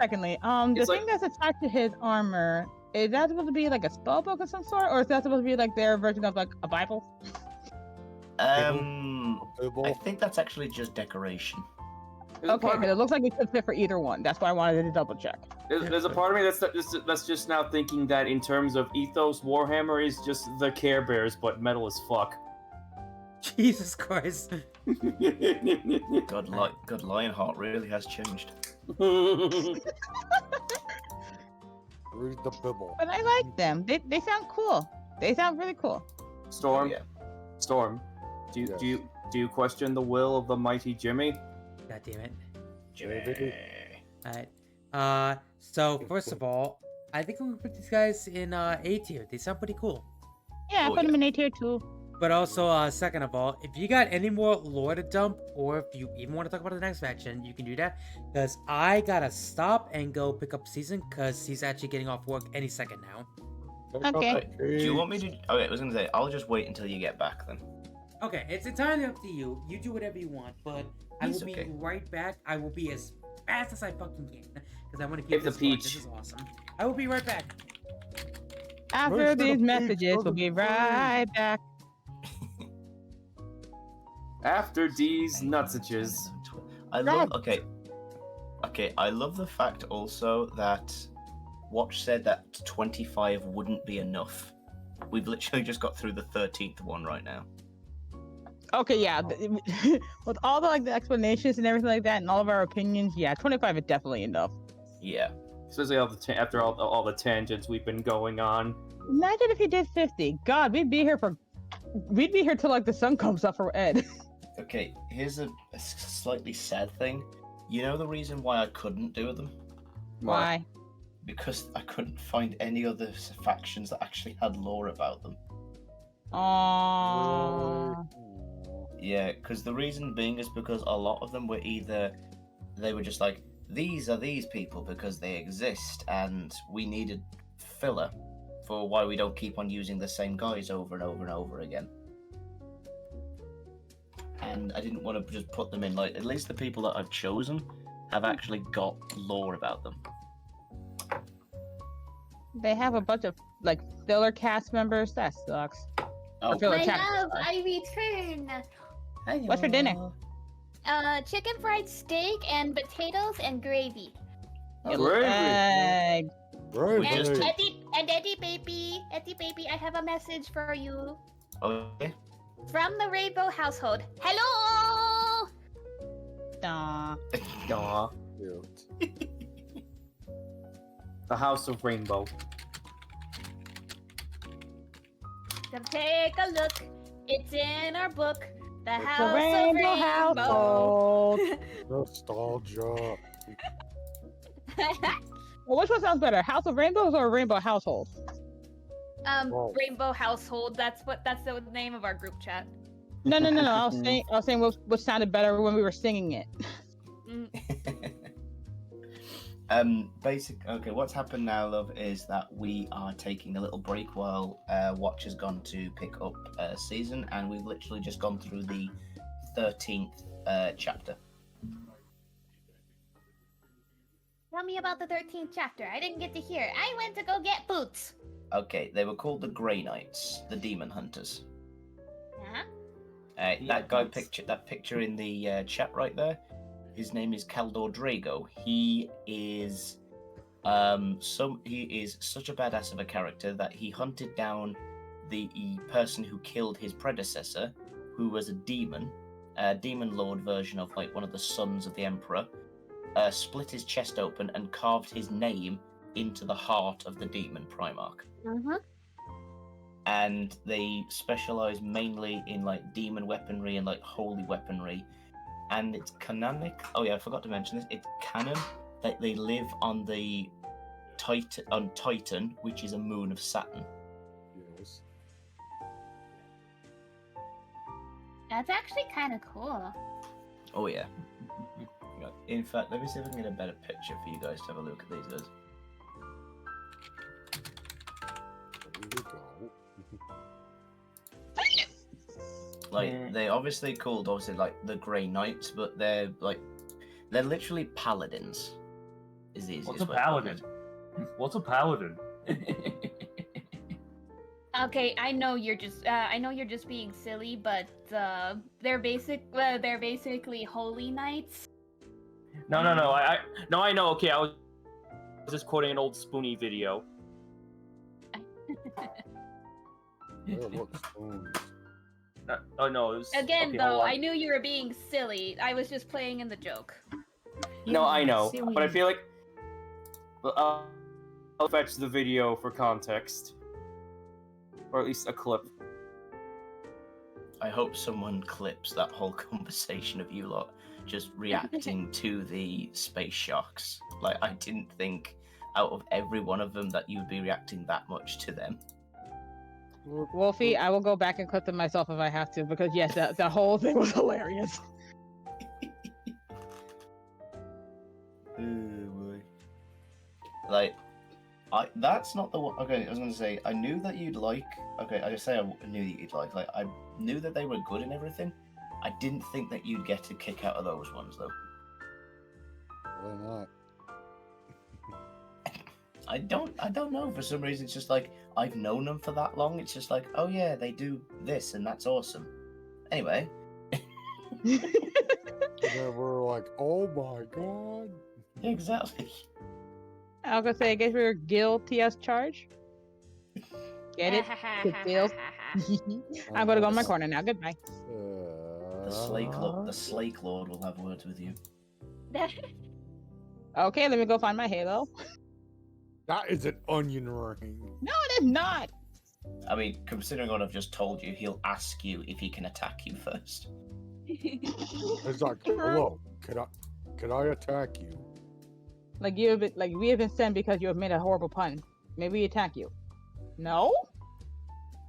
Secondly, the It's thing that's attached to his armor, is that supposed to be like a spell book of some sort, or is that supposed to be like their version of like a Bible? I think that's actually just decoration. There's a Okay, part of because me- it looks like it could fit for either one. That's why I wanted to double check. there's a part of me that's just now thinking that in terms of ethos, Warhammer is just the Care Bears, but metal as fuck. Jesus Christ. God, Lionheart really has changed. Read the Bible. But I like them. They sound cool. They sound really cool. Storm, Yeah. Storm, do you question the will of the mighty Jimmy? God damn it. Jimmy. Alright. So first of all, I think we put these guys in A tier. They sound pretty cool. Yeah, I Oh, put yeah. them in A tier too. But also, second of all, if you got any more lore to dump, or if you even want to talk about the next faction, you can do that. Because I gotta stop and go pick up Season, because he's actually getting off work any second now. Okay. Do you want me to? Okay, I was gonna say I'll just wait until you get back then. Okay, it's entirely up to you. You do whatever you want, but I He's will be okay. right back. I will be as fast as I fucking can, because I want to keep Give the this going. peach. This is awesome. I will be right back. After Where's the these peach? messages, Where's we'll the be peach? right back. After these nutsages. I love. Okay. I love the fact also that Watch said that 25 wouldn't be enough. We've literally just got through the 13th one right now. Okay, yeah. With all the like the explanations and everything like that, and all of our opinions, yeah, 25 is definitely enough. Yeah. Especially after all the tangents we've been going on. Imagine if he did 50. God, we'd be here till like the sun comes up for Ed. Okay, here's a slightly sad thing. You know the reason why I couldn't do them? Why? Because I couldn't find any other factions that actually had lore about them. Aww. Yeah, because the reason being is because a lot of them were either they were just like, these are these people because they exist, and we needed filler for why we don't keep on using the same guys over and over and over again. And I didn't want to just put them in, like, at least the people that I've chosen have actually got lore about them. They have a bunch of like filler cast members. That sucks. Oh, filler My chapter. love, I return. What's for dinner? Chicken fried steak and potatoes and gravy. Gravy. Egg. Right. We just- Eddie baby, I have a message for you Okay. from the Rainbow household. Hello. Aw. Aw. Cute. The House of Rainbow. Come take a look. It's in our book. The The House Rainbow of Rainbow. household. Nostalgia. Well, which one sounds better, House of Rainbows or Rainbow Household? Whoa. Rainbow household. That's the name of our group chat. No. I was saying which sounded better when we were singing it. Mm. Okay, what's happened now, love, is that we are taking a little break while Watch has gone to pick up Season, and we've literally just gone through the 13th chapter. Tell me about the 13th chapter. I didn't get to hear. I went to go get boots. Okay, they were called the Grey Knights, the Demon Hunters. Huh? That guy picture in the chat right there, his name is Kaldor Drago. He is He is such a badass of a character that he hunted down the person who killed his predecessor, who was a demon lord version of like one of the sons of the emperor, split his chest open and carved his name into the heart of the demon Primarch. Mm-hmm. And they specialize mainly in like demon weaponry and like holy weaponry. And it's canonic. Oh yeah, I forgot to mention this. It's canon that they live on the Titan, which is a moon of Saturn. Yes. That's actually kind of cool. Oh yeah. In fact, let me see if I can get a better picture for you guys to have a look at these guys. There we go. Like they obviously called like the Grey Knights, but they're literally paladins. Is the easiest What's a way to put paladin? it. What's a paladin? Okay, I know you're just being silly, but they're basically holy knights. No. I know. Okay, I was just quoting an old Spoonie video. Yeah, look, spoons. Oh no, it was Again, okay, though, hold on. I knew you were being silly. I was just playing in the joke. No, I know, Silly. but I feel like I'll fetch the video for context, or at least a clip. I hope someone clips that whole conversation of you lot just reacting to the space sharks. Like, I didn't think out of every one of them that you'd be reacting that much to them. Wolfie, I will go back and clip them myself if I have to, because yes, the whole thing was hilarious. Oh boy. Like, that's not the one. Okay, I was gonna say, I knew that you'd like. Okay, I just say I knew that you'd like. Like, I knew that they were good and everything. I didn't think that you'd get a kick out of those ones, though. Why not? I don't know. For some reason, it's just like I've known them for that long. It's just like, oh yeah, they do this, and that's awesome. Anyway. And then we're like, oh my god. Exactly. I was gonna say, I guess we're guilty as charged. Get it? Good deal. I'm gonna go in my corner now. Goodbye. The Slake Lord will have words with you. Okay, let me go find my halo. That is an onion ring. No, it is not. I mean, considering what I've just told you, he'll ask you if he can attack you first. It's like, hello, can I attack you? Like we have been sent because you have made a horrible pun. Maybe we attack you. No?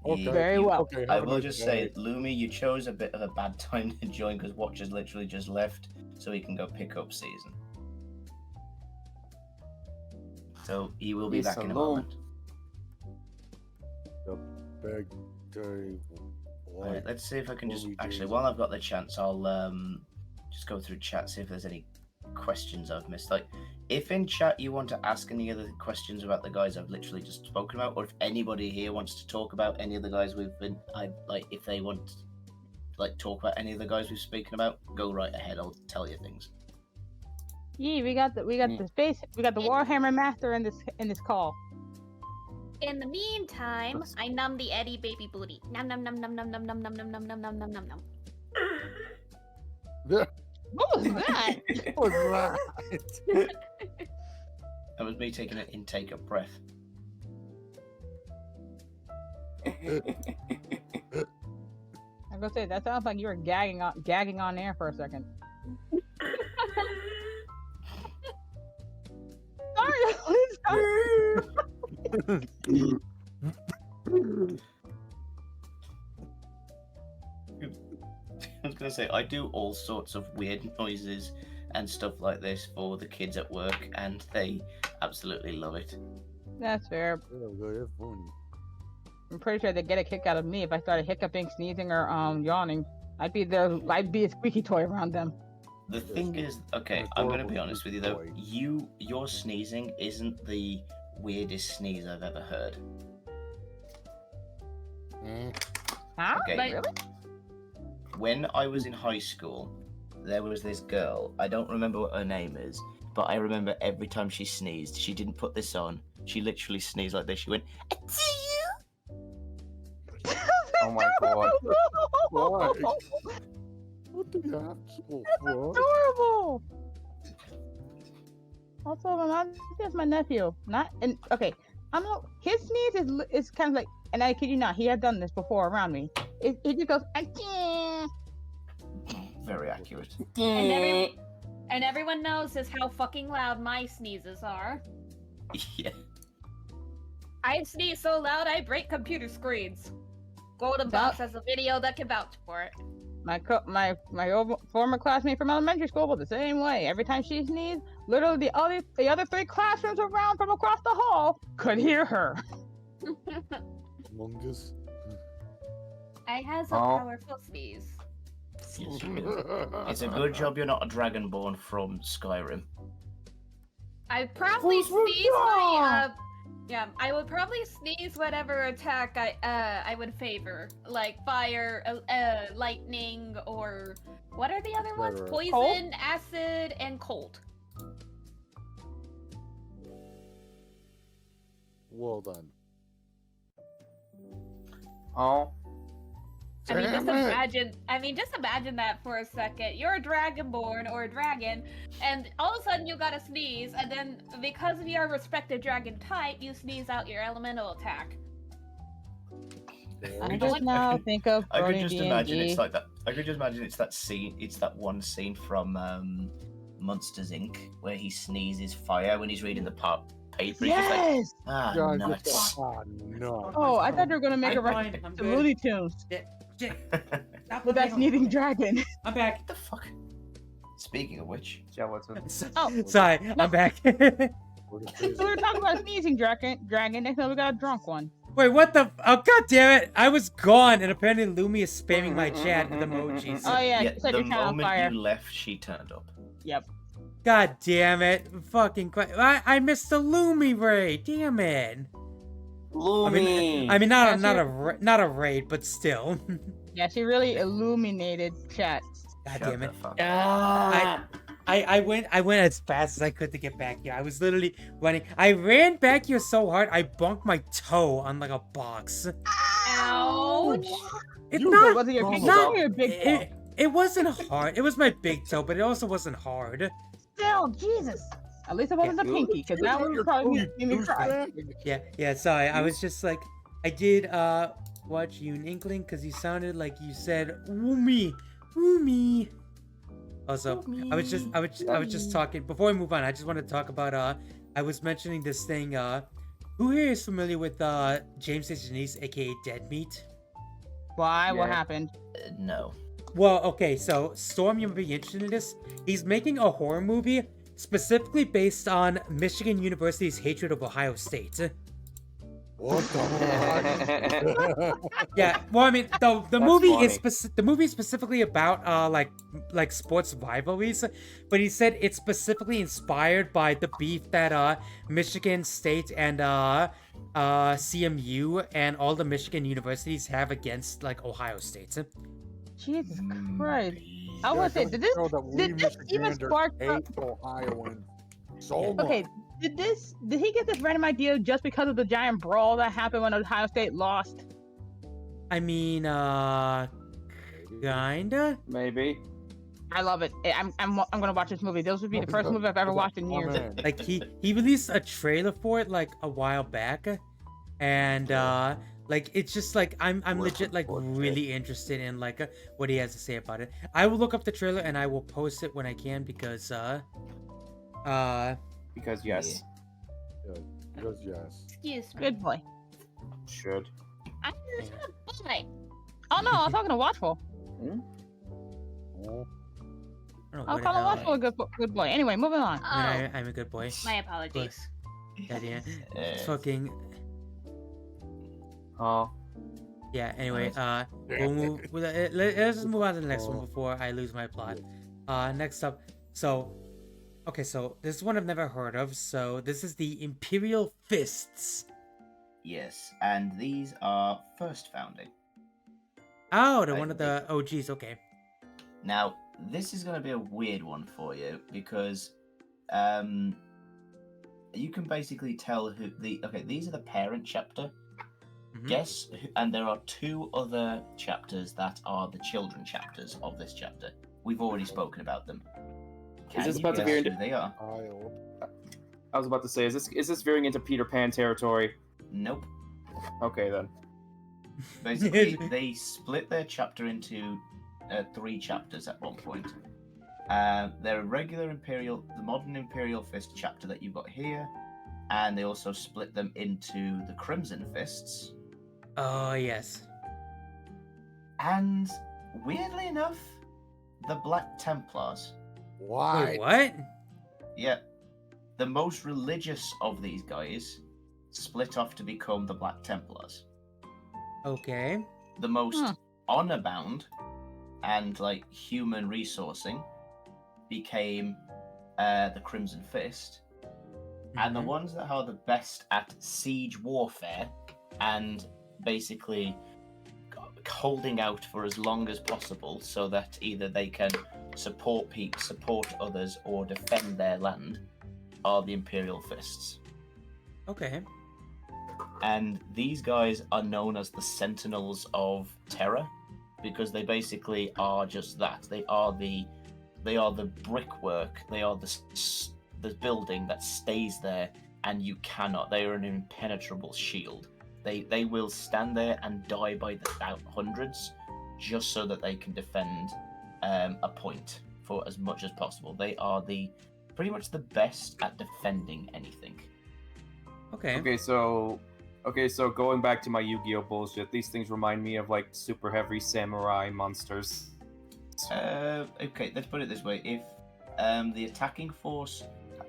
Okay. Very well. Okay, I have a will nice just day. say, Lumi, you chose a bit of a bad time to join because Watch has literally just left, so he can go pick up Season. So he will be He's back in a alone. moment. Big day. Alright, let's see if I can just Holy actually, Jesus. while I've got the chance, I'll just go through chat, see if there's any questions I've missed. Like, if in chat you want to ask any other questions about the guys I've literally just spoken about, or if anybody here wants to talk about any of the guys if they want to talk about any of the guys we've spoken about, go right ahead. I'll tell you things. Yeah, we got the Warhammer Master in this call. In the meantime, I numb the Eddie baby booty. Num num num num num num num num num num num num num num num. Yeah, What was that? what was that? That was me taking an intake of breath. I'm gonna say that sounds like you were gagging on air for a second. Sorry. I was gonna say, I do all sorts of weird noises and stuff like this for the kids at work, and they absolutely love it. That's fair. That's funny. I'm pretty sure they'd get a kick out of me if I started hiccuping, sneezing, or yawning. I'd be a squeaky toy around them. The thing is, okay, An I'm gonna adorable be honest with you though. toy. Your sneezing isn't the weirdest sneeze I've ever heard. Huh? Okay. Like- Really? When I was in high school, there was this girl. I don't remember what her name is, but I remember every time she sneezed, she didn't put this on. She literally sneezed like this. She went, Oh my god. Why? What the actual fuck? Adorable. Also, that's my nephew. Not and okay. I'm not. His sneeze is kind of like, and I kid you not, he had done this before around me. He just goes, I can't. very accurate. And everyone knows just how fucking loud my sneezes are. Yeah. I sneeze so loud I break computer screens. Golden Box has a video that can vouch for it. My former classmate from elementary school was the same way. Every time she sneezed, literally the other 3 classrooms around from across the hall could hear her. Among Us. I has a powerful sneeze. Yes, you do. It's a good job you're not a dragonborn from Skyrim. I probably sneeze my yeah, I would probably sneeze whatever attack I would favor, like fire, lightning, or what are the other ones? Poison, cold? acid, and cold. Well done. Oh. I mean, just Damn it. imagine that for a second. You're a dragonborn or a dragon, and all of a sudden you gotta sneeze, and then because of your respective dragon type, you sneeze out your elemental attack. I just now think of I could burning just imagine D&D. it's like that. I could just imagine it's that scene. It's that one scene from Monsters Inc. where he sneezes fire when he's reading the paper. He's just like, Yes! God, nuts. no. Oh, I thought you were gonna make a I'm fine, reference I'm to good. Looney Tunes Stop with that sneezing dragon. I'm back. What the fuck? Speaking of which, Gelatin. Oh. Sorry, I'm back. So we were talking about a sneezing dragon. Next time we got a drunk one. Wait, what the? Oh, god damn it! I was gone, and apparently Lumi is spamming my chat with emojis. Oh yeah, yeah, she said the you're kind of on moment fire. you left, she turned up. Yep. God damn it! Fucking I missed the Lumi raid. Damn it! Lumi. I mean, not a raid, but still. Yeah, she really illuminated chat. God Shut damn the it! fuck up. Ah. I went as fast as I could to get back here. I was literally running. I ran back here so hard I bumped my toe on like a box. Ouch! It's You not. Was it your pinky not- toe or your big toe? It wasn't hard. It was my big toe, but it also wasn't hard. Still, Jesus. At least it wasn't the pinky, because that would probably made me cry. Yeah. Sorry, I was just like, I did watch you in Inkling because you sounded like you said "Woomy." Also, I was just talking before we move on. I just want to talk about I was mentioning this thing. Who here is familiar with James H. Janice, aka Dead Meat? Why? What Yeah. happened? No. Well, okay, so Storm, you might be interested in this. He's making a horror movie specifically based on Michigan University's hatred of Ohio State. What the fuck? Yeah, well, I mean, the That's movie funny. is the movie is specifically about like sports rivalries, but he said it's specifically inspired by the beef that Michigan State and CMU and all the Michigan universities have against like Ohio State. Jesus Christ. I was say, did this even spark? Ohioans so much. Okay, did he get this random idea just because of the giant brawl that happened when Ohio State lost? I mean, kinda. Maybe. I love it. I'm gonna watch this movie. This would be the first movie I've ever watched in years. Like he released a trailer for it like a while back, and like it's just like I'm legit like really interested in like what he has to say about it. I will look up the trailer and I will post it when I can because Because yes. Because yes. Excuse me. Good boy. Should. I'm just a boy. Oh no, I was talking to Watchful. Oh. I don't know I'll where the call hell Watchful a good boy. Anyway, moving on. I mean, I'm a good boy. My apologies. God damn. It's fucking Oh. yeah. Anyway, we'll move. Let's just move on to the next one before I lose my plot. Next up, so this is one I've never heard of. So this is the Imperial Fists. Yes, and these are first founding. Oh, they're Right, one of the OGs. Okay. Now, this is going to be a weird one for you because you can basically tell who the. Okay, these are the parent chapter. Mhm. Guess, and there are 2 other chapters that are the children chapters of this chapter. We've already spoken about them. Can this you about to guess be who they are? Child. I was about to say, is this veering into Peter Pan territory? Nope. Okay then. Basically, they split their chapter into 3 chapters at one point. They're a regular Imperial, the modern Imperial Fist chapter that you've got here, and they also split them into the Crimson Fists. Oh yes. And weirdly enough, the Black Templars. Why? Wait, what? Yeah, the most religious of these guys split off to become the Black Templars. Okay. The most honor bound and like human resourcing became the Crimson Fist, and the Mhm. ones that are the best at siege warfare and basically holding out for as long as possible so that either they can support others or defend their land are the Imperial Fists. Okay. And these guys are known as the Sentinels of Terror because they basically are just that. They are the brickwork. They are the building that stays there, and you cannot. They are an impenetrable shield. They will stand there and die by the hundreds, just so that they can defend a point for as much as possible. They are pretty much the best at defending anything. Okay. Okay, so going back to my Yu-Gi-Oh bullshit, these things remind me of like super heavy samurai monsters. Okay, let's put it this way: if the attacking force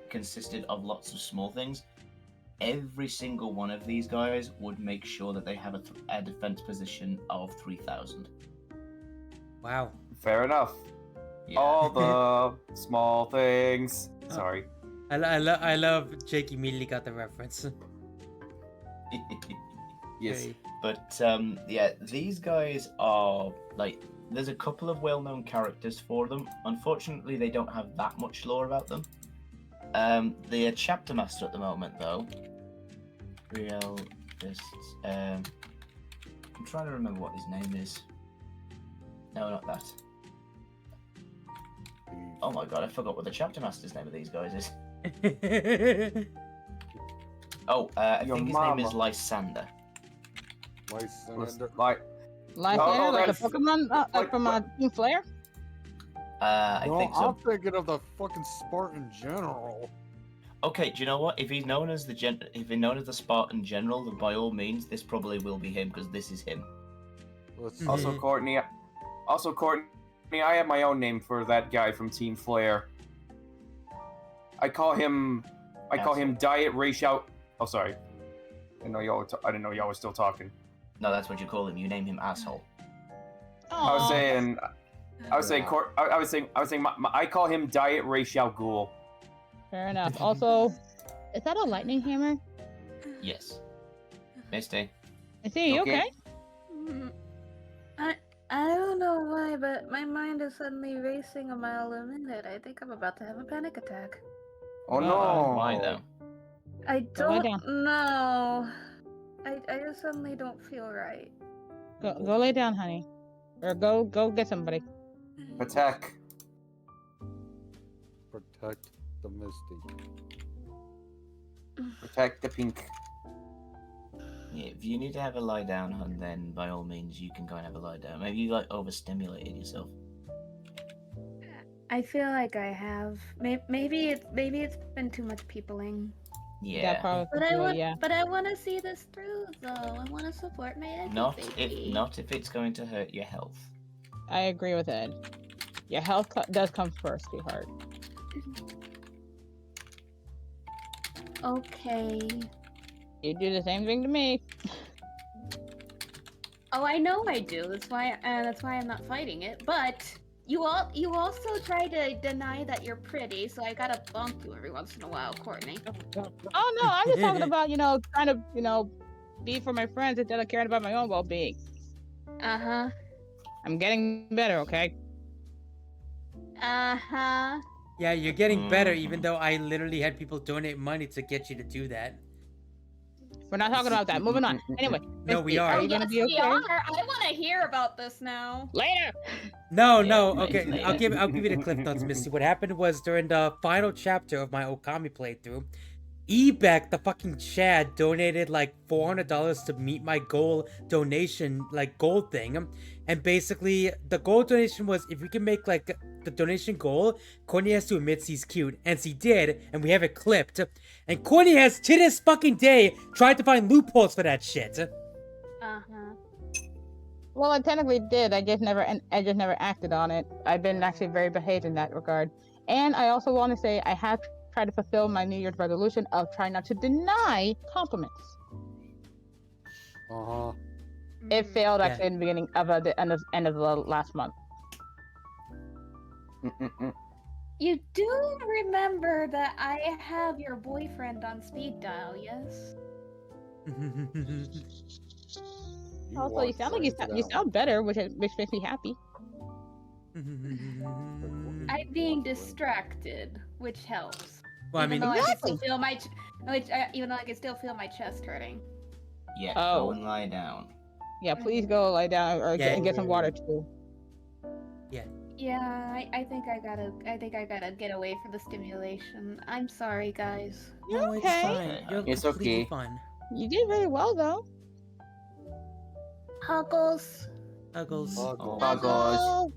consisted of lots of small things, every single one of these guys would make sure that they have a defense position of 3,000. Wow. Fair enough. Yeah. All the small things. Oh. Sorry. I love Jake immediately got the reference. Yes. Okay. But yeah, these guys are like. There's a couple of well-known characters for them. Unfortunately, they don't have that much lore about them. The chapter master at the moment, though. Real Fists. I'm trying to remember what his name is. No, not that. Oh my god, I forgot what the chapter master's name of these guys is. Oh, I Your think his mama. name is Lysander. Lysander. Like, Lysander, like a that's- Pokemon from Team Flare? I No, think I'm so. thinking of the fucking Spartan General. Okay, do you know what? If he's known as the Spartan General, then by all means, this probably will be him because this is him. Let's see. also Courtney, I have my own name for that guy from Team Flare. I call him Diet Ratio. Oh, sorry. I didn't know y'all were still talking. No, that's what you call him. You name him asshole. I was saying, I call him Diet Ratio Ghoul. Fair enough. Also, is that a lightning hammer? Yes. Misty. I see. You Okay. okay? Mm, I don't know why, but my mind is suddenly racing a mile a minute. I think I'm about to have a panic attack. Oh no! Why though? I Go lie don't know. I just suddenly don't feel right. Go lay down, honey. Or go get somebody. Attack. Protect the Misty. Protect the pink. Yeah, if you need to have a lie down, hun, then by all means you can go and have a lie down. Maybe you like overstimulated yourself. I feel like I have. Maybe it's been too much peopling. Yeah. That probably But I want. yeah. But I want to see this through, though. I want to support my Eddie baby. Not if it's going to hurt your health. I agree with Ed. Your health does come first, sweetheart. Okay. You do the same thing to me. Oh, I know I do. That's why I'm not fighting it. But you also try to deny that you're pretty, so I gotta bonk you every once in a while, Courtney. Oh no, I'm just talking about, trying to, be for my friends instead of caring about my own well-being. Uh-huh. I'm getting better, okay? Uh-huh. Yeah, you're getting better, even though I literally had people donate money to get you to do that. We're not talking about that. Moving on. Anyway, No, we Misty, are. Are Oh, you yes, gonna be we okay? are. I want to hear about this now. Later. No, Yeah, no. maybe Okay, later. I'll give you the cliff notes, Misty. What happened was during the final chapter of my Okami playthrough, Ebek, the fucking Chad, donated like $400 to meet my goal donation, like goal thing. And basically, the goal donation was if we can make like the donation goal, Courtney has to admit he's cute. And she did, and we have it clipped. And Courtney has, to this fucking day, tried to find loopholes for that shit. Uh-huh. Well, I technically did. I just never acted on it. I've been actually very behaved in that regard. And I also want to say I have tried to fulfill my New Year's resolution of trying not to deny compliments. Uh-huh. It Mm. failed Yeah. actually in the beginning of the end of the last month. You do remember that I have your boyfriend on speed dial, yes? Also, you sound like you sound better, which makes me happy. I'm being distracted, which helps. Well, I even mean, though I can Exactly. still feel my, even though I can still feel my chest hurting. Yeah, Oh. go and lie down. Yeah, please go lie down or Yeah. and get some water too. Yeah, I think I gotta get away from the stimulation. I'm sorry, guys. You're no, it's okay. fine. You're It's completely okay. fine. You did really well though. Huggles. Uggles. Goggles.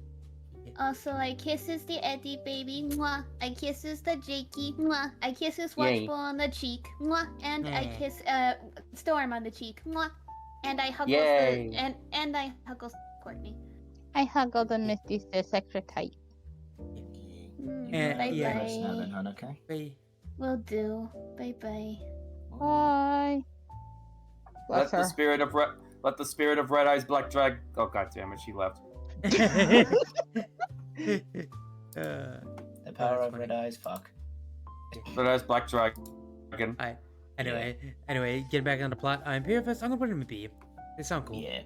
Also, I kisses the Eddie baby. Mwah. I kisses the Jakey. Mwah. I kisses Yay. Watchful on the cheek. Mwah. And I Yeah. kiss Storm on the cheek. Mwah. And I huggles Yay. and I huggles Courtney. I huggled the Misty sis extra tight. Eh, Bye yeah. Let us know then, bye. hon, okay? Hey. Will do. Bye bye. Bye. Bless Let the her. spirit of Red Eyes Black Drag. Oh god damn it, she left. The power that's of funny. red eyes, fuck. Red Eyes Black Dragon. Anyway, getting back on the plot. I'm here first. I'm gonna put him in B. They sound cool. Yeah.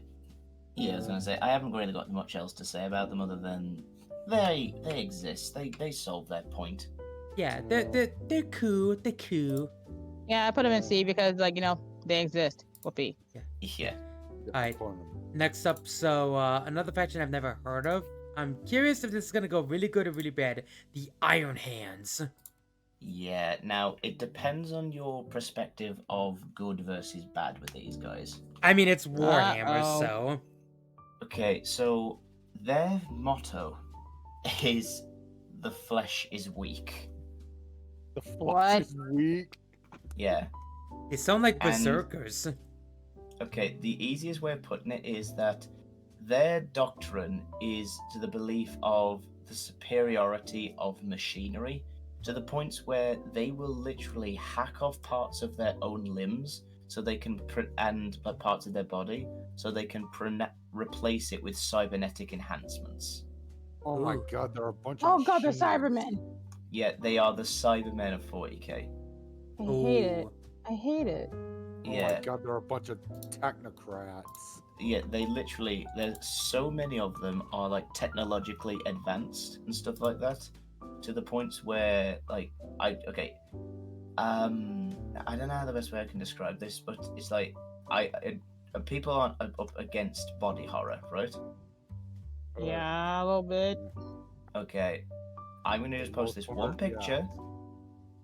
Yeah, I was gonna say, I haven't really got much else to say about them other than they exist. They solve their point. Yeah, they're cool. They're cool. Yeah, I put them in C because they exist. Whoopee. Yeah. Alright. Next up, so another faction I've never heard of. I'm curious if this is gonna go really good or really bad. The Iron Hands. Yeah, now it depends on your perspective of good versus bad with these guys. I mean, it's Warhammer, Uh-oh. so Okay, so their motto is the flesh is weak. The flesh What? is weak. Yeah. they sound like And- berserkers. Okay, the easiest way of putting it is that their doctrine is to the belief of the superiority of machinery, to the points where they will literally hack off parts of their own limbs so they can and parts of their body so they can replace it with cybernetic enhancements. Oh my Ooh. god, there are a bunch of Oh god, they're machines. Cybermen. Yeah, they are the Cybermen of 40k. I hate it. Ooh. I hate it. Oh Yeah. my god, there are a bunch of technocrats. Yeah, they literally, there's so many of them are like technologically advanced and stuff like that, to the points where I don't know how the best way I can describe this, but it's like people aren't up against body horror, right? Yeah, a little bit. Okay, I'm gonna just post this one picture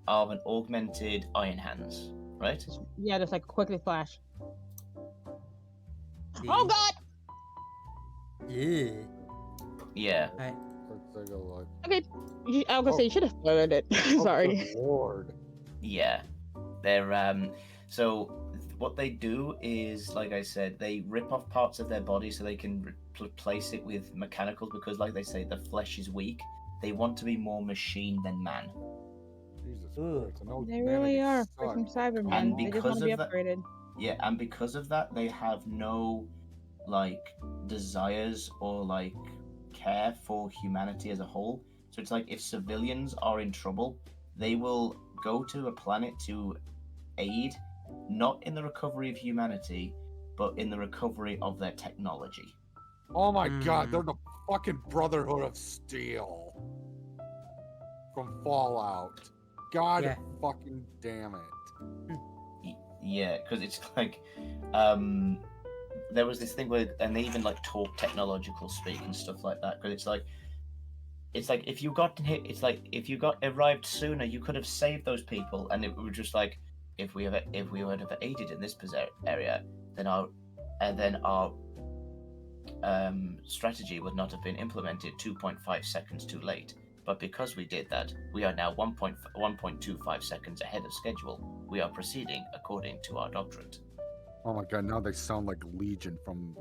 of an augmented Iron Hands, right? Yeah, just like quickly flash. The- Oh god. Yeah. Yeah. Let's take a look. Okay, I was gonna say you should have spoiled it. Oh, Sorry. good lord. Yeah, they're so what they do is, like I said, they rip off parts of their body so they can replace it with mechanicals because, like they say, the flesh is weak. They want to be more machine than man. Jesus Ugh. Christ. I know They really humanity are sucks. freaking Cybermen. And They just because want to be of that- upgraded. Yeah, and because of that, they have no desires or care for humanity as a whole. So it's like if civilians are in trouble, they will go to a planet to aid, not in the recovery of humanity, but in the recovery of their technology. Oh my god, Mm. they're the fucking Brotherhood of Steel. from Fallout. God Yeah. fucking damn it. Yeah, because it's like, there was this thing where, and they even like talk technological speak and stuff like that. Because it's like if you got hit, it's like if you got arrived sooner, you could have saved those people, and it was just like if we would have aided in this area, then our strategy would not have been implemented 2.5 seconds too late. But because we did that, we are now 1.25 seconds ahead of schedule. We are proceeding according to our doctorate. Oh my god, now they sound like Legion from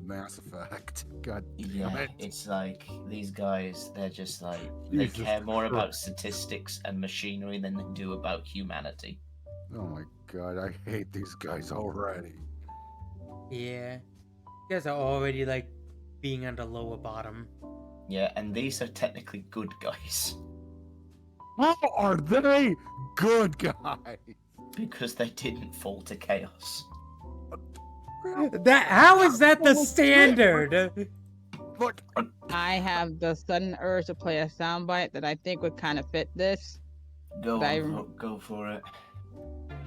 Mass Effect. God damn Yeah, it. it's like these guys, they're just like, they Jesus care more about Christ. statistics and machinery than they do about humanity. Oh my god, I hate these guys already. Yeah. You guys are already like being on the lower bottom. Yeah, and these are technically good guys. How are they good guys? Because they didn't fall to chaos. How is that the standard? Look, I have the sudden urge to play a soundbite that I think would kind of fit this. Go But on, go for it.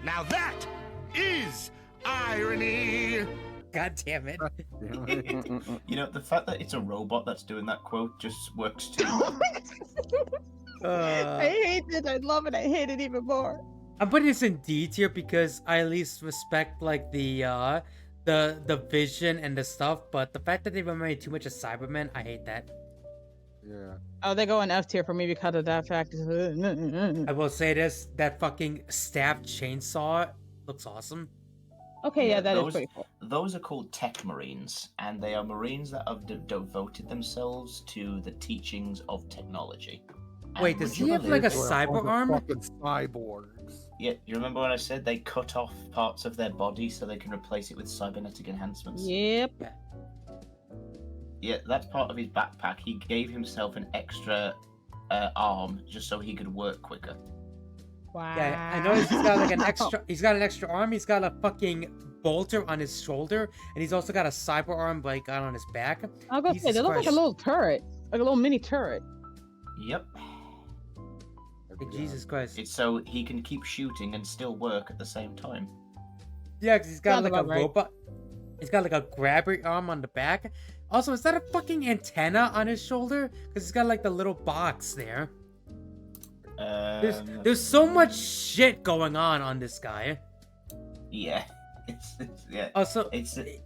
Now that is irony. God damn it. damn it. You know, the fact that it's a robot that's doing that quote just works too. I hate it. I love it. I hate it even more. I'm putting this in D tier because I at least respect like the vision and the stuff, but the fact that they remind me too much of Cybermen, I hate that. Yeah. Oh, they go in F tier for me because of that fact. I will say this, that fucking staff chainsaw looks awesome. Okay, yeah, that is those, pretty cool. Those are called tech marines, and they are marines that have devoted themselves to the teachings of technology. And Wait, does would you he have believe like a it? cyber arm? Fucking cyborgs. Yeah, you remember when I said they cut off parts of their body so they can replace it with cybernetic enhancements? Yep. Yeah, that's part of his backpack. He gave himself an extra arm just so he could work quicker. Wow. Yeah, I noticed he's got like an extra. He's got an extra arm. He's got a fucking bolter on his shoulder, and he's also got a cyber arm like on his back. I was gonna say, Jesus they look like a Christ. little turret, like a little mini turret. Yep. Like, Jesus Christ. It's so he can keep shooting and still work at the same time. Yeah, because he's got Sounds like a about right. robot. He's got like a grabber arm on the back. Also, is that a fucking antenna on his shoulder? Because he's got like the little box there. There's so much shit going on this guy. Yeah. Yeah. Also,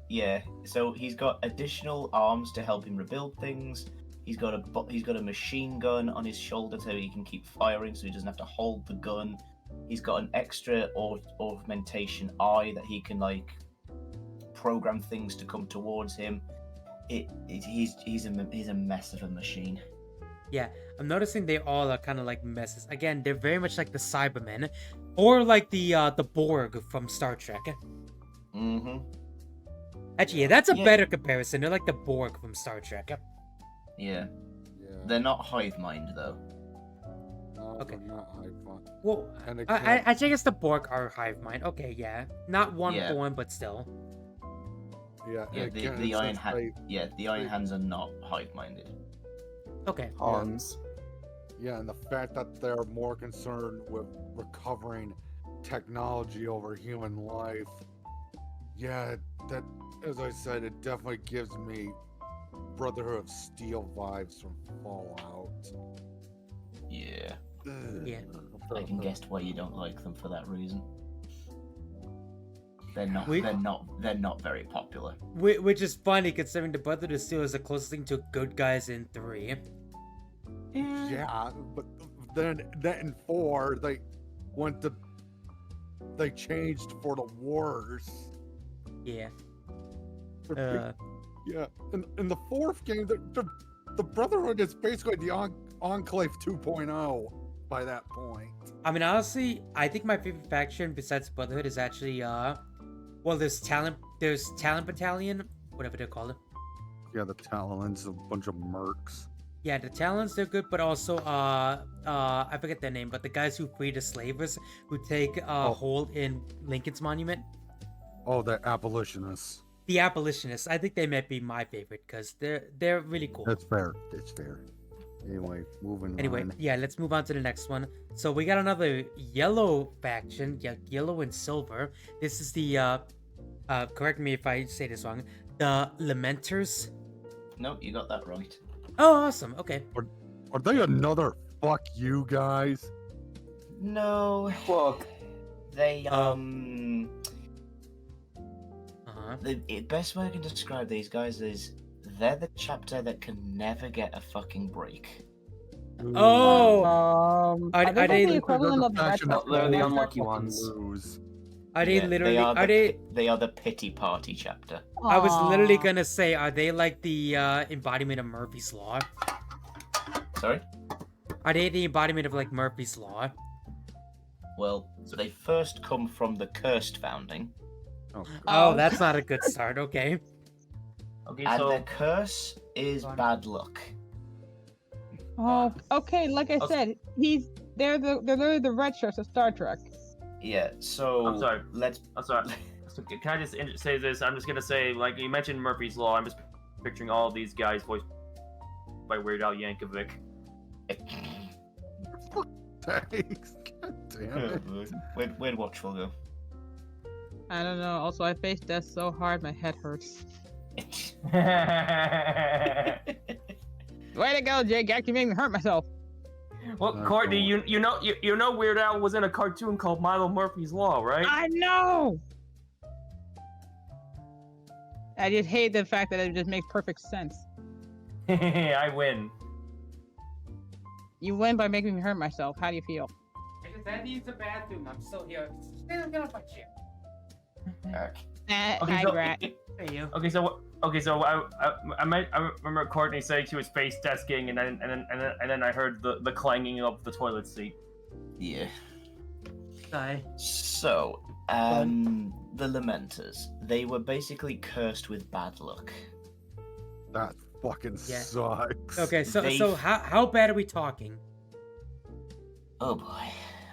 Yeah. So he's got additional arms to help him rebuild things. He's got a machine gun on his shoulder so he can keep firing, so he doesn't have to hold the gun. He's got an extra augmentation eye that he can like program things to come towards him. He's a mess of a machine. yeah, I'm noticing they all are kind of like messes. Again, they're very much like the Cybermen, or like the Borg from Star Trek. Mm-hmm. Actually, yeah, that's a Yeah. better comparison. They're like the Borg from Star Trek. Yeah. Yeah. They're not hive mind though. No, Okay. they're not high fun. Well, And they I can't- guess the Borg are hive mind. Okay, yeah, not one Yeah. form, but still. Yeah, Yeah, and the again, Iron since Hand. they- Yeah, the Iron Hands are not hive minded. Okay. Arms. Yeah, and the fact that they're more concerned with recovering technology over human life. Yeah, that, as I said, it definitely gives me Brotherhood of Steel vibes from Fallout. Yeah. Ugh. Yeah. I can guess why you don't like them for that reason. They're not. We- They're not very popular. Which is funny considering the Brotherhood of Steel is the closest thing to good guys in 3. Yeah, but then in 4 they changed for the worse. Yeah. Uh, Yeah, in the 4th game, the Brotherhood is basically the Enclave 2.0 by that point. I mean, honestly, I think my favorite faction besides Brotherhood is actually well, there's Talent Battalion, whatever they're called. Yeah, the Talons, a bunch of mercs. Yeah, the Talons, they're good, but also I forget their name, but the guys who free the slavers who take hold in Lincoln's Monument. Oh, the Abolitionists. The Abolitionists, I think they might be my favorite because they're really cool. That's fair. It's fair. Anyway, moving Anyway, on. yeah, let's move on to the next one. So we got another yellow faction, yeah, yellow and silver. This is the correct me if I say this wrong. The Lamenters. No, you got that right. Oh, awesome. Okay. Are they another fuck you guys? No. Fuck. They Uh-huh. the best way I can describe these guys is they're the chapter that can never get a fucking break. Oh, Are are they they- the equivalent of the red Faction that shirts? They're the always unlucky fucking ones. lose. are they Yeah, literally? They are Are they? They are the pity party chapter. I was literally Aw. gonna say, are they like the embodiment of Murphy's Law? Sorry. Are they the embodiment of like Murphy's Law? Well, they first come from the cursed founding, Oh, Oh, that's not a good start. Okay. Okay, and so their curse is bad luck. Oh, okay. Like I Okay. said, they're literally the red shirts of Star Trek. Yeah. So I'm sorry. Let's. I'm sorry. So can I just say this? I'm just gonna say, like you mentioned Murphy's Law. I'm just picturing all of these guys voiced by Weird Al Yankovic. thanks. God damn it. Where'd Watchful go? I don't know. Also, I faced death so hard, my head hurts. Way to go, Jake! Actually made me hurt myself. Well, Not Courtney, going. you know Weird Al was in a cartoon called Milo Murphy's Law, right? I know. I just hate the fact that it just makes perfect sense. I win. You win by making me hurt myself. How do you feel? That needs a bathroom. I'm still here. Stand on my chair. Okay, Hi, so- Grat. Hey, you. Okay, so I remember Courtney saying she was face desking, and then I heard the clanging of the toilet seat. Yeah. Hi. So, the Lamenters, they were basically cursed with bad luck. That fucking Yeah. sucks. Okay, so They- so how bad are we talking? Oh boy.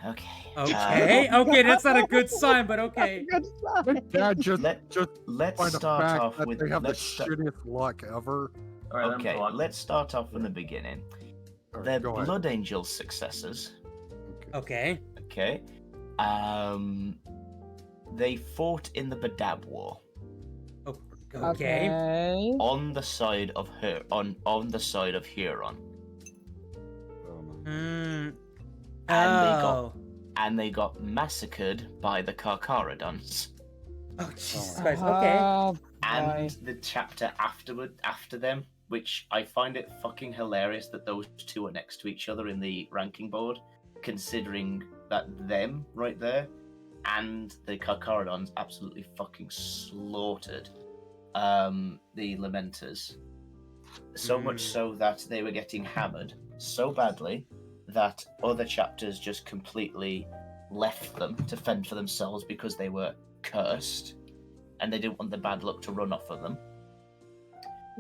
Okay. Okay, okay, that's not a good sign, but okay. Good sign. Yeah, just Let's by the start fact off that with. they have the Let's sta- shittiest luck ever. All right, let me okay, talk. let's start off from the beginning. All right, They're go ahead. Blood Angel successors. Okay. Okay. They fought in the Badab War Okay. on the side of on the side of Huron, Hmm. And Oh. they got massacred by the Karkaradons. Oh Jesus Oh. Christ. Okay. Oh, And the chapter after them, which I find it fucking hilarious that those two are next to each other in the ranking board, considering that them right there and the Karkaradons absolutely fucking slaughtered the Lamenters. So much so that they were getting hammered so badly that other chapters just completely left them to fend for themselves because they were cursed and they didn't want the bad luck to run off of them.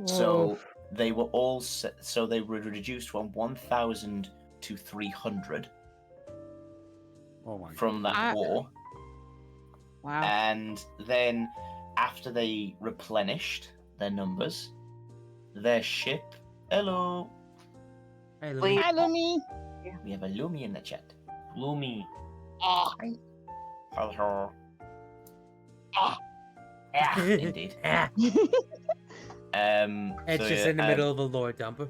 So they were all so they were reduced from 1,000 to 300 Oh my from that war. wow. And then after they replenished their numbers, their ship. Hello, Hey, Louis. Hi, Lumi. we have a Lumi in the chat. Loomy. Hello. Yeah. Indeed. Ah, it's so, just yeah, in the middle of a lore dumper.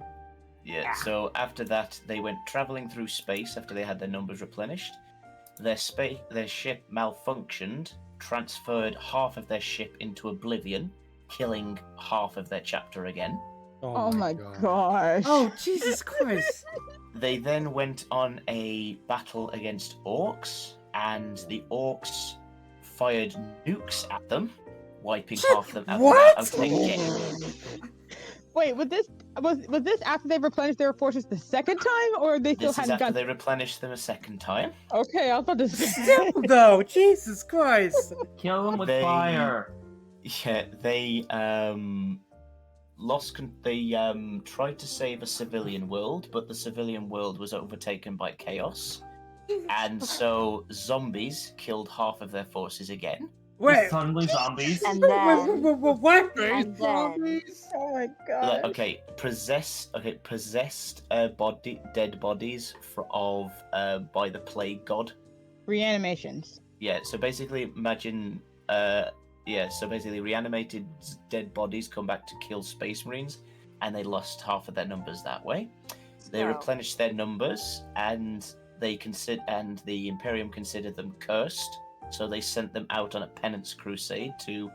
Yeah, so after that, they went traveling through space after they had their numbers replenished. Their ship malfunctioned, transferred half of their ship into oblivion, killing half of their chapter again. Oh my gosh. Oh Jesus Christ. They then went on a battle against orcs, and the orcs fired nukes at them, wiping half of them out. What? Out again. Wait, was this after they replenished their forces the second time, or they still This is hadn't after got? they replenished them a second time. Okay, I was about to say. Still though, Jesus Christ. Kill them with They- fire. Yeah, they tried to save a civilian world, but the civilian world was overtaken by chaos, and so zombies killed half of their forces again. Wait. Suddenly zombies. And then, What? and then, Oh my god. Okay, possessed dead bodies of by the plague god. Reanimations. Yeah, so basically imagine reanimated dead bodies come back to kill space marines, and they lost half of their numbers that way. They So- replenished their numbers, and the Imperium considered them cursed, so they sent them out on a penance crusade to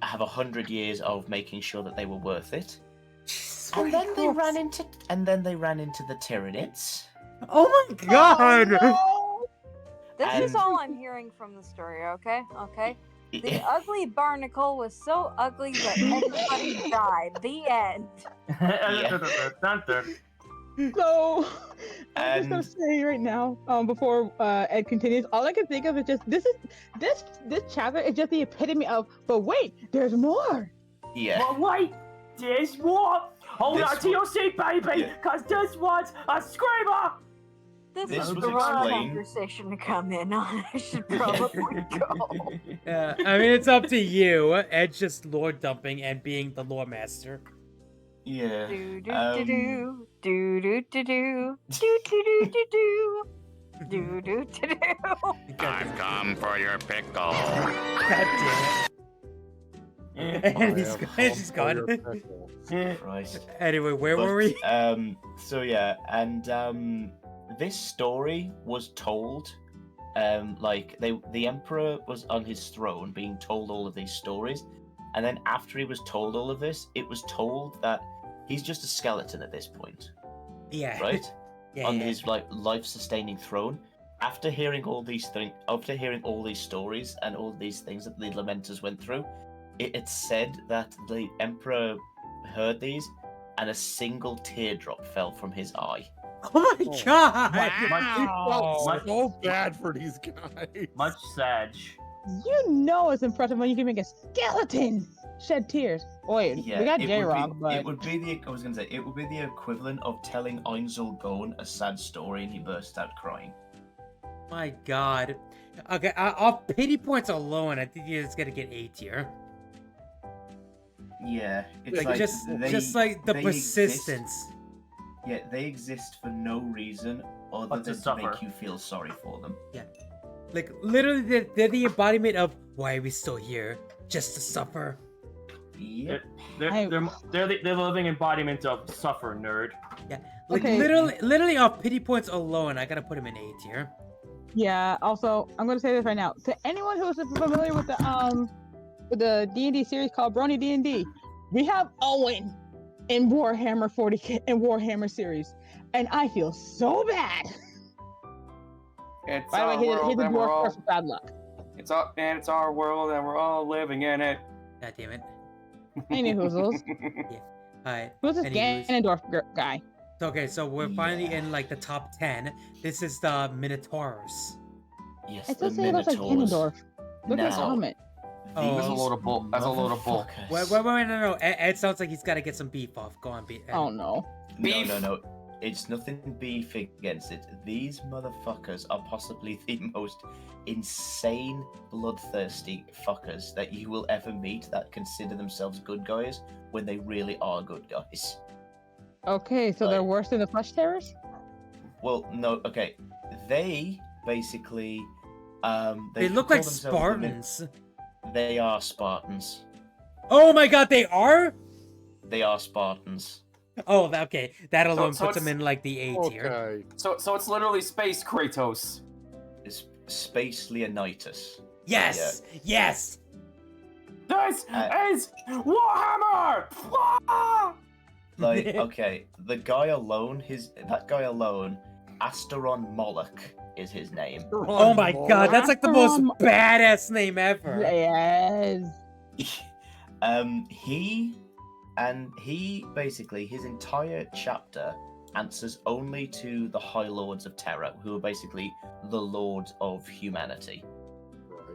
have 100 years of making sure that they were worth it. And then they ran into the Tyranids. Oh my god! this is And- all I'm hearing from the story, okay? Okay? The ugly barnacle was so ugly that everybody died. The end. So, I'm just gonna And- say right now, before Ed continues, all I can think of is just this chapter is just the epitome of. But wait, there's more. Yeah. But wait, there's more. Hold This on to your seat, baby, Yeah. because this one's a screamer. This This is was the wrong explained- conversation to come in on. I should probably go. I mean, it's up to you. Ed's just lore dumping and being the lore master. Yeah. Do do Um, do do do do do do do do do do do do do do. I've come for your pickle. God damn it. And he's gone. Christ. Anyway, where But, were we? So yeah, and this story was told, the emperor was on his throne being told all of these stories, and then after he was told all of this, it was told that he's just a skeleton at this point, Yeah. right? Yeah, On yeah. his life-sustaining throne. After hearing all these stories and all these things that the Lamenters went through, it's said that the emperor heard these, and a single teardrop fell from his eye. Oh my god! Wow. So bad for these guys. Much Sag. You know it's impressive when you can make a skeleton shed tears. Wait, Yeah, we got it J would be- Rock, but it would be the equivalent of telling Einzel Gorn a sad story and he bursts out crying. My god. Okay, off pity points alone, I think you're just gonna get A tier. Yeah, it's Like, like just like the they persistence. Exist, yeah, they exist for no reason other But to than to suffer. make you feel sorry for them. Like literally, they're the embodiment of why are we still here? Just to suffer. Yep. They're the living embodiment of suffer, nerd. Like Okay. literally off pity points alone, I gotta put him in A tier. yeah. Also, I'm gonna say this right now to anyone who's familiar with the D&D series called Brony D&D. We have Owen in Warhammer 40K in Warhammer series, and I feel so bad. It's By the our way, he's world a and we're dwarf all. curse with bad luck. It's our world and we're all living in it. God damn it. Any hoozles. Alright. Who's this Anywho's. Ganondorf guy? Okay, so we're finally Yeah. in like the top 10. This is the Minotaurus. Yes, It the does say it looks like Minotaurs. Ganondorf. Look at his Now, helmet. Oh. That's a load of bull. That's a load of bull. motherfuckers. Wait, no. Ed sounds like he's gotta get some beef off. Go on, beef. Oh no. Beef. No. It's nothing beef against it. These motherfuckers are possibly the most insane, bloodthirsty fuckers that you will ever meet that consider themselves good guys when they really are good guys. Okay, so they're Like- worse than the Flesh Terrors? Well, no, okay. They basically, They look call like themselves the Spartans. They are Spartans. Oh my god, they are? They are Spartans. Oh, okay. That alone so puts them it's- in like the A tier. Okay. So it's literally space Kratos. It's Space Leonidas. Yes! Yes! This Uh, is Warhammer. Ah! Like, okay, that guy alone, Asteron Moloch is his name. Oh my god, that's like the most Um, badass name ever. Yes. He basically, his entire chapter answers only to the High Lords of Terra, who are basically the lords of humanity.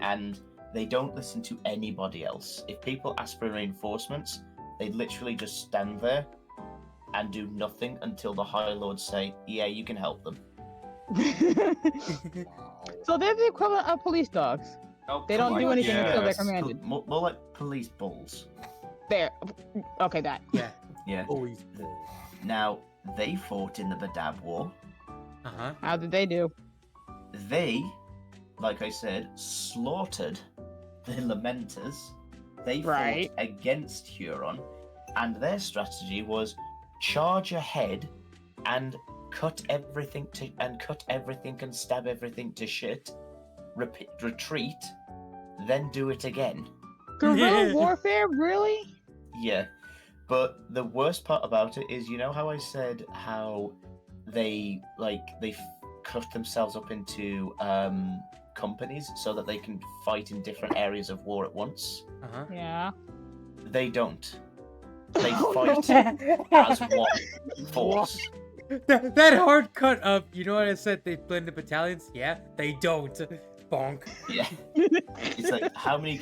And they don't listen to anybody else. If people ask for reinforcements, they literally just stand there and do nothing until the High Lords say, yeah, you can help them. So they're the equivalent of police dogs. Oh, They don't do come on, anything until they're yes. commanded. More like police balls. There. Okay, that. Yeah. Yeah. Always. Now, they fought in the Badab War. Uh-huh. How did they do? They, like I said, slaughtered the Lamenters. They Right. fought against Huron, and their strategy was charge ahead and cut everything and stab everything to shit. Retreat, then do it again. Guerrilla warfare, really? Yeah. But the worst part about it is, you know how I said how they cut themselves up into companies so that they can fight in different areas of war at once? Uh-huh. Yeah. They don't. They fight as one force. That hard cut of, you know what I said, they blend the battalions? Yeah, they don't. Bonk. Yeah. It's like, how many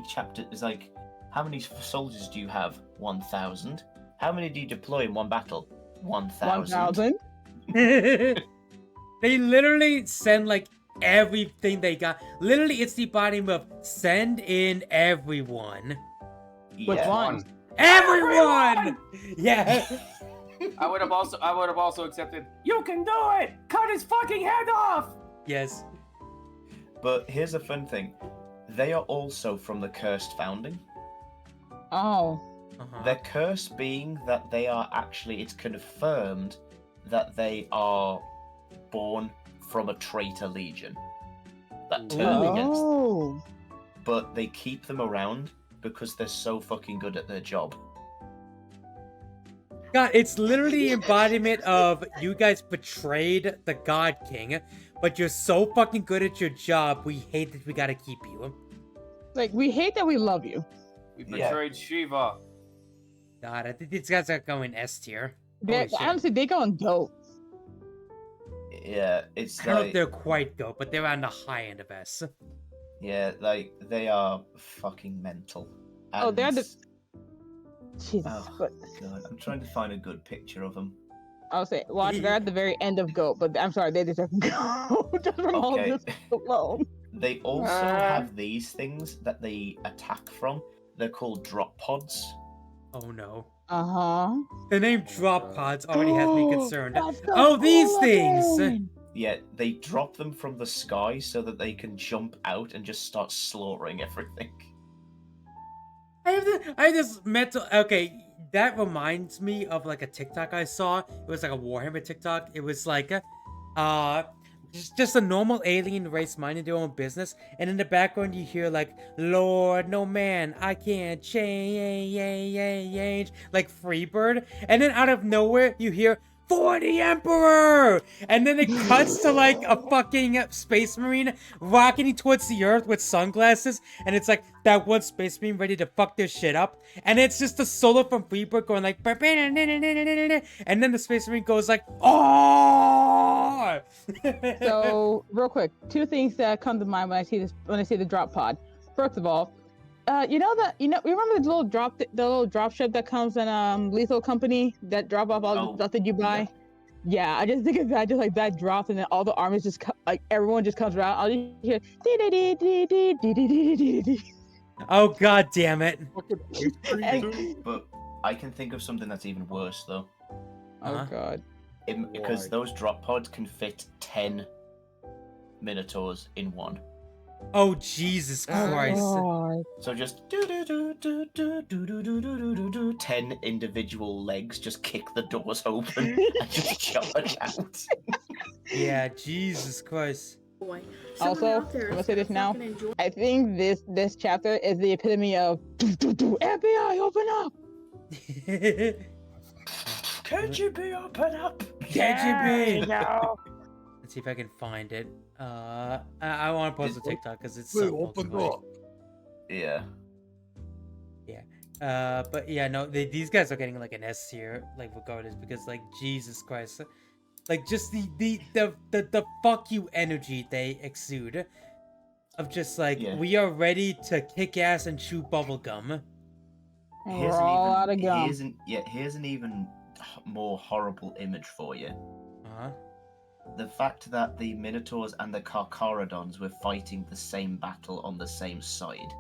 chapters, it's like, how many soldiers do you have? 1,000. How many do you deploy in one battle? 1,000. 1,000. They literally send like everything they got. Literally, it's the embodiment of send in everyone. Which Yeah. one? Everyone! Yeah. I would have also accepted. You can do it. Cut his fucking head off. Yes. But here's a fun thing. They are also from the cursed founding. Oh. Uh-huh. Their curse being that they are actually, it's confirmed that they are born from a traitor legion that turned against them. Oh. But they keep them around because they're so fucking good at their job. God, it's literally the embodiment of you guys betrayed the God King, but you're so fucking good at your job, we hate that we gotta keep you. Like, we hate that we love you. We betrayed Shiva. God, I think these guys are going S tier. They're, honestly, they going dope. Yeah, it's I don't know if like, they're quite dope, but they're on the high end of S. yeah, like they are fucking mental. Oh, they're And- the. Jesus. Oh, But God, I'm trying to find a good picture of them. I'll say, watch, they're at the very end of GOAT, but I'm sorry, they deserve GOAT just from all Okay. this alone. They also have these things that they attack from. They're called drop pods. Oh no. Uh-huh. The name Drop Pods already has me concerned. That's the Oh, these cool things! looking. Yeah, they drop them from the sky so that they can jump out and just start slaughtering everything. I have this mental. Okay, that reminds me of like a TikTok I saw. It was like a Warhammer TikTok. It was like, just a normal alien race minding their own business, and in the background you hear like, "Lord, no man, I can't change," like Freebird, and then out of nowhere you hear, "For the Emperor!" And then it cuts to like a fucking space marine rocketing towards the earth with sunglasses, and it's like that one space marine ready to fuck their shit up, and it's just a solo from Freebird going like, and then the space marine goes like, "Oh!" So, real quick, two things that come to mind when I see this, when I see the drop pod. First of all, you remember the little drop ship that comes in Lethal Company that drop off all the stuff that you buy? Yeah, I just think of that, just like that drops, and then all the armies just like everyone just comes around. I'll just hear Oh god damn it! But I can think of something that's even worse though. Oh god. Because those drop pods can fit 10 Minotaurs in one. Oh Jesus Christ! So just 10 individual legs just kick the doors open and just charge out. Yeah, Jesus Christ. Also, I'm gonna say this now. I think this chapter is the epitome of FBI, open up. KGB, open up! KGB! No. Let's see if I can find it. I want to post a TikTok because it's Wait, so open funny. up. Yeah. Yeah. But yeah, no, these guys are getting like an S tier, like regardless, because like Jesus Christ, like just the fuck you energy they exude, of just like we are ready to kick ass and chew bubble gum. We're all out of gum. Here's an even more horrible image for you. Uh-huh. the fact that the Minotaurs and the Carcharodons were fighting the same battle on the same side.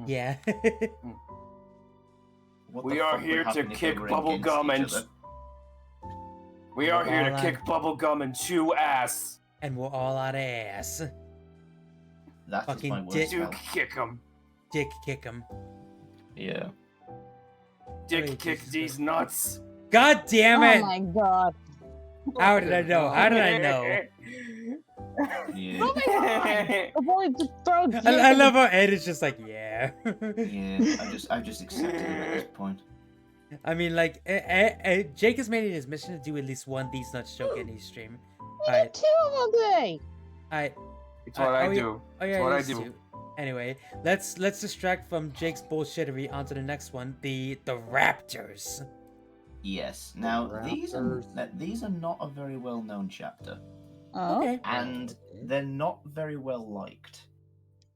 Yeah. What We the are fuck here would to happen if they kick were bubblegum against and each other? we are here to All kick bubblegum and chew ass. And we're all out of ass. That is Fucking my worst dick. Duke spell. kick 'em. Dick kick 'em. Yeah. Dick Wait, kick Jesus these Christ. nuts. God damn Oh it! my god. How did I know? How did I know? Yeah. Oh my god. The boy just throws I love how Ed is just like, yeah. Yeah. I've just accepted it at this point. I mean, like, Jake has made it his mission to do at least one These Nuts joke in his stream. We did 2 all day. Alright. It's what I oh, do. Oh yeah, It's what I yes, do. too. Anyway, let's distract from Jake's bullshittery onto the next one, the Raptors. Yes. Now Raptors. these are not a very well known chapter, Oh. Okay. and they're not very well liked.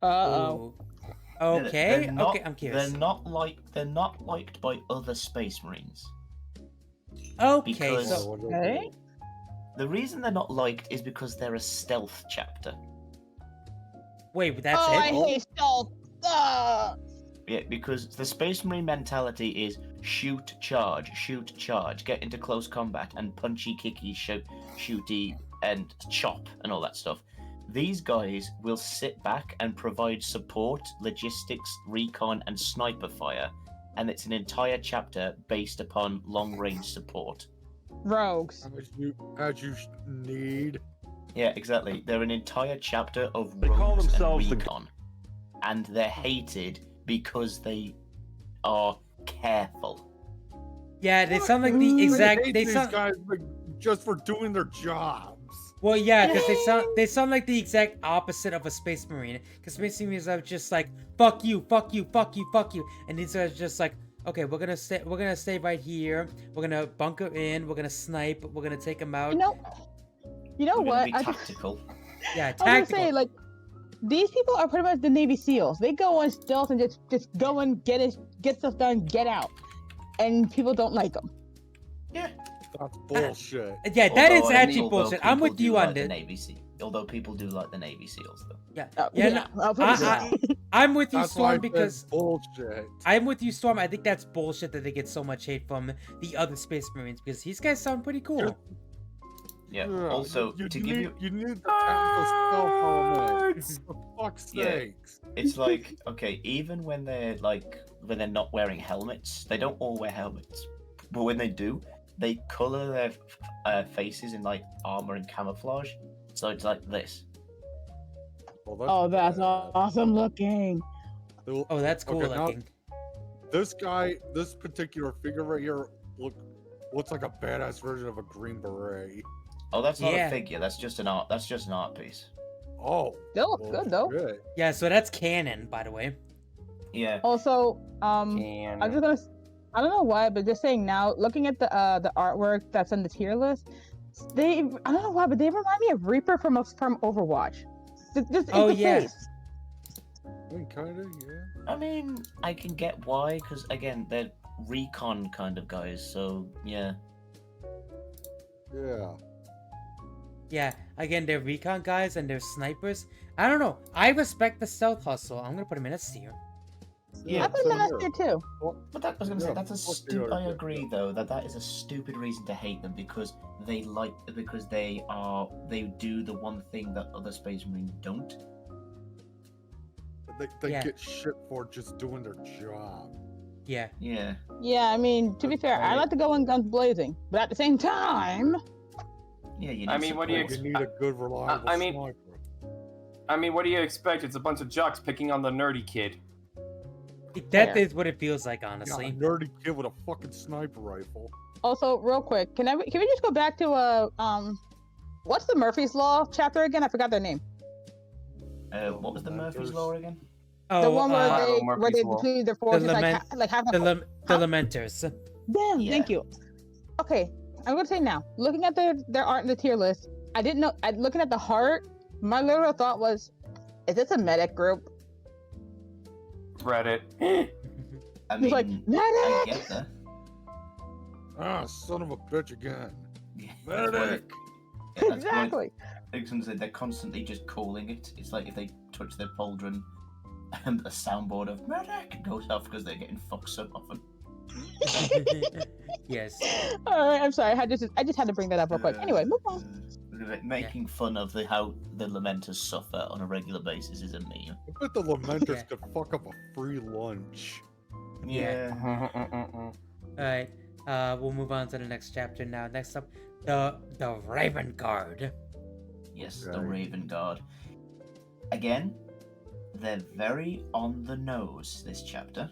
Uh-oh. Ooh. Okay. They're not- Okay, I'm curious. They're not liked by other Space Marines. Okay, because- so Okay. The reason they're not liked is because they're a stealth chapter. wait, that's Oh, I it? hate stealth. Yeah, because the Space Marine mentality is shoot, charge, get into close combat, and punchy, kicky, shooty, and chop, and all that stuff. These guys will sit back and provide support, logistics, recon, and sniper fire, and it's an entire chapter based upon long-range support. Rogues. As you need. Yeah, exactly. They're an entire chapter of They call rogues themselves and the- recon, and they're hated because they are careful. Yeah, they sound like the I exact. hate They these sound. guys like, just for doing their jobs. Well, yeah, because they sound like the exact opposite of a Space Marine. Because Space Marines are just like, fuck you, fuck you, fuck you, fuck you, and these are just like, okay, we're gonna stay right here. We're gonna bunker in. We're gonna snipe. We're gonna take them out. You know We're gonna what? be tactical. Yeah, I was gonna tactical. say, like, these people are pretty much the Navy SEAls. They go on stealth and just go and get stuff done, get out, and people don't like them. Yeah. That's bullshit. Yeah, that is Although, actually although bullshit. I'm people with do you like on the this. Navy SEAL. Although people do like the Navy SEAls, though. Yeah, Oh, yeah. yeah, No, I'll put it that. I'm with you, That's why I Storm, said because bullshit. I'm with you, Storm. I think that's bullshit that they get so much hate from the other Space Marines because these guys sound pretty cool. Yeah. Yeah, Also, you to need, give you, you need the tactical stealth element. For fuck's Yeah. sakes. it's like okay, even when they're not wearing helmets, they don't all wear helmets, but when they do, they color their faces in like armor and camouflage. So it's like this. Well, Oh, that's bad. awesome looking. They'll- Oh, that's cool Okay, now- looking. This guy, this particular figure right here, looks like a badass version of a Green Beret. Oh, that's not Yeah. a figure. That's just an art. That's just an art piece. Oh. They look well, good though. shit. Yeah, so that's canon, by the way. Yeah. Also, I'm just gonna. I don't know why, but just saying now, looking at the artwork that's on the tier list, I don't know why, but they remind me of Reaper from Overwatch. Just Oh, the yeah. face. I mean, kinda, yeah. I mean, I can get why, because again, they're recon kind of guys. So yeah. Yeah. Yeah, again, they're recon guys and they're snipers. I don't know. I respect the stealth hustle. I'm gonna put them in a tier. Yeah, I put them in S tier too. But that I was gonna say Yeah, that's a of course they stupid. are, I yeah. agree though that is a stupid reason to hate them because they do the one thing that other Space Marines don't. They Yeah. get shit for just doing their job. Yeah. Yeah. Yeah, I mean, to be fair, I like to go in guns blazing, but at the same time, Yeah, you. I mean, what do you support. You need a good, reliable I mean- sniper. I mean, what do you expect? It's a bunch of jocks picking on the nerdy kid. That is Fair. what it feels like, Yeah, a honestly. nerdy kid with a fucking sniper rifle. also real quick, can we just go back to what's the Murphy's Law chapter again? I forgot their name. What was the Murphy's Law again? Oh, The one where Murphy's they Law. include their forces like half the the Lamenters. Damn, Yeah. thank you. Okay, I'm gonna say now, looking at their art in the tier list, I didn't know. Looking at the heart, my literal thought was, is this a medic group? Reddit. I He's mean, like, I medic. get that. Ah, son of a bitch again. Yeah, Medic! it's like- Yeah, that's Exactly. Like, they're constantly just calling it. It's like if they touch their pauldron and a soundboard of medic goes off because they're getting fucked so often. Yes. All right, I'm sorry. I just had to bring that up real quick. Anyway, move on. Making fun of how the Lamenters suffer on a regular basis is a meme. I bet the Lamenters could fuck up a free lunch. Yeah. Alright. We'll move on to the next chapter now. Next up, the Raven Guard. Yes, the Raven Guard. Again, they're very on the nose this chapter.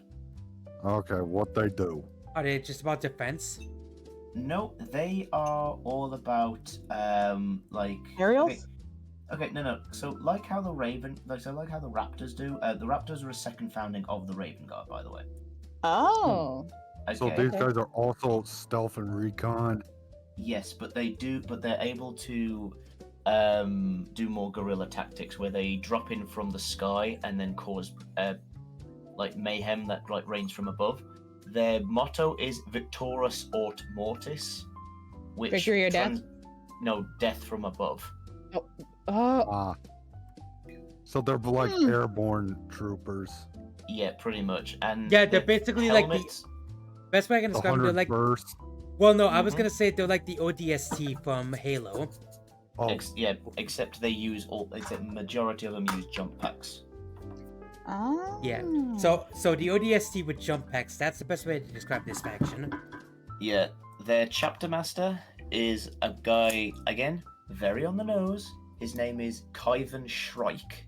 Okay, what they do? Are they just about defense? No, they are all about like Aerials? Okay, no. So like how the Raptors do. The Raptors are a second founding of the Raven Guard, by the way. Oh. Okay. So these guys are also stealth and recon. Yes, but they're able to do more guerrilla tactics where they drop in from the sky and then cause like mayhem that like rains from above. Their motto is Victorus aut Mortis, which Victory or death? No, death from above. Oh. So they're like airborne troopers. Yeah, pretty much. And Yeah, they're basically helmets, like the best way I can describe them. They're like burst. Well, no, I was gonna say they're like the ODST from Halo. Oh. Except they use majority of them use jump packs. Oh. Yeah. So the ODST with jump packs. That's the best way to describe this faction. Yeah, their chapter master is a guy again, very on the nose. His name is Kyvan Shrike.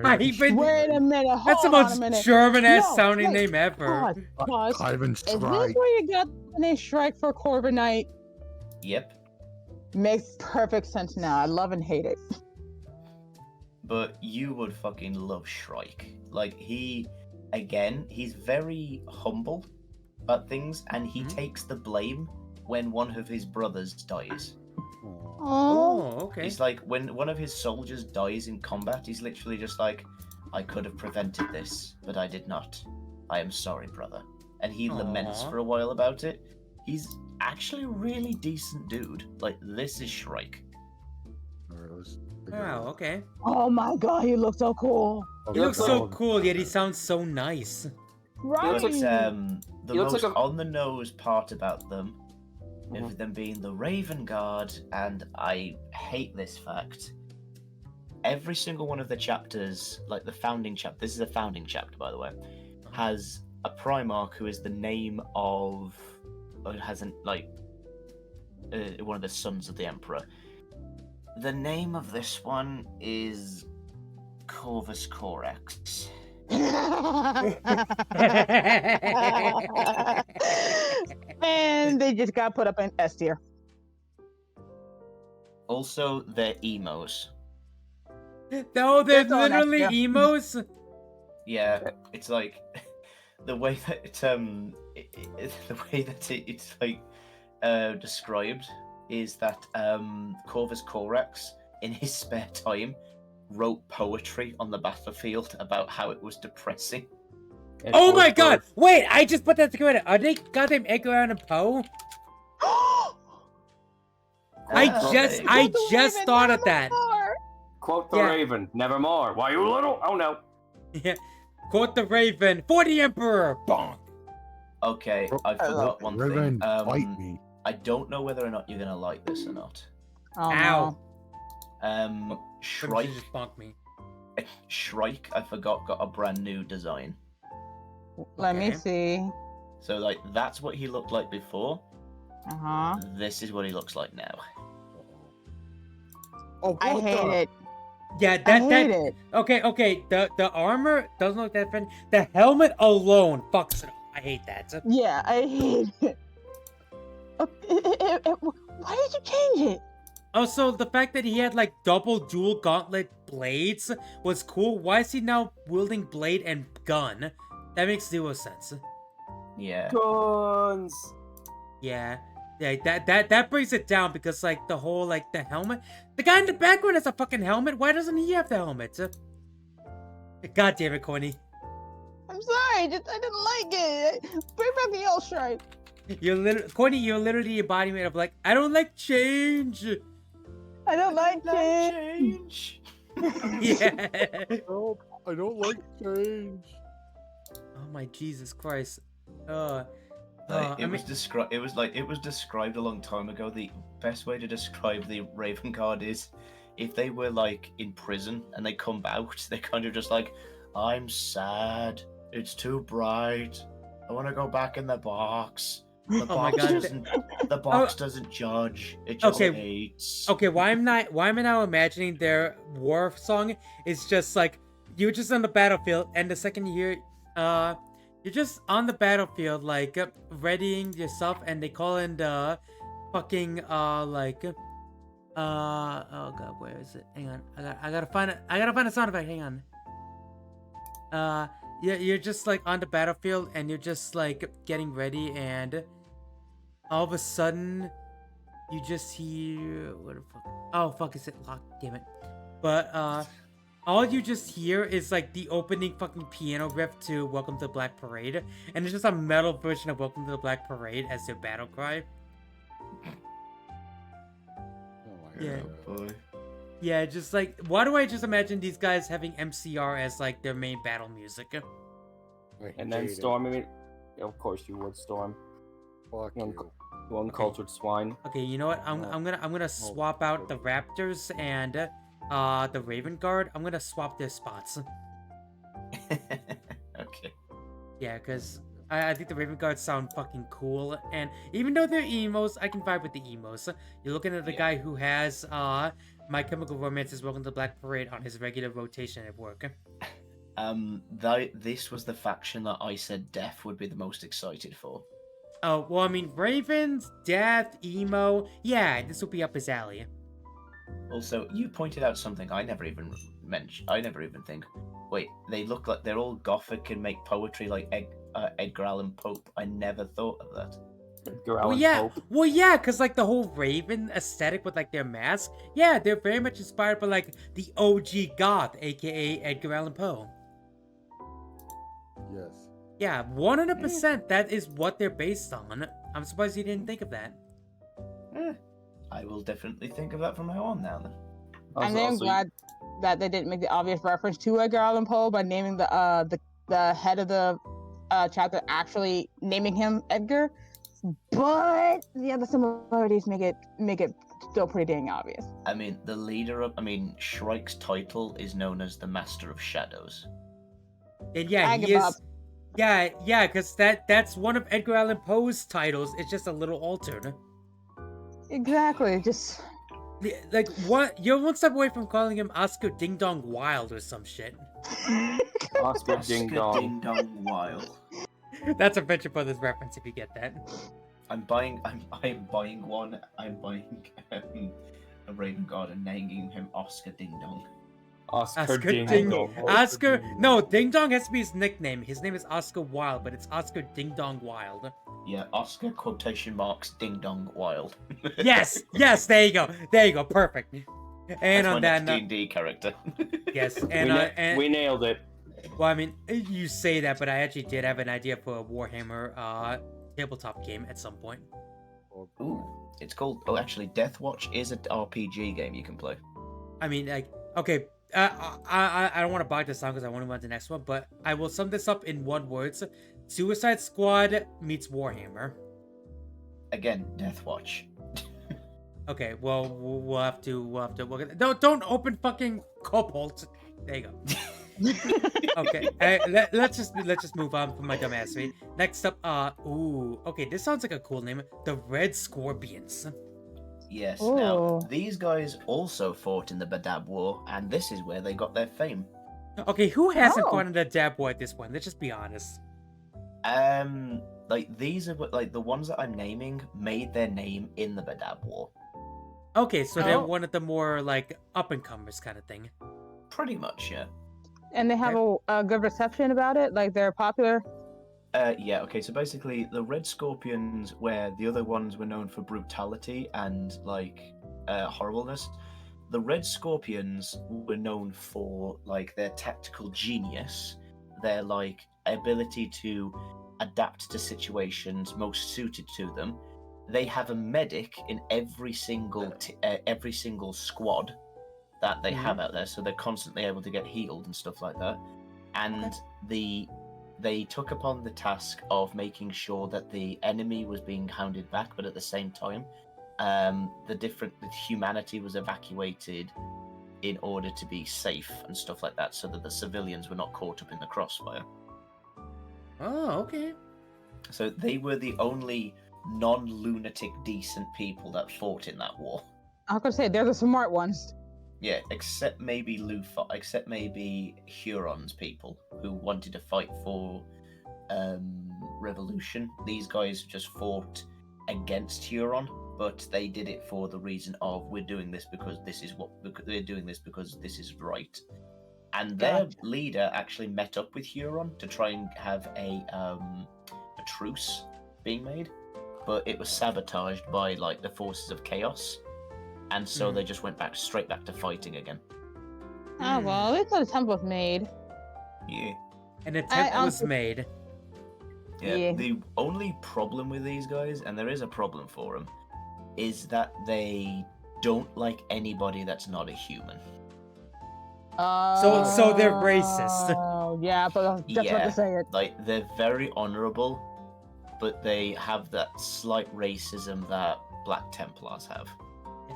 Wait a minute. That's the hold on a minute. most German-ass No, sounding wait, name ever. Pause. Kyvan Is this Shrike. where you got the name Shrike for Corvin Knight? Yep. Makes perfect sense now. I love and hate it. But you would fucking love Shrike. Like he's very humble about things, and he takes the blame when one of his brothers dies. Oh, okay. He's like, when one of his soldiers dies in combat, he's literally just like, I could have prevented this, but I did not. I am sorry, brother. And he laments for a while about it. He's actually a really decent dude. Like, this is Shrike. Wow, okay. Oh my god, he looks so cool. He looks so cool, yet he sounds so nice. Right. But the most on the nose part about them, of them being the Raven Guard, and I hate this fact. Every single one of the chapters, like the founding chapter, this is a founding chapter, by the way, has a Primarch who is the name of, one of the sons of the Emperor. The name of this one is Corvus Corax. And they just got put up in S tier. Also, they're emos. No, they're That's all literally that's- yeah. emos. Yeah, it's like the way that it's like described is that Corvus Corax in his spare time wrote poetry on the battlefield about how it was depressing. Oh my god! Wait, I just put that together. Are they goddamn Edgar Allan Poe? I just thought of that. Quote the Raven, nevermore. Why you little? Oh no. Yeah. Quote the Raven for the Emperor. Bonk. Okay, I forgot one Raven, thing. fight me. I don't know whether or not you're gonna like this or not. Oh, Ow. no. Shrike. Just bonk me. Shrike, I forgot, got a brand new design. Let me see. So like that's what he looked like before. Uh-huh. This is what he looks like now. Oh, I hate it. Yeah, I hate it. Okay. The armor doesn't look that fun. The helmet alone fucks it up. I hate that. Yeah, I hate it. Why did you change it? Also, the fact that he had like double dual gauntlet blades was cool. Why is he now wielding blade and gun? That makes zero sense. Yeah. Guns. Yeah. That brings it down because like the whole like the helmet. The guy in the background has a fucking helmet. Why doesn't he have the helmet? God damn it, Corny. I'm sorry, I didn't like it. Bring back the old stripe. Corny, you're literally the embodiment of like, I don't like change. I don't like change. Yeah. Nope, I don't like change. Oh my Jesus Christ. It was described a long time ago. The best way to describe the Raven Guard is if they were like in prison and they come out, they're kind of just like, I'm sad. It's too bright. I want to go back in the box. The Oh my box God. doesn't. The box doesn't judge. It just hates. Okay, why am I now imagining their war song is just like you're just on the battlefield, and the second you hear, you're just on the battlefield, like readying yourself, and they call in the fucking oh God, where is it? Hang on, I gotta find it. I gotta find a sound effect. Hang on. Yeah, you're just like on the battlefield, and you're just like getting ready, and all of a sudden, you just hear what the fuck? Oh fuck, is it locked? Damn it! But all you just hear is like the opening fucking piano riff to "Welcome to the Black Parade," and it's just a metal version of "Welcome to the Black Parade" as their battle cry. Oh my Yeah. Boy. Yeah, just like, why do I just imagine these guys having MCR as like their main battle music? And then hate it. Storm. I mean, of course you would, Storm. Fuck You you. You uncultured swine. Okay, you know what? I'm gonna swap out the Raptors and the Raven Guard. I'm gonna swap their spots. Okay. Yeah, because I think the Raven Guards sound fucking cool, and even though they're emos, I can vibe with the emos. You're looking at the guy who has My Chemical Romance's Welcome to the Black Parade on his regular rotation at work. This was the faction that I said Death would be the most excited for. Oh, well, I mean, Ravens, Death, emo, yeah, this will be up his alley. Also, you pointed out something I never even mentioned. I never even think. Wait, they look like they're all gothic and make poetry like Edgar Allan Poe. I never thought of that. Edgar Well, Allan yeah, Pope. well, yeah, because like the whole Raven aesthetic with like their mask, yeah, they're very much inspired by like the OG goth, aka Edgar Allan Poe. Yes. Yeah, 100%. That is what they're based on. I'm surprised you didn't think of that. I will definitely think of that from now on now then. And then I'm glad that they didn't make the obvious reference to Edgar Allan Poe by naming the head of the chapter actually naming him Edgar. But the other similarities make it still pretty dang obvious. I mean, Shrike's title is known as the Master of Shadows. And yeah, I he give is. up. Yeah, because that's one of Edgar Allan Poe's titles. It's just a little altered. Exactly, just like what? You're one step away from calling him Oscar Ding Dong Wild or some shit. Oscar Ding Dong. Ding Dong Wild. That's a Venture Brothers reference if you get that. I'm buying one. I'm buying a Raven Guard and naming him Oscar Ding Dong. Oscar Ding Dong. Oscar. No, Ding Dong has to be his nickname. His name is Oscar Wilde, but it's Oscar Ding Dong Wild. Yeah, Oscar quotation marks Ding Dong Wild. Yes, there you go, perfect. And That's on my that next note, D&D character. yes, and we nailed it. Well, I mean, you say that, but I actually did have an idea for a Warhammer tabletop game at some point. Ooh, it's called. Oh, actually, Death Watch is an RPG game you can play. I mean, like, okay, I don't want to bog this down because I want to move on to the next one, but I will sum this up in one word: Suicide Squad meets Warhammer. Again, Death Watch. Okay, well, we'll have to look at that. Don't open fucking Cobalt. There you go. Okay, let's just move on from my dumb ass. Right? Next up, okay, this sounds like a cool name. The Red Scorpions. Yes. Ooh. Now, these guys also fought in the Badab War, and this is where they got their fame. Okay, who hasn't Oh. fought in the Dab War at this point? Let's just be honest. Like these are like the ones that I'm naming made their name in the Badab War. Okay, so they're Oh. one of the more like up and comers kind of thing. Pretty much, yeah. and they have a good reception about it. Like they're popular. Yeah, okay, so basically the Red Scorpions, where the other ones were known for brutality and like horribleness, the Red Scorpions were known for like their tactical genius, their like ability to adapt to situations most suited to them, they have a medic in every single squad that they have out there, so they're constantly able to get healed and stuff like that. And they took upon the task of making sure that the enemy was being hounded back, but at the same time, the humanity was evacuated in order to be safe and stuff like that, so that the civilians were not caught up in the crossfire. Oh, okay. So they were the only non-lunatic decent people that fought in that war. I was gonna say they're the smart ones. Yeah, except maybe Huron's people who wanted to fight for revolution. These guys just fought against Huron, but they did it for the reason of we're doing this because this is right. And their leader actually met up with Huron to try and have a truce being made, but it was sabotaged by like the forces of chaos, and so they just went straight back to fighting again. Oh well, it's a temple was made. Yeah. An attempt was made. Yeah. The only problem with these guys, and there is a problem for them, is that they don't like anybody that's not a human. So they're racist. Oh yeah, but that's what to say it. Like they're very honorable, but they have that slight racism that Black Templars have.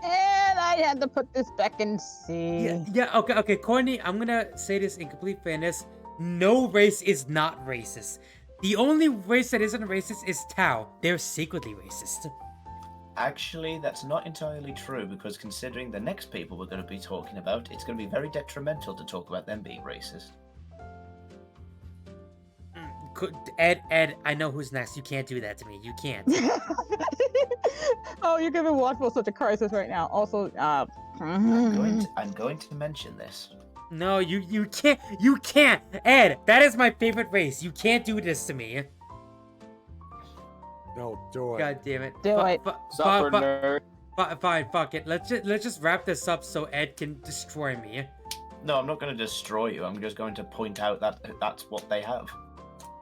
And I had to put this back in C. Yeah, okay, Courtney, I'm gonna say this in complete fairness. No race is not racist. The only race that isn't racist is Tau. They're secretly racist. Actually, that's not entirely true, because considering the next people we're going to be talking about, it's going to be very detrimental to talk about them being racist. Ed, I know who's next. You can't do that to me. You can't. Oh, you're giving Watchful such a crisis right now. Also, I'm going to mention this. No, you can't. You can't. Ed, that is my favorite race. You can't do this to me. No, do it. God damn it. Do it. Suffer, nerd. Fine, fuck it. Let's just wrap this up so Ed can destroy me. No, I'm not going to destroy you. I'm just going to point out that that's what they have.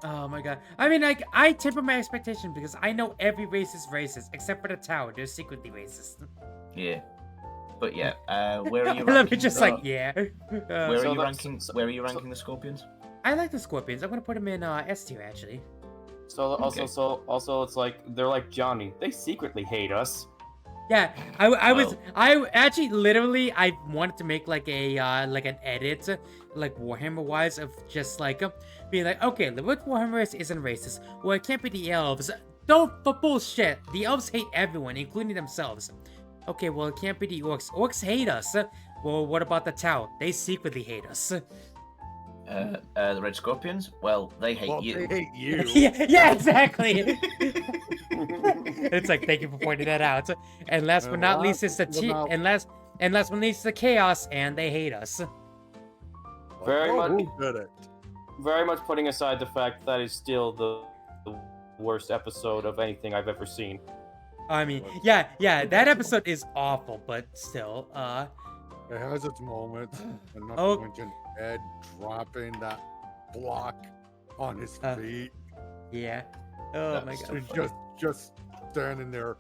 Oh my god. I mean, like, I temper my expectation because I know every race is racist, except for the Tower. They're secretly racist. Yeah. But yeah, where are you ranking? Let me just yeah. Where are you ranking the Scorpions? I like the Scorpions. I'm gonna put them in S tier actually. So also it's like they're like Johnny. They secretly hate us. Yeah, I actually literally I wanted to make like a like an edit, like Warhammer wise, of just like being like, okay, what Warhammer race isn't racist? Well, it can't be the elves. Don't for bullshit. The elves hate everyone, including themselves. Okay, well, it can't be the orcs. Orcs hate us. Well, what about the Tau? They secretly hate us. The Red Scorpions? Well, they hate you. They hate you. yeah, exactly. It's like, thank you for pointing that out. And last but not least, it's the and last but not least, the chaos, and they hate us. Very much putting aside the fact that is still the worst episode of anything I've ever seen. I mean, yeah, that episode is awful, but still, it has its moments, and not to mention Ed dropping that block on his feet. Yeah. Oh my god. Just standing there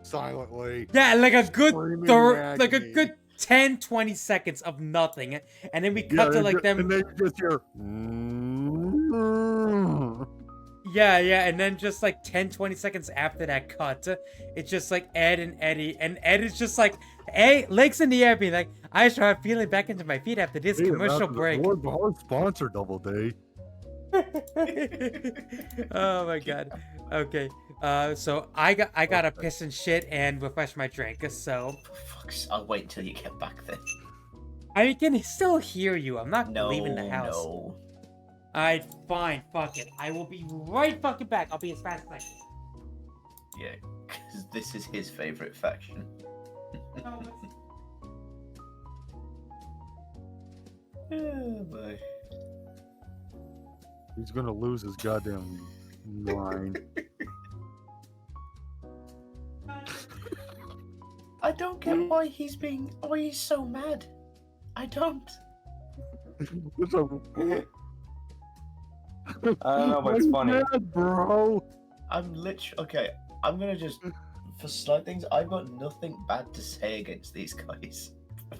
silently. Yeah, like a good like a good 10-20 seconds of nothing, and then we cut to like them. And then just hear. Yeah, and then just like 10-20 seconds after that cut, it's just like Ed and Eddie, and Ed is just like, hey, legs in the air, being like, I start feeling back into my feet after this commercial break. Our sponsor, Double D. Oh my god. Okay. So I gotta piss and shit and refresh my drink. So. I'll wait until you get back then. I can still hear you. I'm not leaving the house. No. Alright, fine, fuck it. I will be right fucking back. I'll be as fast as I can. Yeah, because this is his favorite faction. Oh boy. He's gonna lose his goddamn mind. I don't get why he's so mad. I don't. I don't know, but it's funny. Mad, bro. I'm literally okay. I'm gonna just for slight things, I've got nothing bad to say against these guys.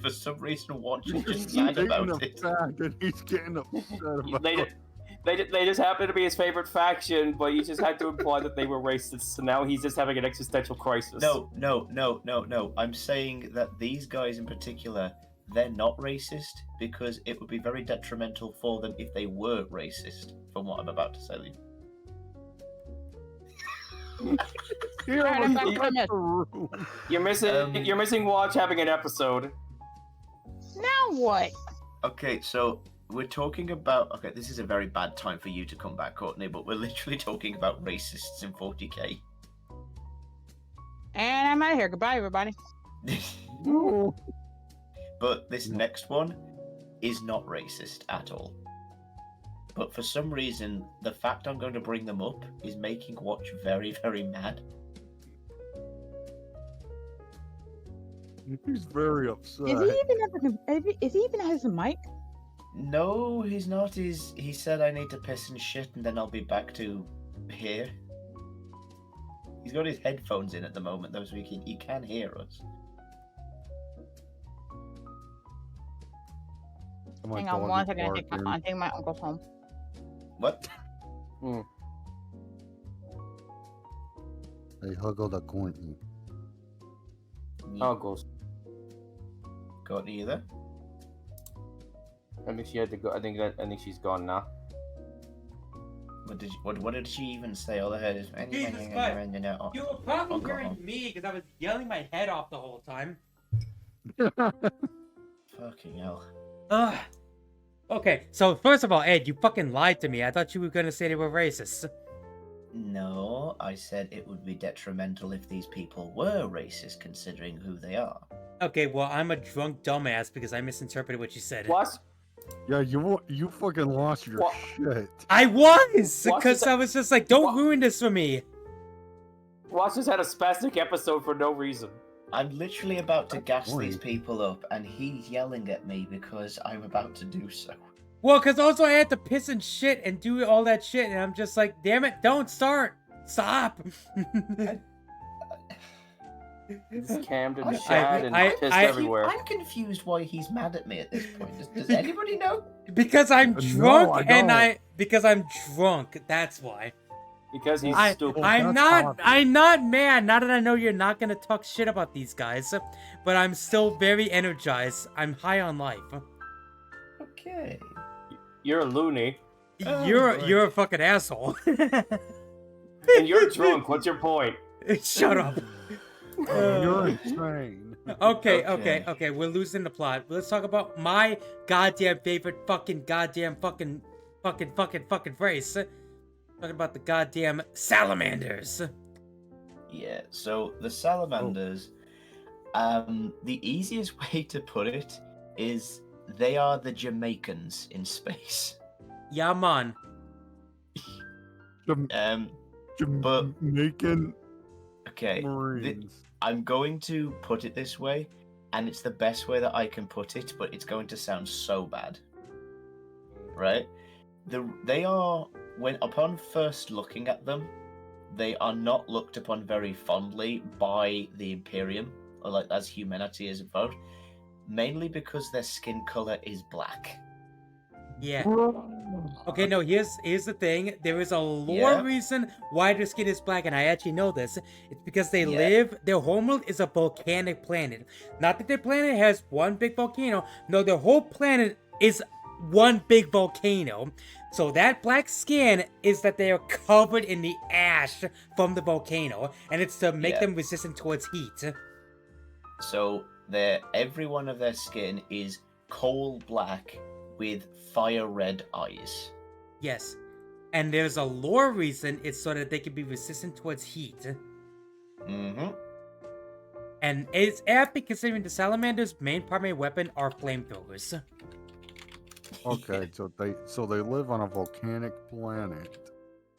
For some reason, Watch is just mad about it. And he's getting upset about it. They just happen to be his favorite faction, but you just had to imply that they were racist, so now he's just having an existential crisis. No. I'm saying that these guys in particular, they're not racist because it would be very detrimental for them if they were racist, from what I'm about to say. You're missing Watch having an episode. Now what? Okay, so we're talking about... Okay, this is a very bad time for you to come back, Courtney, but we're literally talking about racists in 40k. And I'm out of here. Goodbye, everybody. But this next one is not racist at all. But for some reason, the fact I'm going to bring them up is making Watch very, very mad. He's very upset. Is he even has a mic? No, he's not. He said I need to piss and shit and then I'll be back to here. He's got his headphones in at the moment though, so he can hear us. Hang on one second, I think my uncle's home. What? Hey, huggle the Courtney. Uncles. Courtney, you there? I think she had to go. I think she's gone now. What did she even say? All I heard is... Jesus Christ. You were probably hearing me because I was yelling my head off the whole time. Fucking hell. Ugh. Okay, so first of all, Ed, you fucking lied to me. I thought you were gonna say they were racist. No, I said it would be detrimental if these people were racist, considering who they are. Okay, well, I'm a drunk dumbass because I misinterpreted what you said. What? Yeah, you fucking lost your shit. I was! Because I was just like, don't ruin this for me. Watch just had a spastic episode for no reason. I'm literally about to gas these people up, and he's yelling at me because I'm about to do so. Well, because also I had to piss and shit and do all that shit, and I'm just like, damn it, don't start! Stop! It's cammed and shad and pissed everywhere. I'm confused why he's mad at me at this point. Does anybody know? Because I'm drunk, because I'm drunk, that's why. Because he's stupid. I'm not mad, now that I know you're not gonna talk shit about these guys, but I'm still very energized. I'm high on life. Okay. You're a loony. You're a fucking asshole. And you're drunk, what's your point? Shut up. You're insane. Okay, we're losing the plot. Let's talk about my goddamn favorite fucking phrase. Talking about the goddamn salamanders. Yeah, so the salamanders, the easiest way to put it is they are the Jamaicans in space. Yeah, man. Jamaican. Okay, I'm going to put it this way, and it's the best way that I can put it, but it's going to sound so bad. Right? They are, when upon first looking at them, they are not looked upon very fondly by the Imperium, or like as humanity is involved, mainly because their skin color is black. Yeah. Okay, no, here's the thing. There is a lore reason why their skin is black, and I actually know this. It's because they live, their homeworld is a volcanic planet. Not that their planet has one big volcano. No, their whole planet is one big volcano. So that black skin is that they are covered in the ash from the volcano, and it's to make them resistant towards heat. So every one of their skin is coal black with fire red eyes. Yes. And there's a lore reason it's so that they can be resistant towards heat. Mm-hmm. And it's epic considering the salamanders' main primary weapon are flamethrowers. Okay, so they live on a volcanic planet.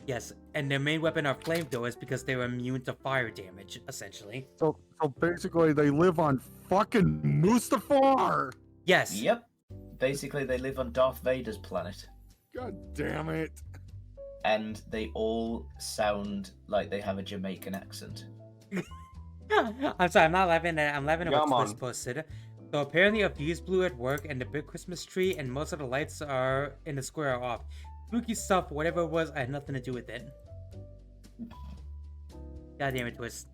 Yes, and their main weapon are flamethrowers because they're immune to fire damage, essentially. So basically they live on fucking Mustafar! Yes. Yep. Basically they live on Darth Vader's planet. God damn it. And they all sound like they have a Jamaican accent. I'm sorry, I'm not laughing at it. I'm laughing at what Come Twist on. posted. So apparently a fuse blew at work and the big Christmas tree and most of the lights are in the square are off. Spooky stuff, whatever it was, I had nothing to do with it. God damn it, Twist.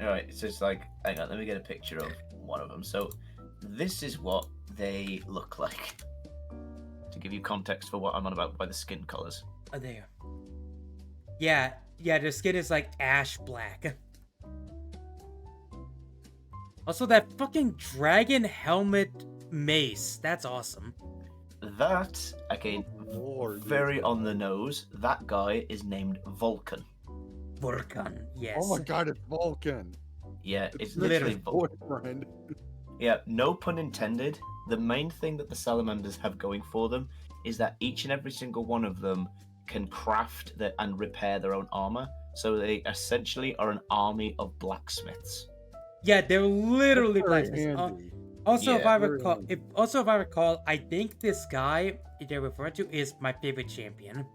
Alright, it's just like, hang on, let me get a picture of one of them. So, this is what they look like. To give you context for what I'm on about by the skin colors. Oh, there. Yeah, their skin is like ash black. Also, that fucking dragon helmet mace. That's awesome. That, again, Lord, very on the nose. That guy is named Vulcan. Vulcan, yes. Oh my god, it's Vulcan. Yeah, it's literally literally Vulcan. boyfriend. Yeah, no pun intended. The main thing that the salamanders have going for them is that each and every single one of them can craft and repair their own armor. So they essentially are an army of blacksmiths. Yeah, they're literally That's blacksmiths. very handy. Also, if Yeah. I recall, I think this guy they're referring to is my favorite champion.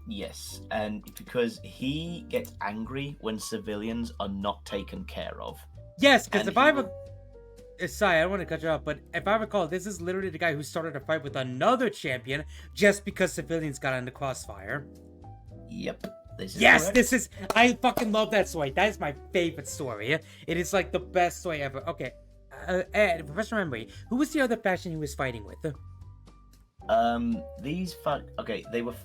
Yes, and because he gets angry when civilians are not taken care of. Yes, because And if I he sorry, I don't want to cut you off, but if I recall, this is literally the guy who started a fight with another champion just because civilians got in the crossfire. Yep. This is Yes, correct. I fucking love that story. That is my favorite story. It is like the best story ever. Okay, Ed, Professor Memory, who was the other faction he was fighting with? Okay, they were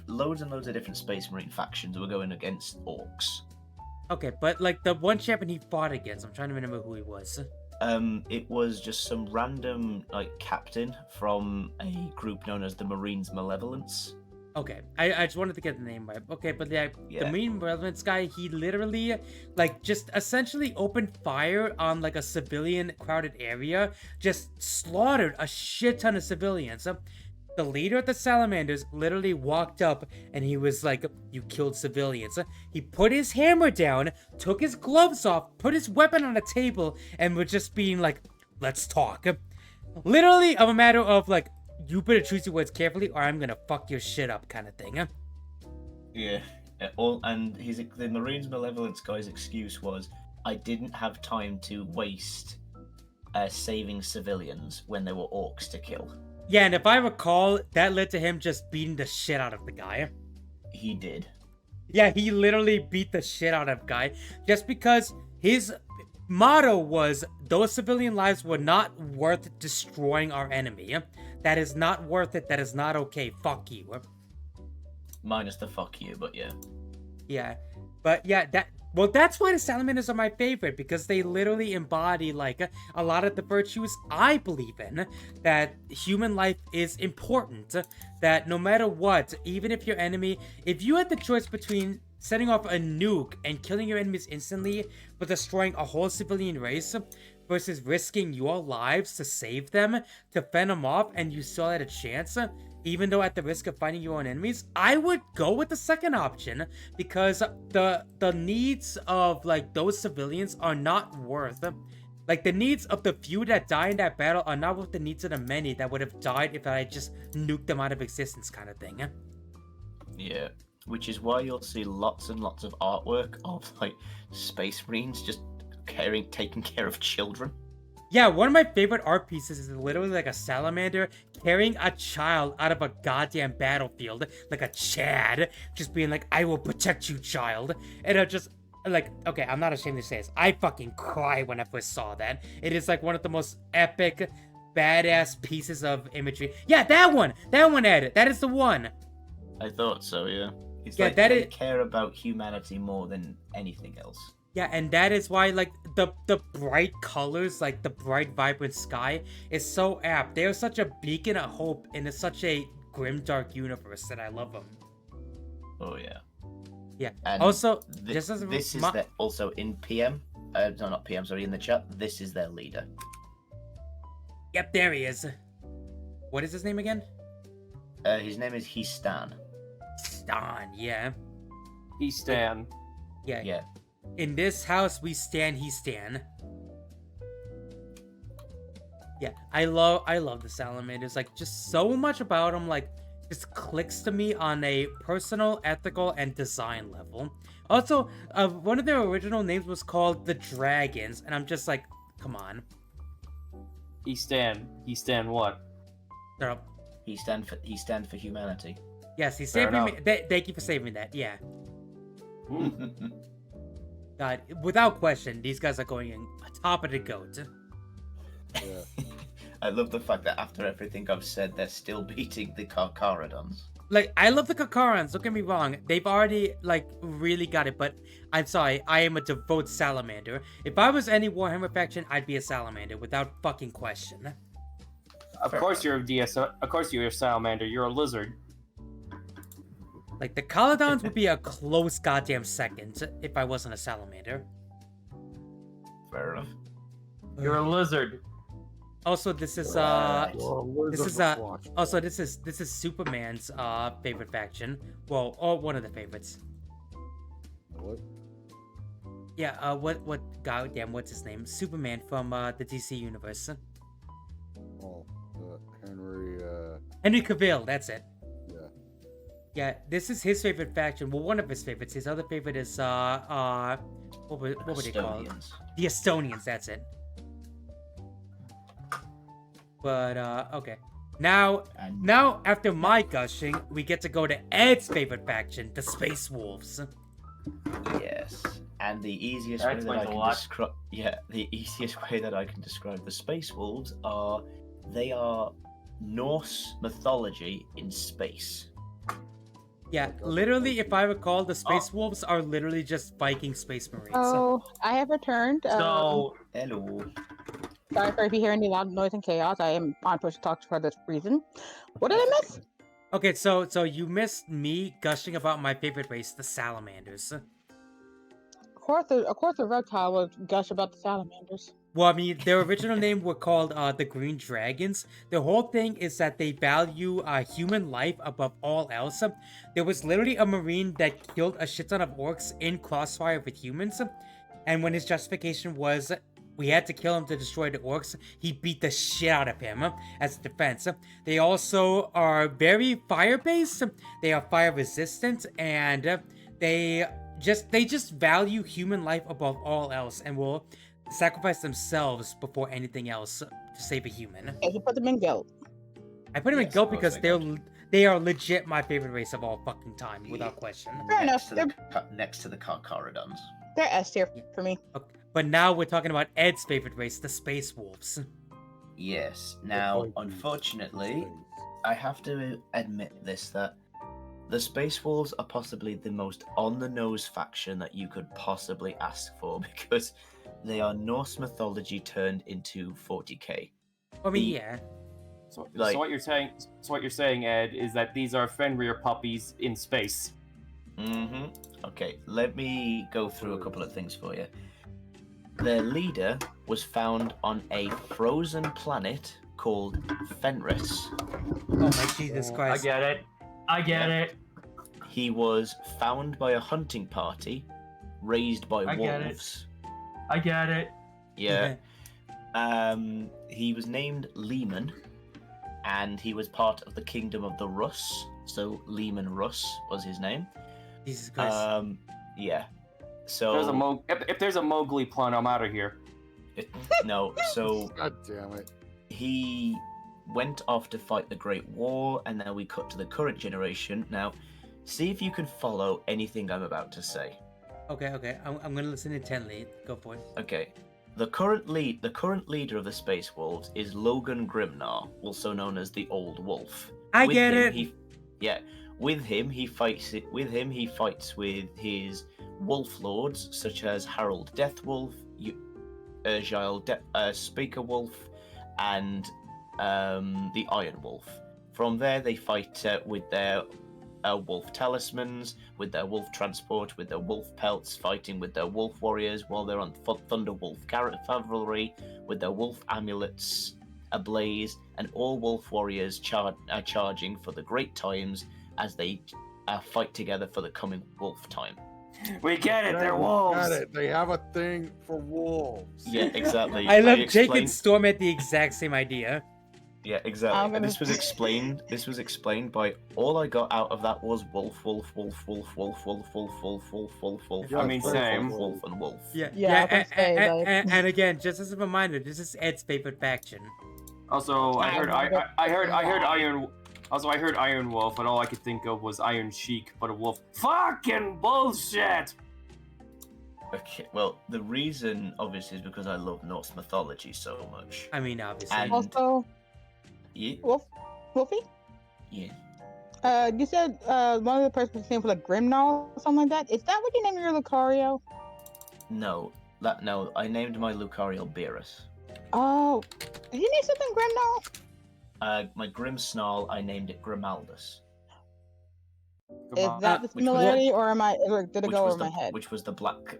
loads and loads of different Space Marine factions were going against orcs. Okay, but like the one champion he fought against, I'm trying to remember who he was. It was just some random captain from a group known as the Marines Malevolence. Okay, I just wanted to get the name right. Okay, but the Yeah. Marine Relevance guy, he literally, like, just essentially opened fire on, like, a civilian crowded area, just slaughtered a shit ton of civilians. The leader of the Salamanders literally walked up and he was like, "You killed civilians." He put his hammer down, took his gloves off, put his weapon on a table, and was just being like, "Let's talk." Literally of a matter of, like, you better choose your words carefully or I'm gonna fuck your shit up kind of thing. Yeah. The Marines Malevolence guy's excuse was, "I didn't have time to waste saving civilians when there were orcs to kill." Yeah, and if I recall, that led to him just beating the shit out of the guy. He did. Yeah, he literally beat the shit out of the guy just because his motto was, those civilian lives were not worth destroying our enemy. That is not worth it. That is not okay. Fuck you. Minus the fuck you, but yeah. Yeah, but yeah, that's why the Salamanders are my favorite, because they literally embody, like, a lot of the virtues I believe in, that human life is important, that no matter what, even if your enemy, if you had the choice between setting off a nuke and killing your enemies instantly, but destroying a whole civilian race, versus risking your lives to save them, to fend them off, and you still had a chance, even though at the risk of finding your own enemies, I would go with the second option, because the needs of, like, those civilians are not worth, like, the needs of the few that die in that battle are not worth the needs of the many that would have died if I just nuked them out of existence kind of thing. Yeah. Which is why you'll see lots and lots of artwork of, like, Space Marines just taking care of children. Yeah, one of my favorite art pieces is literally like a salamander carrying a child out of a goddamn battlefield, like a Chad, just being like, "I will protect you, child." And I'm just like, okay, I'm not ashamed to say this. I fucking cried when I first saw that. It is like one of the most epic, badass pieces of imagery. Yeah, that one, Ed, that is the one. I thought so, yeah. It's Yeah, like that they is- care about humanity more than anything else. Yeah, and that is why, like, the bright colors, like, the bright, vibrant sky is so apt. They are such a beacon of hope in such a grim, dark universe that I love them. Oh, yeah. Yeah. And Also, this is also in PM. No, not PM, sorry, in the chat. This is their leader. Yep, there he is. What is his name again? His name is Stan. Stan, yeah. Stan. Yeah. Yeah. In this house, we stand, he stan. Yeah, I love the salamanders. Like, just so much about them. Like, just clicks to me on a personal, ethical, and design level. Also, one of their original names was called the Dragons, and I'm just like, come on. He stand what? Shut up. He stand for humanity. Yes, he's Fair saving me. enough. Thank you for saving that. Yeah. Hmm. God, without question, these guys are going in top of the goat. Yeah. I love the fact that after everything I've said, they're still beating the Karkarodons. Like, I love the Kakarans, don't get me wrong. They've already, like, really got it, but I'm sorry, I am a devout salamander. If I was any Warhammer faction, I'd be a salamander, without fucking question. Of course you're a DSO. Of course you're a salamander. You're a lizard. Like, the Caledons would be a close goddamn second if I wasn't a salamander. Fair enough. You're a lizard. Also, this is, Right. also, this is Superman's, favorite faction. Well, or one of the favorites. What? Yeah, goddamn, what's his name? Superman from, the DC universe. Oh, Henry Cavill, that's it. yeah. Yeah, this is his favorite faction. Well, one of his favorites. His other favorite is, what were they called? Estonians. The Estonians, that's it. But, okay. Now, after my gushing, we get to go to Ed's favorite faction, the Space Wolves. Yes. And the easiest That way that I explains a can lot. describe, the easiest way that I can describe the Space Wolves are, they are Norse mythology in space. Yeah, literally, if I recall, the Space Wolves are literally just Viking Space Marines. Oh, I have returned. So Hello. Sorry for if you hear any loud noise and chaos. I am on push to talk for this reason. What did I miss? Okay, so you missed me gushing about my favorite race, the Salamanders. Of course, the reptile would gush about the salamanders. Well, I mean, their original name were called the Green Dragons. The whole thing is that they value human life above all else. There was literally a Marine that killed a shit ton of orcs in crossfire with humans, and when his justification was we had to kill him to destroy the orcs, he beat the shit out of him as defense. They also are very fire-based. They are fire-resistant, and they just value human life above all else, and will sacrifice themselves before anything else to save a human. Okay, you put them in guild. I put them in Yes, guild of course because they would. they are legit my favorite race of all fucking time, without question. Fair enough. Next to the Karkarodons. They're S tier for me. Okay. But now we're talking about Ed's favorite race, the Space Wolves. Yes. Now, unfortunately, I have to admit this, that the Space Wolves are possibly the most on-the-nose faction that you could possibly ask for, because they are Norse mythology turned into 40k. I mean, yeah. So Like- what you're saying, Ed, is that these are Fenrir puppies in space. Mm-hmm. Okay, let me go through a couple of things for you. Their leader was found on a frozen planet called Fenris. Oh my Jesus I Christ. get it. I get it. He was found by a hunting party, raised by I get it. wolves. I get it. Yeah. He was named Lehman, and he was part of the kingdom of the Rus. So Lehman Rus was his name. Jesus Christ. Yeah. So if there's a Mowgli pun, I'm out of here. no. So God damn it. he went off to fight the Great War, and now we cut to the current generation. Now, see if you can follow anything I'm about to say. Okay. I'm gonna listen intently. Go for it. Okay. The current leader of the Space Wolves is Logan Grimnar, also known as the Old Wolf. I With get him, it. With him, he fights with his wolf lords such as Harold Deathwolf, Urgile Speaker Wolf, and the Iron Wolf. From there, they fight with their wolf talismans, with their wolf transport, with their wolf pelts, fighting with their wolf warriors while they're on Thunder Wolf cavalry, with their wolf amulets ablaze, and all wolf warriors are charging for the great times as they fight together for the coming wolf time. We get it. They're wolves. Got it. They have a thing for wolves. Yeah, exactly. I love explained- Jake and Storm had the exact same idea. Yeah, exactly. And this was explained. This was explained by all I got out of that was wolf, wolf, wolf, wolf, wolf, wolf, wolf, wolf, wolf, wolf, wolf. I mean, same. Wolf and wolf. Yeah, Yeah, I was gonna say, like- and again, just as a reminder, this is Ed's favorite faction. Also, I heard Iron. Also, I heard Iron Wolf, and all I could think of was Iron Sheik, but a wolf. Fucking bullshit! Okay, well, the reason obviously is because I love Norse mythology so much. I mean, obviously. And Also, yeah, Wolfie? yeah. You said one of the persons name was like Grimnall or something like that. Is that what you named your Lucario? No, I named my Lucario Beerus. Oh, did you name something Grimnall? My Grimmsnarl, I named it Grimaldus. Is that the similarity, or did it go over my head? Which was the Black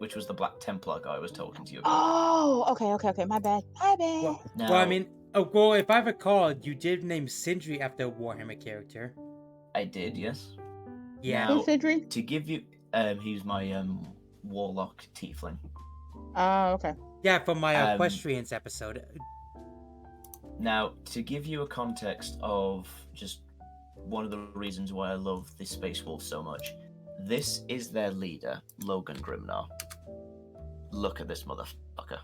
Templar guy I was talking to you about. Oh, okay. My bad. Well, I mean, if I recall, you did name Sindri after a Warhammer character. I did, yes. Yeah. Now, Who's Sindri? to give you, he's my warlock tiefling. Oh, okay. Yeah, from my Equestrians episode. Now, to give you a context of just one of the reasons why I love the Space Wolf so much, this is their leader, Logan Grimnar. Look at this motherfucker.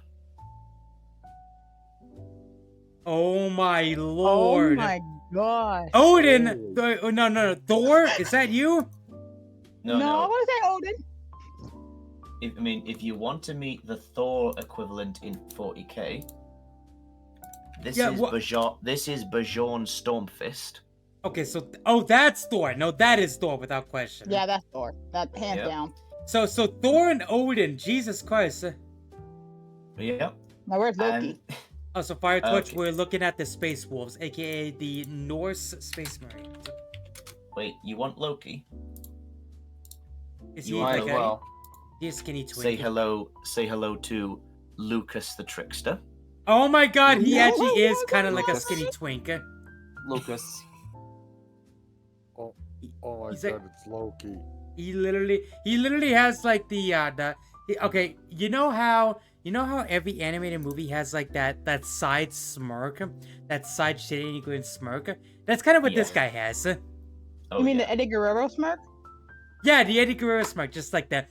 Oh my lord! Oh my gosh! Odin! No, Thor? Is that you? No, I want to say Odin. If you want to meet the Thor equivalent in 40k, this is Bajorn Stormfist. Okay, so that's Thor. No, that is Thor without question. Yeah, that's Thor. That hands down. So Thor and Odin, Jesus Christ. Yeah. Now where's Loki? So Fire Torch, we're looking at the Space Wolves, aka the Norse Space Marines. Wait, you want Loki? Is he like a skinny twin? Say hello to Lucas the Trickster. Oh my god, he actually is kind of like a skinny twink. Lucas. Oh my god, it's Loki. He literally has like okay, you know how every animated movie has like that side smirk, that side shitty grin smirk? That's kind of what this guy has. You mean the Eddie Guerrero smirk? Yeah, the Eddie Guerrero smirk, just like that.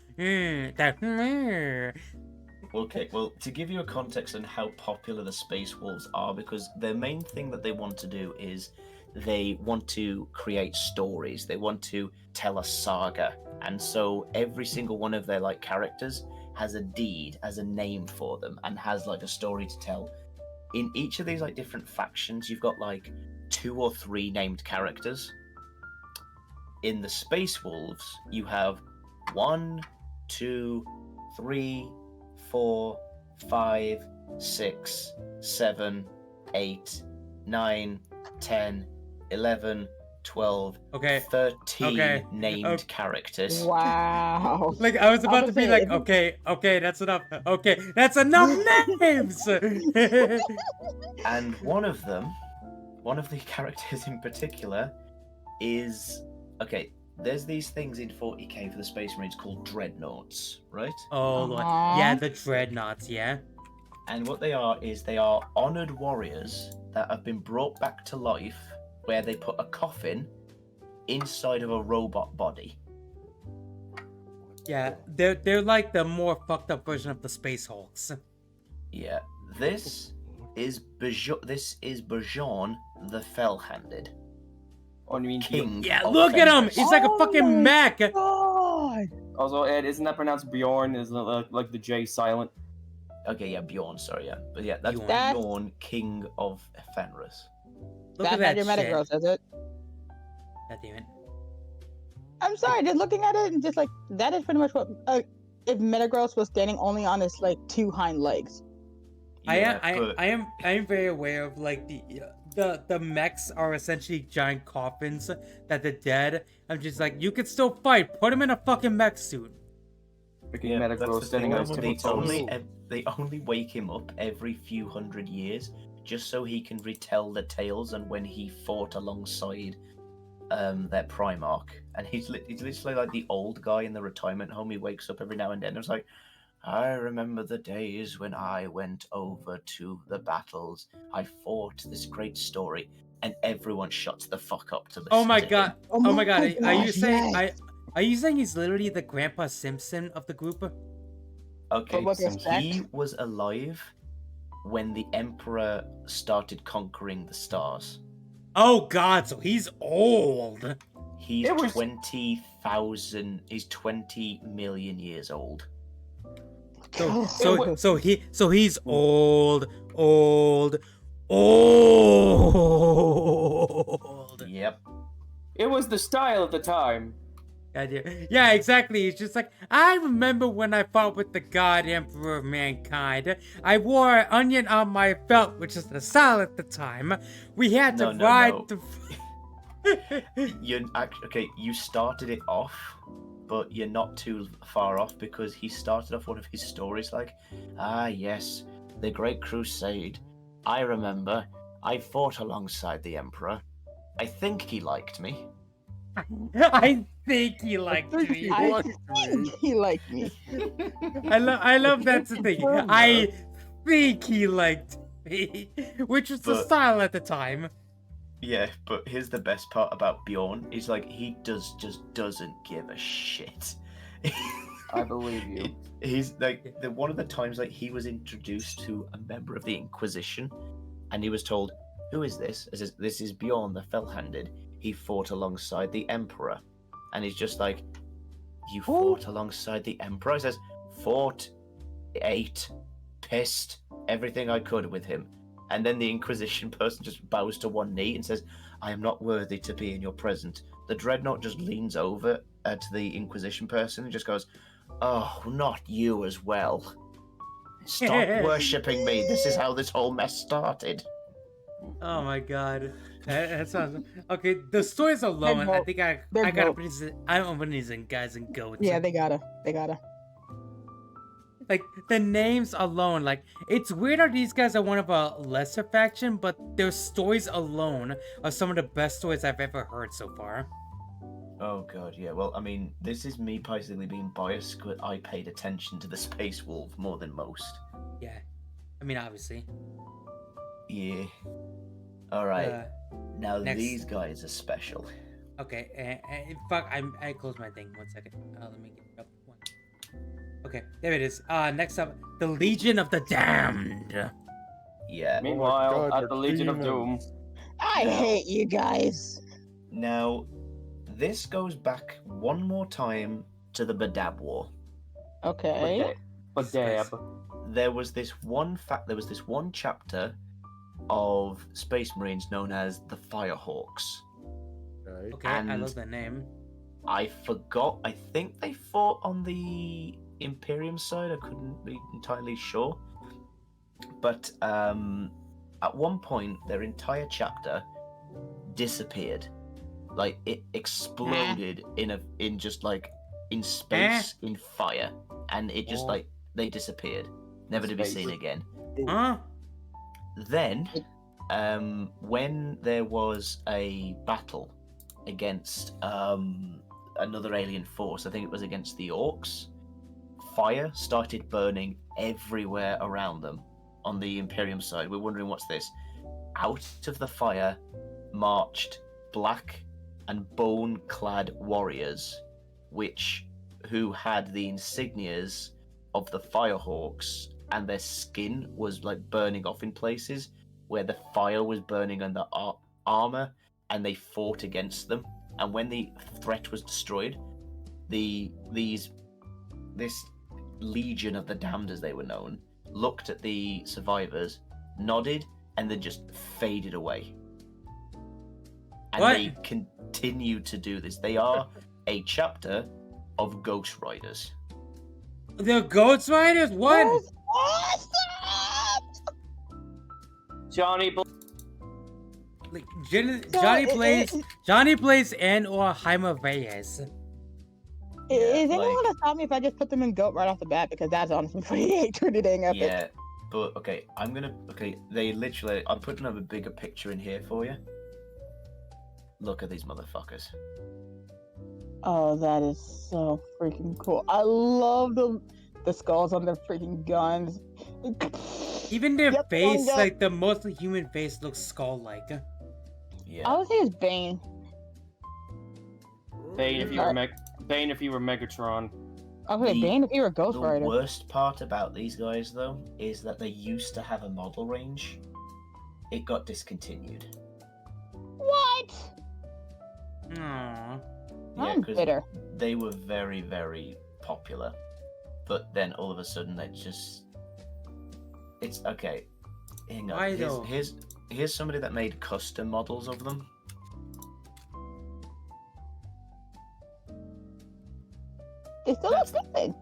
Okay, well, to give you a context on how popular the Space Wolves are, because their main thing that they want to do is they want to create stories. They want to tell a saga. And so every single one of their characters has a deed, has a name for them, and has a story to tell. In each of these different factions, you've got 2 or 3 named characters. In the Space Wolves, you have 1, 2, 3, 4, 5, 6, 7, 8, 9, 10, 11, 12, 13 named characters. Wow. I was about to be like, okay, that's enough. Okay, that's enough names! And one of the characters in particular is... Okay, there's these things in 40k for the Space Marines called Dreadnoughts, right? Oh, Lord. Yeah, the Dreadnoughts, yeah. And what they are is they are honored warriors that have been brought back to life, where they put a coffin inside of a robot body. Yeah, they're like the more fucked up version of the Space Hulks. Yeah, this is Bajorn the Fell-Handed. King. Yeah, look at him! He's like a fucking mech! God. Also, Ed, isn't that pronounced Bjorn? Isn't it like the J silent? Okay, yeah, Bjorn, sorry, yeah. But yeah, that's Bjorn. Bjorn, King of Fenris. Look at That's that not your shit. Metagross, is it? God damn it. I'm sorry, just looking at it and just that is pretty much what if Metagross was standing only on his 2 hind legs. Yeah, I am very aware of the mechs are essentially giant coffins that the dead. I'm just you could still fight. Put him in a fucking mech suit. Freaking Metagross standing on his They only wake him up every few hundred years just so he can retell the tales and when he fought alongside their Primarch. And he's literally like the old guy in the retirement home. He wakes up every now and then and it's I remember the days when I went over to the battles. I fought this great story, and everyone shuts the fuck up to listen Oh my to him. god! Oh my god! Are you gosh, saying yes. Are you saying he's literally the Grandpa Simpson of the group? Okay, what so respect? he was alive when the Emperor started conquering the stars. Oh god! So he's old. He's It was- 20,000. He's 20 million years old. So he's old, old, old. Yep. It was the style at the time. Yeah, exactly. It's just like, I remember when I fought with the God Emperor of Mankind. I wore an onion on my belt, which is the style at the time. We had to ride the. You started it off, but you're not too far off because he started off one of his stories like, yes, the Great Crusade. I remember I fought alongside the Emperor. I think he liked me. I think he liked me. He liked me. I love that's the thing. I think he liked me, which was the style at the time. Yeah, but here's the best part about Bjorn. Is like he just doesn't give a shit. I believe you. He's like one of the times like he was introduced to a member of the Inquisition, and he was told, "Who is this?" It says, "This is Bjorn the Fell-Handed. He fought alongside the Emperor," and he's just like, "You fought alongside the Emperor?" He says, "Fought, ate, pissed, everything I could with him." And then the Inquisition person just bows to one knee and says, "I am not worthy to be in your presence." The Dreadnought just leans over to the Inquisition person and just goes, "Oh, not you as well. Stop worshipping me. This is how this whole mess started." Oh my god. That sounds okay. The stories alone, I think I gotta put these. I'm putting these in guys and goats. Yeah, they gotta. Like the names alone, like it's weird how these guys are one of a lesser faction, but their stories alone are some of the best stories I've ever heard so far. Oh god, yeah. Well, I mean, this is me basically being biased, but I paid attention to the Space Wolf more than most. Yeah, I mean obviously. Yeah. All right. Now next. these guys are special. Okay, fuck, I closed my thing. 1 second. Let me get it up. Okay, there it is. Next up, the Legion of the Damned. Yeah. Meanwhile, at the Legion of Doom. I hate you guys. Now, this goes back one more time to the Badab War. Okay. Badab. There was this one chapter of Space Marines known as the Firehawks. Okay, and I love that name. I forgot. I think they fought on the Imperium side. I couldn't be entirely sure. But at one point, their entire chapter disappeared. Like it exploded in space in fire, and it just like they disappeared, never to be seen again. Huh? Then, when there was a battle against another alien force, I think it was against the Orcs, fire started burning everywhere around them on the Imperium side. We're wondering what's this. Out of the fire marched black and bone-clad warriors, who had the insignias of the Firehawks, and their skin was like burning off in places where the fire was burning on the armor, and they fought against them. And when the threat was destroyed, this Legion of the Damned, as they were known, looked at the survivors, nodded, and then just faded away. And they continue to do this. They are a chapter of Ghost Riders. The Ghost Riders? What? Johnny Like, Johnny Blaze and or Jaime Reyes. Is anyone gonna stop me if I just put them in goat right off the bat? Because that's honestly pretty dang epic. Yeah, but they literally, I'm putting up a bigger picture in here for you. Look at these motherfuckers. Oh, that is so freaking cool. I love the skulls on their freaking guns. Even their Yep, face, yep. like the mostly human face, looks skull-like. Yeah. I would say it's Bane. Bane if you were Bane if you were Megatron. I would say The- Bane if you were Ghost The Rider. worst part about these guys, though, is that they used to have a model range. It got discontinued. What? Aww. Yeah, I'm 'cause bitter. they were very, very popular. But then all of a sudden they just... It's okay. Hang on. Why though? Here's somebody that made custom models of them. They still look good.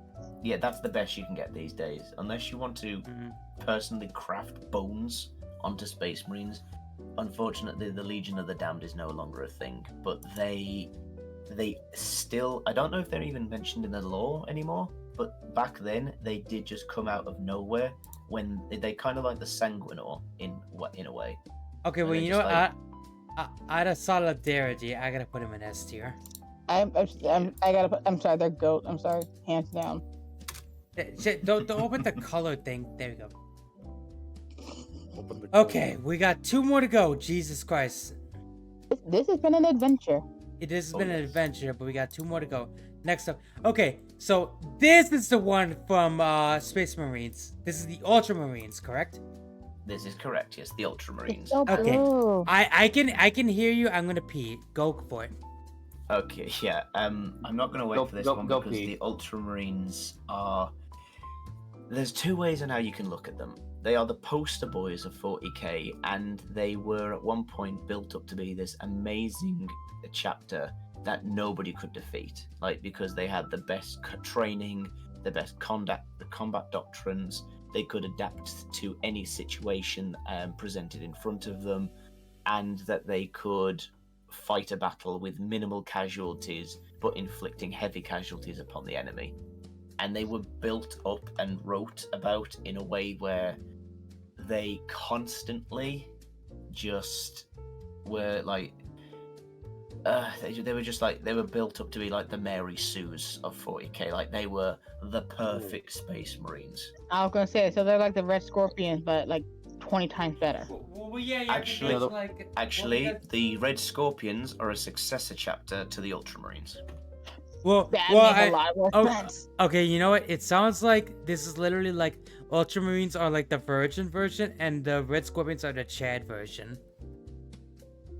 Yeah, that's the best you can get these days. Unless you want to personally craft bones onto Space Marines. Unfortunately, the Legion of the Damned is no longer a thing. But they still... I don't know if they're even mentioned in the lore anymore. But back then, they did just come out of nowhere. When they kind of like the Sanguinor in a way. Okay, And well, they're you know just what? Out of solidarity, I gotta put him in S tier. I'm sorry, they're goat. I'm sorry, hands down. Shit, don't open the color thing. There we go. Open the Okay, we got 2 more to go. Jesus Christ. This has been an adventure. It has been an adventure, but we got 2 more to go. Next up. Okay, so this is the one from Space Marines. This is the Ultramarines, correct? This is correct, yes, the Ultramarines. So Okay. blue. I can hear you. I'm gonna pee. Go for it. Okay, yeah. I'm not going to wait for this one go because pee. the Ultramarines are... There's 2 ways on how you can look at them. They are the poster boys of 40k, and they were at one point built up to be this amazing chapter that nobody could defeat. Like, because they had the best training, the best combat doctrines, they could adapt to any situation presented in front of them, and that they could fight a battle with minimal casualties, but inflicting heavy casualties upon the enemy. And they were built up and wrote about in a way where they constantly just were like, they were just like, they were built up to be like the Mary Sues of 40k. Like, they were the perfect Space Marines. I was gonna say, so they're like the Red Scorpions, but like 20 times better. Well, yeah. Actually, because, like, Actually, the Red Scorpions are a successor chapter to the Ultramarines. Well, That well, makes a lot more sense. Okay, you know what? It sounds like this is literally like Ultramarines are like the Virgin version, and the Red Scorpions are the Chad version.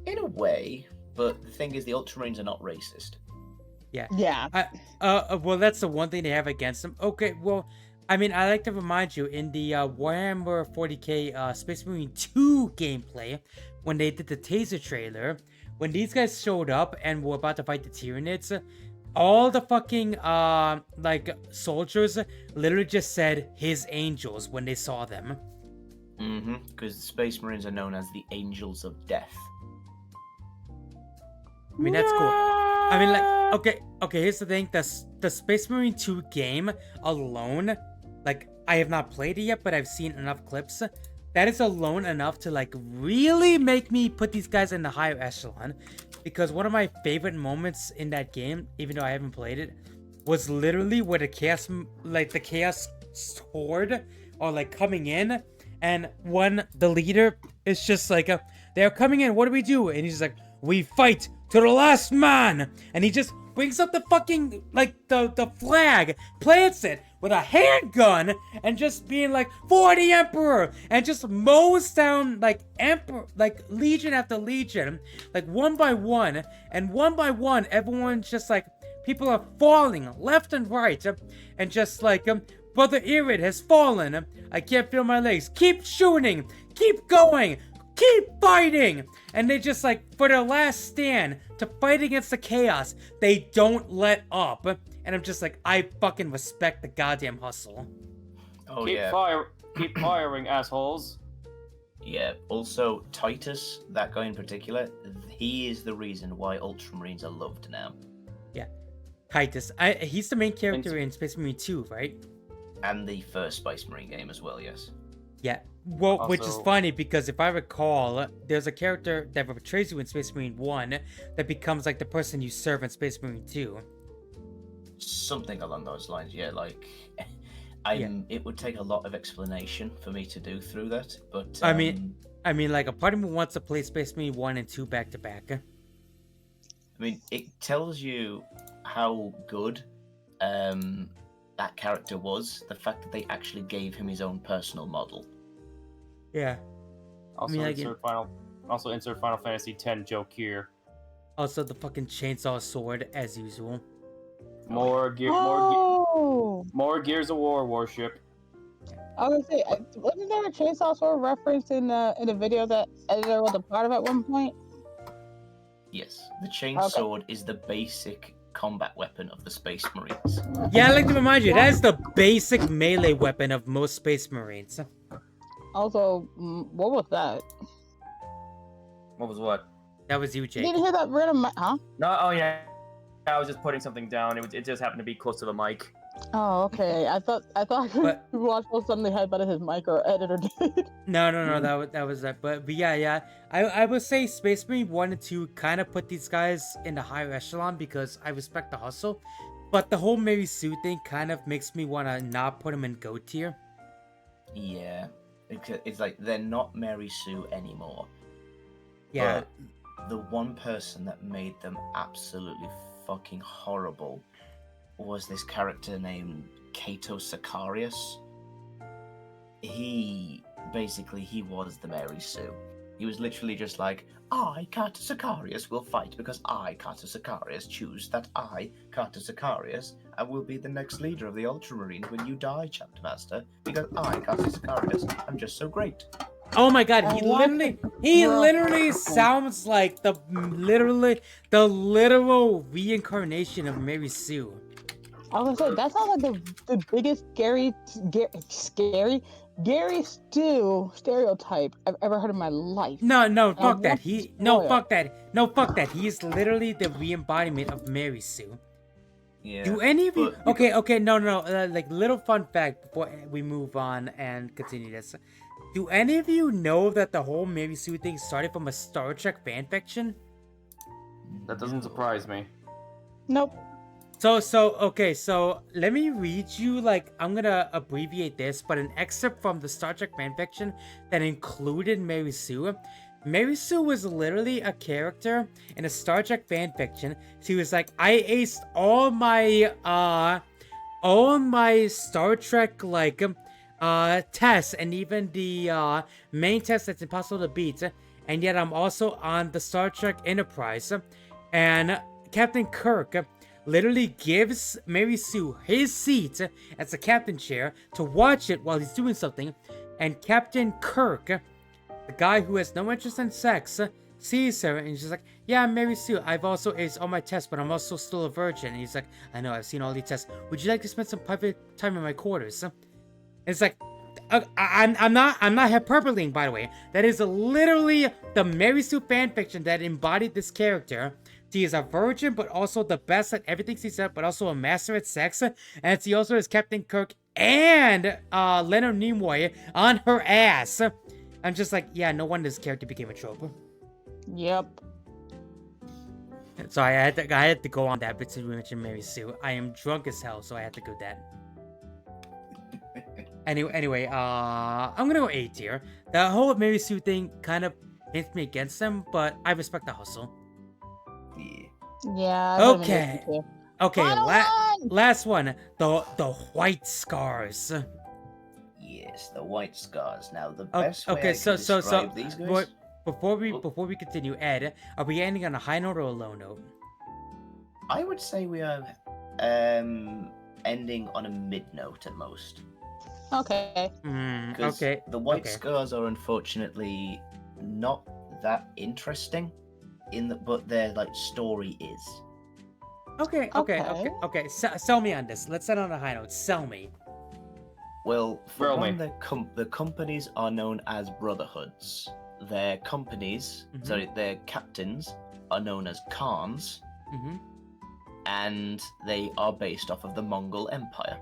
In a way, but the thing is, the Ultramarines are not racist. Yeah. Yeah. Well, that's the one thing they have against them. Okay, well, I mean, I like to remind you, in the Warhammer 40k Space Marine 2 gameplay, when they did the taser trailer, when these guys showed up and were about to fight the Tyranids, all the fucking, like, soldiers literally just said, "His angels," when they saw them. Mm-hmm, because the Space Marines are known as the Angels of Death. I mean, that's cool. I mean, like, okay, here's the thing. The Space Marine 2 game alone, like, I have not played it yet, but I've seen enough clips. That is alone enough to, like, really make me put these guys in the higher echelon. Because one of my favorite moments in that game, even though I haven't played it, was literally where the Chaos Horde are, like, coming in. And the leader is just like, they're coming in, what do we do? And he's just like, we fight to the last man. And he just brings up the fucking, like, the flag, plants it with a handgun, and just being like, for the Emperor, and just mows down, like, legion after legion, like, one by one, and one by one, everyone's just like, people are falling left and right, and just like, Brother Irid has fallen, I can't feel my legs, keep shooting, keep going, keep fighting! And they just, like, for their last stand to fight against the chaos, they don't let up. And I'm just like, I fucking respect the goddamn hustle. Oh, Keep firing, assholes. Yeah, also, Titus, that guy in particular, he is the reason why Ultramarines are loved now. Yeah, Titus. He's the main character in Space Marine 2, right? And the first Space Marine game as well, yes. Yeah, well, Also, which is funny because if I recall, there's a character that portrays you in Space Marine 1 that becomes like the person you serve in Space Marine 2. Something along those lines, yeah, like... It would take a lot of explanation for me to do through that, but I mean, like a part of me wants to play Space Marine 1 and 2 back to back. I mean, it tells you how good that character was. The fact that they actually gave him his own personal model. Yeah. Also, insert Final Fantasy X joke here. Also, the fucking chainsaw sword, as usual. More Gears of War warship. I was gonna say, wasn't there a chainsaw sword reference in the video that Editor was a part of at one point? Yes, the chainsword is the basic combat weapon of the Space Marines. Yeah, I'd like to remind you, that is the basic melee weapon of most Space Marines. Also, what was that? What was what? That was you, Jake. You didn't hear that random huh? No, oh yeah. I was just putting something down. It just happened to be close to the mic. Oh, okay. I thought Watchful suddenly headbutted his mic, or Editor did. No, that was that. But yeah. I would say Space Marine 1 and 2 kind of put these guys in the higher echelon because I respect the hustle. But the whole Mary Sue thing kind of makes me want to not put them in GOAT tier. Yeah. It's like they're not Mary Sue anymore. Yeah. But the one person that made them absolutely fucking horrible was this character named Kato Sicarius. He was the Mary Sue. He was literally just like, I, Kato Sicarius, will fight because I, Kato Sicarius, choose that I, Kato Sicarius, I will be the next leader of the Ultramarines when you die, Chapter Master, because I, Kato Sicarius, am just so great. Oh my god, he literally sounds like the literal reincarnation of Mary Sue. I was gonna say, that sounds like the biggest Gary Stu stereotype I've ever heard in my life. No, fuck that. Fuck that. He's literally the re-embodiment of Mary Sue. Yeah. Do any of you... Okay, no. Like, little fun fact before we move on and continue this. Do any of you know that the whole Mary Sue thing started from a Star Trek fanfiction? That doesn't surprise me. Nope. So let me read you, like, I'm gonna abbreviate this, but an excerpt from the Star Trek fanfiction that included Mary Sue. Mary Sue was literally a character in a Star Trek fanfiction. She was like, I aced all my Star Trek, like, tests, and even the main test that's impossible to beat, and yet I'm also on the Star Trek Enterprise, and Captain Kirk literally gives Mary Sue his seat as the captain chair to watch it while he's doing something, and Captain Kirk, the guy who has no interest in sex, sees her and she's like, yeah, Mary Sue, I've also aced all my tests, but I'm also still a virgin. And he's like, I know, I've seen all these tests. Would you like to spend some private time in my quarters? And it's like, I'm not hyperboling, by the way. That is literally the Mary Sue fanfiction that embodied this character. She is a virgin, but also the best at everything she said, but also a master at sex. And she also has Captain Kirk and Leonard Nimoy on her ass. I'm just like, yeah, no wonder this character became a trope. Yep. So I had to go on that because we mentioned Mary Sue. I am drunk as hell, so I had to go that. Anyway, I'm gonna go A tier. The whole Mary Sue thing kind of hits me against them, but I respect the hustle. Yeah. Okay. Last one. The white scars. Yes, the white scars. Now the best way I can describe these guys. Before we continue, Ed, are we ending on a high note or a low note? I would say we are ending on a mid note at most. Okay. Okay. The white scars are unfortunately not that interesting, but their like story is. Okay. Sell me on this. Let's end on a high note. Sell me. Well, for one, the companies are known as brotherhoods. Their companies, their captains are known as Khans, and they are based off of the Mongol Empire.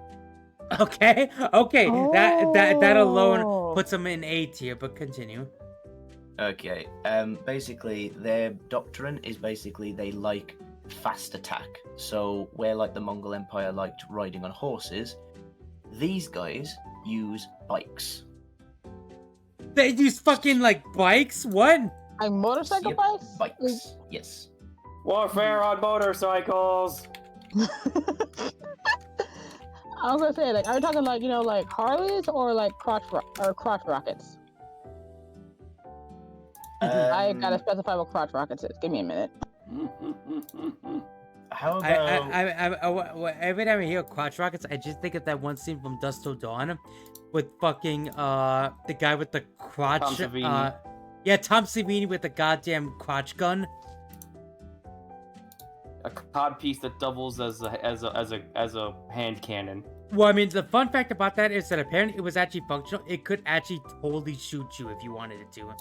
Okay. That alone puts them in A tier, but continue. Okay. Basically, their doctrine is they like fast attack. So where like the Mongol Empire liked riding on horses, These guys use bikes. They use fucking like bikes? What? Like motorcycle Yep, bikes? Bikes, yes. Warfare on motorcycles. I was gonna say, like, are we talking like like Harleys or like crotch rockets? I gotta specify what crotch rockets is. Give me a minute. How about... Every time I hear crotch rockets, I just think of that one scene from Dusk Till Dawn with fucking the guy with the crotch. Tom Savini. Yeah, Tom Savini with the goddamn crotch gun. A cod piece that doubles as a hand cannon. Well, I mean, the fun fact about that is that apparently it was actually functional. It could actually totally shoot you if you wanted it to.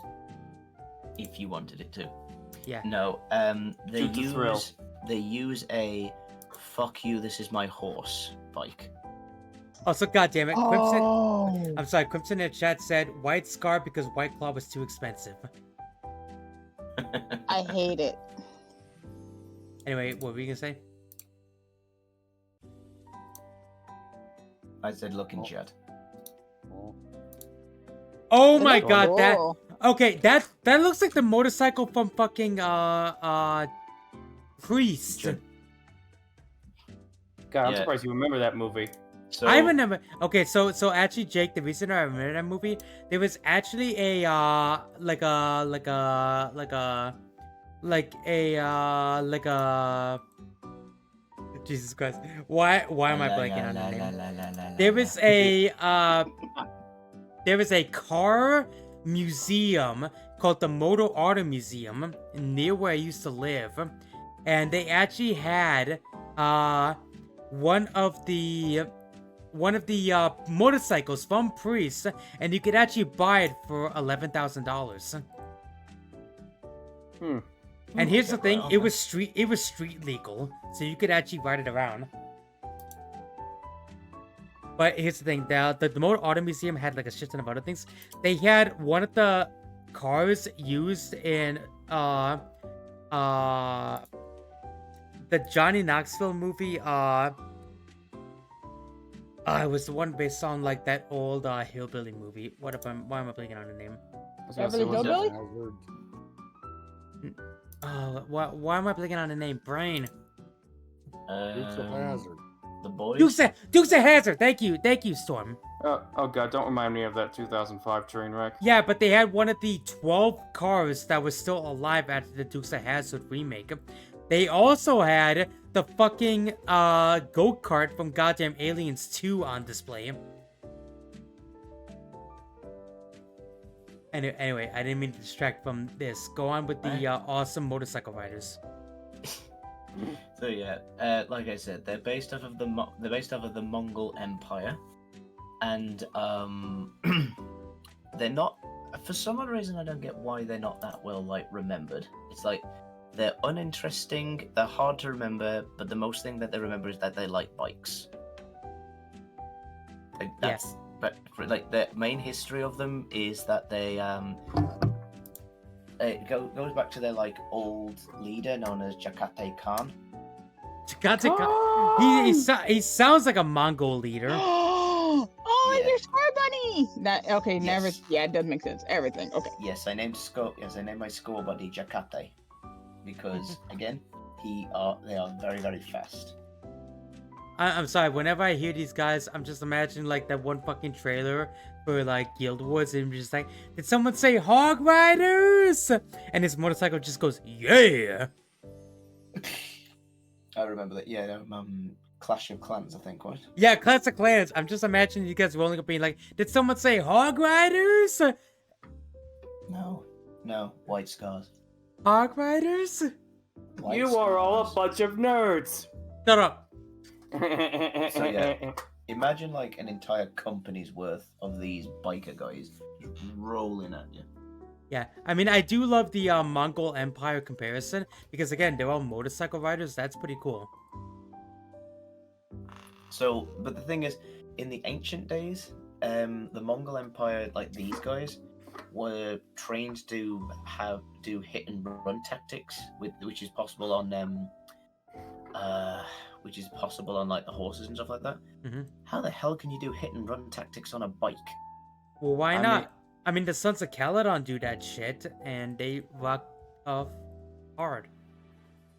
If you wanted it to. Yeah. No, they use a "fuck you, this is my horse" bike. Oh, so goddamn it, Crimson. Oh. I'm sorry, Crimson in the chat said White Scar because White Claw was too expensive. I hate it. Anyway, what were you gonna say? I said look in chat. Oh my god, that Cool. okay, that looks like the motorcycle from fucking Priest. Sure. God, I'm Yeah. surprised you remember that movie. So I remember. Okay, so actually, Jake, the reason I remember that movie, there was actually a like a Jesus Christ, why am I blanking on the name? There was a car museum called the Motor Auto Museum near where I used to live, and they actually had one of the motorcycles from Priest, and you could actually buy it for $11,000. And here's the thing: it was street legal, so you could actually ride it around. But here's the thing: the Motor Auto Museum had like a shit ton of other things. They had one of the cars used in the Johnny Knoxville movie. It was the one based on like that old hillbilly movie. Why am I blanking on the name? Beverly Hillbilly? Why am I blanking on the name? Brain. Dukes of Hazzard. The boys. Dukes of Hazzard. Thank you, Storm. Oh god, don't remind me of that 2005 train wreck. Yeah, but they had one of the 12 cars that was still alive after the Dukes of Hazzard remake. They also had the fucking go-kart from goddamn Aliens 2 on display. Anyway, I didn't mean to distract from this. Go on with the awesome motorcycle riders. So yeah, like I said, they're based off of the Mongol Empire, and they're not. For some odd reason, I don't get why they're not that well remembered. It's like they're uninteresting, they're hard to remember, but the most thing that they remember is that they like bikes. Yes. But the main history of them is that they it goes back to their old leader known as Jakate Khan. Jakate Khan. He sounds like a Mongol leader. Oh, Yeah. your Scar Bunny! Yes. Never. Yeah, it does make sense. Everything. Okay. Yes, I named my score buddy Jakate because again, they are very, very fast. I'm sorry, whenever I hear these guys, I'm just imagining that one fucking trailer for Guild Wars, and I'm just like, did someone say Hog Riders? And his motorcycle just goes, yeah. I remember that. Yeah, Clash of Clans, I think, what? Yeah, Clash of Clans. I'm just imagining you guys rolling up being like, did someone say Hog Riders? No, White Scars. Hog Riders? White You are all a bunch of nerds. Shut up. So yeah, imagine an entire company's worth of these biker guys just rolling at you. Yeah, I mean, I do love the Mongol Empire comparison because again, they're all motorcycle riders. That's pretty cool. So, but the thing is, in the ancient days, the Mongol Empire, these guys, were trained to do hit and run tactics, which is possible on which is possible on like the horses and stuff like that. Mhm. How the hell can you do hit and run tactics on a bike? Well, why I not? mean- I mean, the Sons of Caledon do that shit, and they rock off hard.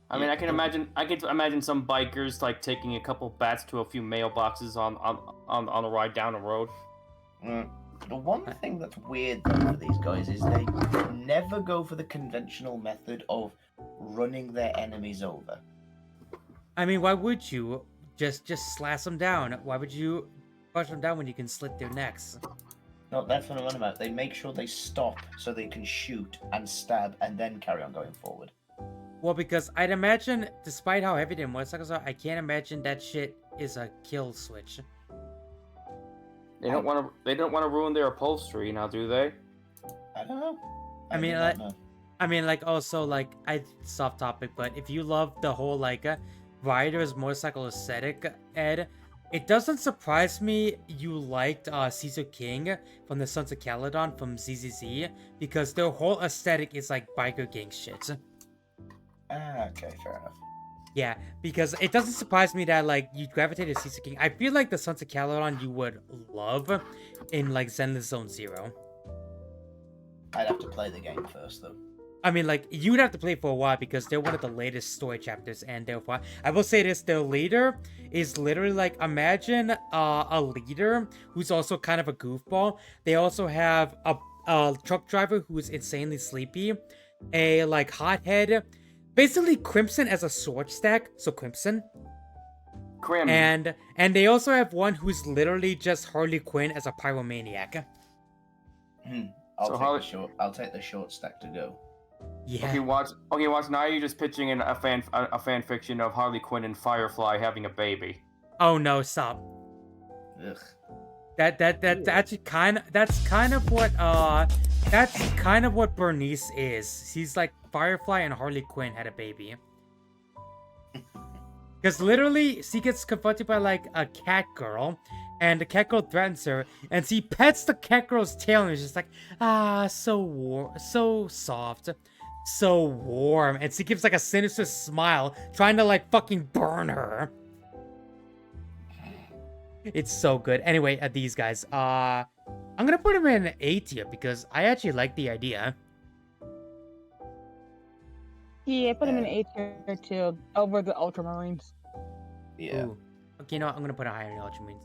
I mean, I can imagine some bikers like taking a couple bats to a few mailboxes on a ride down the road. The one thing that's weird though for these guys is they never go for the conventional method of running their enemies over. I mean, why would you just slash them down? Why would you push them down when you can slit their necks? No, that's what I'm on about. They make sure they stop so they can shoot and stab and then carry on going forward. Well, because I'd imagine, despite how heavy their motorcycles are, I can't imagine that shit is a kill switch. They don't want to ruin their upholstery now, do they? I don't know. I mean, do like, not know. I mean, like, also, like, it's off topic, but if you love the whole, like, rider's motorcycle aesthetic, Ed, it doesn't surprise me you liked Caesar King from the Sons of Caledon from ZZZ, because their whole aesthetic is, like, biker gang shit. Okay, fair enough. Yeah, because it doesn't surprise me that, like, you gravitated to Caesar King. I feel like the Sons of Caledon you would love in, like, Zenless Zone Zero. I'd have to play the game first, though. I mean, like, you'd have to play for a while because they're one of the latest story chapters, and therefore, I will say this, their leader is literally, like, imagine a leader who's also kind of a goofball. They also have a truck driver who's insanely sleepy, a, like, hothead, basically Crimson as a sword stack, so Crimson. Crim. And they also have one who's literally just Harley Quinn as a pyromaniac. I'll take the short stack to go. Yeah. Okay, watch. Now you're just pitching in a fan fiction of Harley Quinn and Firefly having a baby. Oh no! Stop. Ugh. That's kind of what Bernice is. He's like Firefly and Harley Quinn had a baby. Because literally, she gets confronted by like a cat girl, and the cat girl threatens her, and she pets the cat girl's tail, and is just like, so warm, so soft, so warm, and she gives like a sinister smile, trying to like fucking burn her. It's so good. Anyway, these guys, I'm gonna put them in A tier because I actually like the idea. Yeah, put him in A tier too, over the Ultramarines. Yeah. Ooh. Okay, you know what? I'm gonna put a higher in Ultramarines.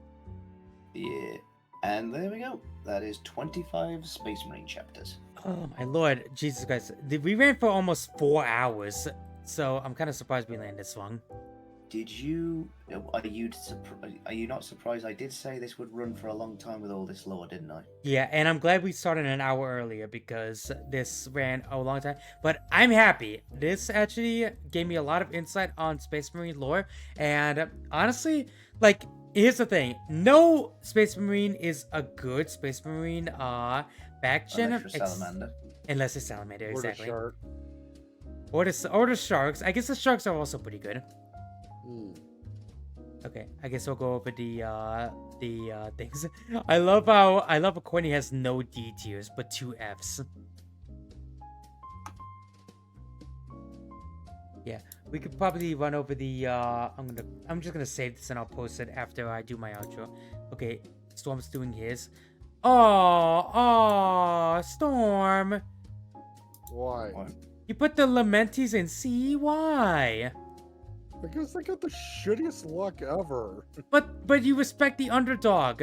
Yeah. And there we go. That is 25 Space Marine chapters. Oh my lord, Jesus Christ. We ran for almost 4 hours, so I'm kind of surprised we landed this long. Are you not surprised? I did say this would run for a long time with all this lore, didn't I? Yeah, and I'm glad we started an hour earlier because this ran a long time. But I'm happy. This actually gave me a lot of insight on Space Marine lore. And honestly, like, here's the thing. No Space Marine is a good Space Marine faction. Unless you're Salamander. Unless it's Salamander, exactly. Or Or the Sharks. I guess the Sharks are also pretty good. Okay, I guess we'll go over the things. I love how Courtney has no D tiers but 2 Fs. Yeah, we could probably run over the I'm just gonna save this and I'll post it after I do my outro. Okay, Storm's doing his. Oh, Storm. Why? You put the Lamentis in C. Why? Because they got the shittiest luck ever. But you respect the underdog.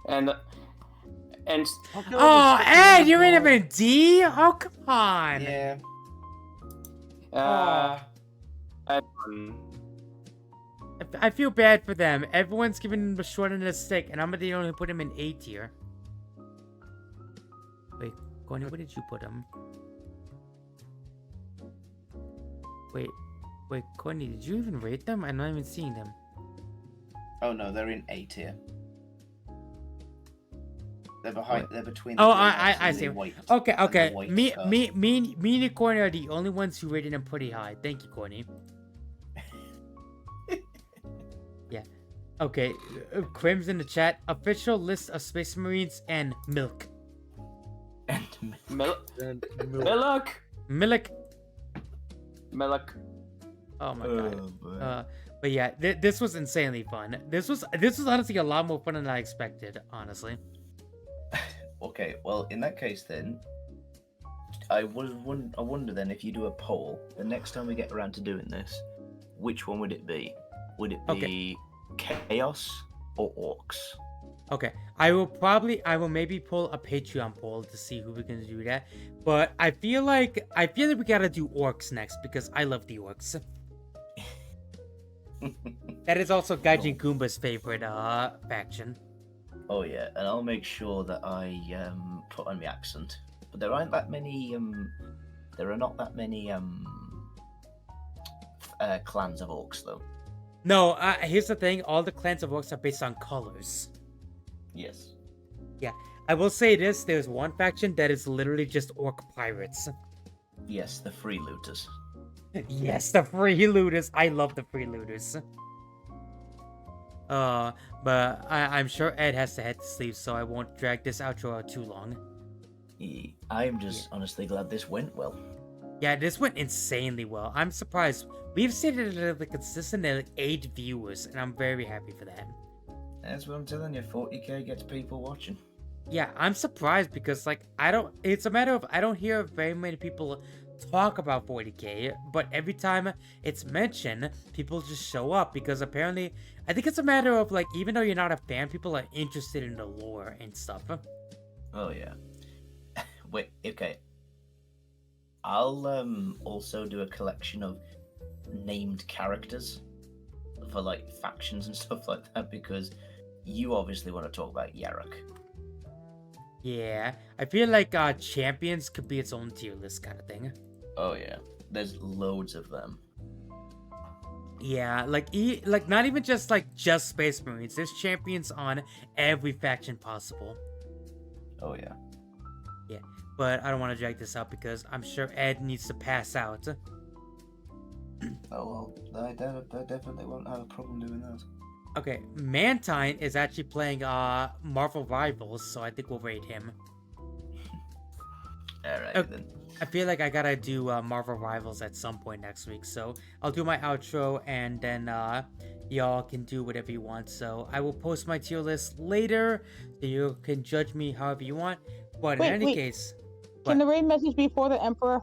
And oh, Ed, you're in a D? Oh, come on. Yeah. I feel bad for them. Everyone's giving them a short end of the stick, and I'm the only who put him in A tier. Wait, Courtney, where did you put him? Wait, Courtney, did you even rate them? I'm not even seeing them. Oh no, they're in A tier. They're behind. They're between. Oh, the I see. Okay. Me and Courtney are the only ones who rated them pretty high. Thank you, Courtney. Yeah. Okay. Crim's in the chat. Official list of Space Marines and milk. Milk. Milk. Oh my god. But yeah, this was insanely fun. This was honestly a lot more fun than I expected, honestly. Okay, well, in that case then, I wonder then if you do a poll, the next time we get around to doing this, which one would it be? Would it be Chaos or Orcs? Okay, I will maybe pull a Patreon poll to see who we can do that. But I feel like we gotta do Orcs next because I love the Orcs. That is also Gaijin Goomba's favorite faction. Oh yeah, and I'll make sure that I put on my accent. But there aren't that many there are not that many clans of Orcs though. No, here's the thing, all the clans of Orcs are based on colors. Yes. Yeah, I will say this, there's one faction that is literally just Orc pirates. Yes, the free looters. Yes, the free looters. I love the free looters. But I'm sure Ed has to head to sleep, so I won't drag this outro out too long. I'm just honestly glad this went well. Yeah, this went insanely well. I'm surprised. We've seen it at a consistent at 8 viewers, and I'm very happy for that. That's what I'm telling you, 40k gets people watching. Yeah, I'm surprised because, like, it's a matter of I don't hear very many people talk about 40k, but every time it's mentioned, people just show up because apparently, I think it's a matter of, like, even though you're not a fan, people are interested in the lore and stuff. Oh, yeah. Wait, okay. I'll also do a collection of named characters for, like, factions and stuff like that because you obviously want to talk about Yarok. Yeah, I feel like champions could be its own tier list kind of thing. Oh yeah, there's loads of them. Yeah, like not even just Space Marines. There's champions on every faction possible. Oh yeah. Yeah, but I don't want to drag this out because I'm sure Ed needs to pass out. Oh well, I definitely won't have a problem doing that. Okay, Mantine is actually playing Marvel Rivals, so I think we'll rate him. Alright then. I feel like I gotta do Marvel Rivals at some point next week, so I'll do my outro and then y'all can do whatever you want. So I will post my tier list later, so you can judge me however you want. But in any case... Can the raid message be for the Emperor?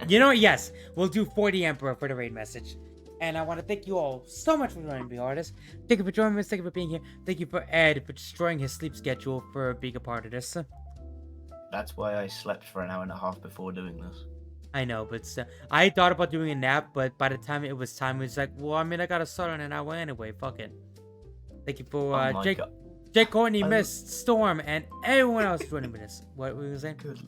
You know what? Yes, we'll do 40 Emperor for the raid message. And I want to thank you all so much for joining me, artists. Thank you for joining us. Thank you for being here. Thank you for Ed for destroying his sleep schedule for being a part of this. That's why I slept for an hour and a half before doing this. I know, but I thought about doing a nap, but by the time it was time, it was like, well, I mean, I gotta start on an hour anyway. Fuck it. Thank you for Jake Courtney, Miss Storm, and everyone else joining me this. What were you saying? Good.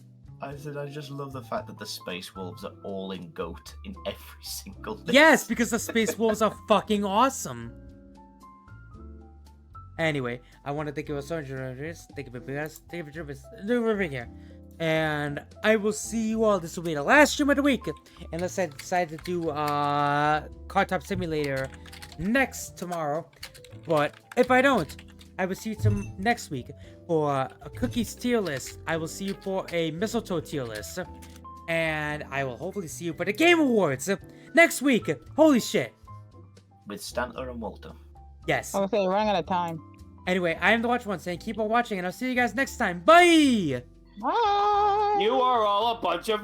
I said I just love the fact that the Space Wolves are all in GOAT in every single list. Yes, because the Space Wolves are fucking awesome. Anyway, I want to thank you all so much for this. Thank you for being here. And I will see you all. This will be the last stream of the week. Unless I decide to do Car Top Simulator tomorrow. But if I don't, I will see you next week for a Cookies tier list. I will see you for a Mistletoe tier list. And I will hopefully see you for the Game Awards next week. Holy shit. With Stantler and Walter. Yes. Okay, running out of time. Anyway, I am the Watch One saying keep on watching, and I'll see you guys next time. Bye! Bye! You are all a bunch of